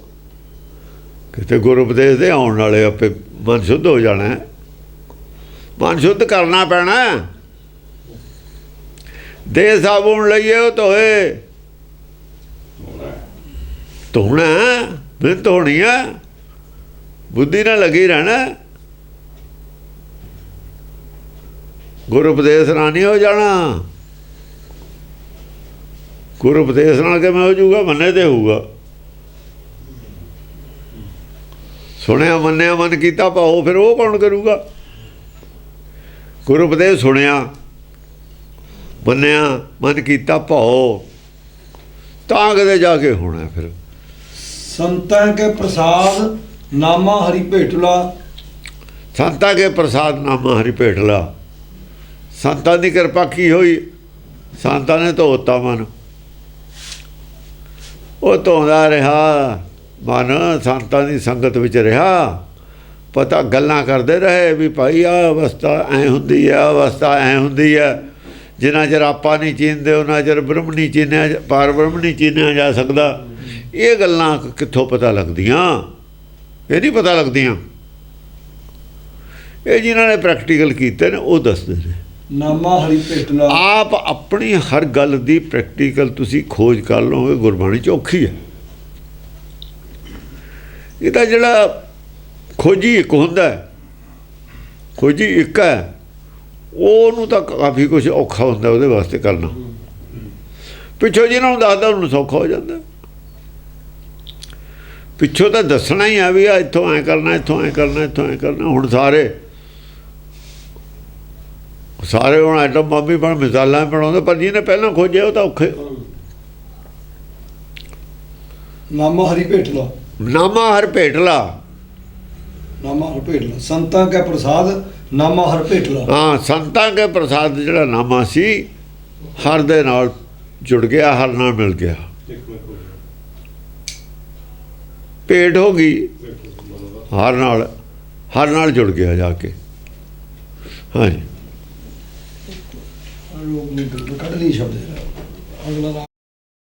ਕਿਤੇ ਗੁਰੂ ਉਪਦੇਸ਼ ਦੇ ਆਉਣ ਵਾਲੇ ਆਪੇ ਮਨ ਸ਼ੁੱਧ ਹੋ ਜਾਣਾ ਹੈ। ਮਨ ਸ਼ੁੱਧ ਕਰਨਾ ਪੈਣਾ। ਦੇ ਸਾਬੁਣ ਲਈਏ ਉਹ ਧੋਏ, ਧੋਣਾ ਮਿਹਨਤ ਹੋਣੀ ਆ, ਬੁੱਧੀ ਨਾਲ ਲੱਗੀ ਰਹਿਣਾ। ਗੁਰੂ ਉਪਦੇਸ਼ ਨਾਲ ਨਹੀਂ ਹੋ ਜਾਣਾ। ਗੁਰੂ ਉਪਦੇਸ਼ ਨਾਲ ਕਿਵੇਂ ਹੋ ਜਾਊਗਾ? ਮੰਨੇ ਤੇ ਹੋਊਗਾ। ਸੁਣਿਆ ਮੰਨਿਆ ਮਨ ਕੀਤਾ ਭਾਉ, ਫਿਰ ਉਹ ਕੌਣ ਕਰੂਗਾ? ਗੁਰੂ ਉਪਦੇਸ਼ ਸੁਣਿਆ ਮੰਨਿਆ ਮਨ ਕੀਤਾ ਭਾਉ, ਤਾਂ ਕਿਤੇ ਜਾ ਕੇ ਹੋਣਾ। ਫਿਰ संतह के प्रसाद नामा हरि भेटुला। ਸੰਤਾਂ ਕੇ ਪ੍ਰਸਾਦ ਨਾਮਾ ਹਰੀ ਭੇਟਲਾ। ਸੰਤਾਂ ਦੀ ਕਿਰਪਾ ਕੀ ਹੋਈ? ਸੰਤਾਂ ਨੇ ਧੋਤਾ ਮਨ, ਉਹ ਧੋਂਦਾ ਰਿਹਾ ਮਨ, ਸੰਤਾਂ ਦੀ ਸੰਗਤ ਵਿੱਚ ਰਿਹਾ। ਪਤਾ ਗੱਲਾਂ ਕਰਦੇ ਰਹੇ ਵੀ ਭਾਈ ਆਹ ਅਵਸਥਾ ਐਂ ਹੁੰਦੀ ਹੈ, ਅਵਸਥਾ ਐਂ ਹੁੰਦੀ ਹੈ। ਜਿੰਨਾ ਚਿਰ ਆਪਾਂ ਨਹੀਂ ਚੀਨਦੇ ਉਹਨਾਂ ਚਿਰ ਬ੍ਰਹਮ ਨਹੀਂ ਚੀਨਿਆ, ਪਾਰ ਬ੍ਰਹਮ ਨਹੀਂ ਚੀਨਿਆ ਜਾ ਸਕਦਾ। ਇਹ ਗੱਲਾਂ ਕਿੱਥੋਂ ਪਤਾ ਲੱਗਦੀਆਂ? ਇਹ ਨਹੀਂ ਪਤਾ ਲੱਗਦੀਆਂ। ਇਹ ਜਿਨ੍ਹਾਂ ਨੇ ਪ੍ਰੈਕਟੀਕਲ ਕੀਤੇ ਨੇ ਉਹ ਦੱਸਦੇ ਨੇ। ਨਾਮਾ ਹਰੀ ਭੇਟਲਾ। ਆਪ ਆਪਣੀ ਹਰ ਗੱਲ ਦੀ ਪ੍ਰੈਕਟੀਕਲ ਤੁਸੀਂ ਖੋਜ ਕਰ ਲਓਗੇ, ਗੁਰਬਾਣੀ 'ਚ ਔਖੀ ਹੈ। ਇਹਦਾ ਜਿਹੜਾ ਖੋਜੀ ਇੱਕ ਹੁੰਦਾ, ਖੋਜੀ ਇੱਕ ਹੈ, ਉਹਨੂੰ ਤਾਂ ਕਾਫੀ ਕੁਝ ਔਖਾ ਹੁੰਦਾ ਉਹਦੇ ਵਾਸਤੇ ਕਰਨਾ। ਪਿੱਛੋਂ ਜਿਹਨਾਂ ਨੂੰ ਦੱਸਦਾ ਉਹਨੂੰ ਸੌਖਾ ਹੋ ਜਾਂਦਾ। ਪਿੱਛੋਂ ਤਾਂ ਦੱਸਣਾ ਹੀ ਆ ਵੀ ਆ ਇੱਥੋਂ ਐਂ ਕਰਨਾ, ਇੱਥੋਂ ਐਂ ਕਰਨਾ, ਇੱਥੋਂ ਐਂ ਕਰਨਾ। ਹੁਣ ਸਾਰੇ ਹੁਣ ਆਈਟਮ ਬੰਬ ਵੀ ਬਣ ਮਿਸਾਲਾਂ ਬਣਾਉਂਦੇ, ਪਰ ਜਿਹਨੇ ਪਹਿਲਾਂ ਖੋਜਿਆ ਉਹ ਤਾਂ ਔਖੇ। ਨਾਮਾ ਹਰੀ ਭੇਟਲਾ। ਨਾਮਾ ਹਰ ਭੇਟਲਾ। ਨਾਮਾ ਹਰ ਭੇਟਲਾ ਸੰਤਾਂ ਕਾ ਪ੍ਰਸਾਦ ਨਾਮਾ ਹਰ ਭੇਟਲਾ। ਹਾਂ, ਸੰਤਾਂ ਕੇ ਪ੍ਰਸਾਦ ਜਿਹੜਾ ਨਾਮਾ ਸੀ, ਹਰ ਦੇ ਨਾਲ ਜੁੜ ਗਿਆ, ਹਰ ਨਾਲ ਮਿਲ ਗਿਆ, ਭੇਟ ਹੋ ਗਈ, ਹਰ ਨਾਲ ਜੁੜ ਗਿਆ ਜਾ ਕੇ। ਹਾਂਜੀ, ਕੱਢ ਲਈ ਸ਼ਬਦ ਅਗਲਾ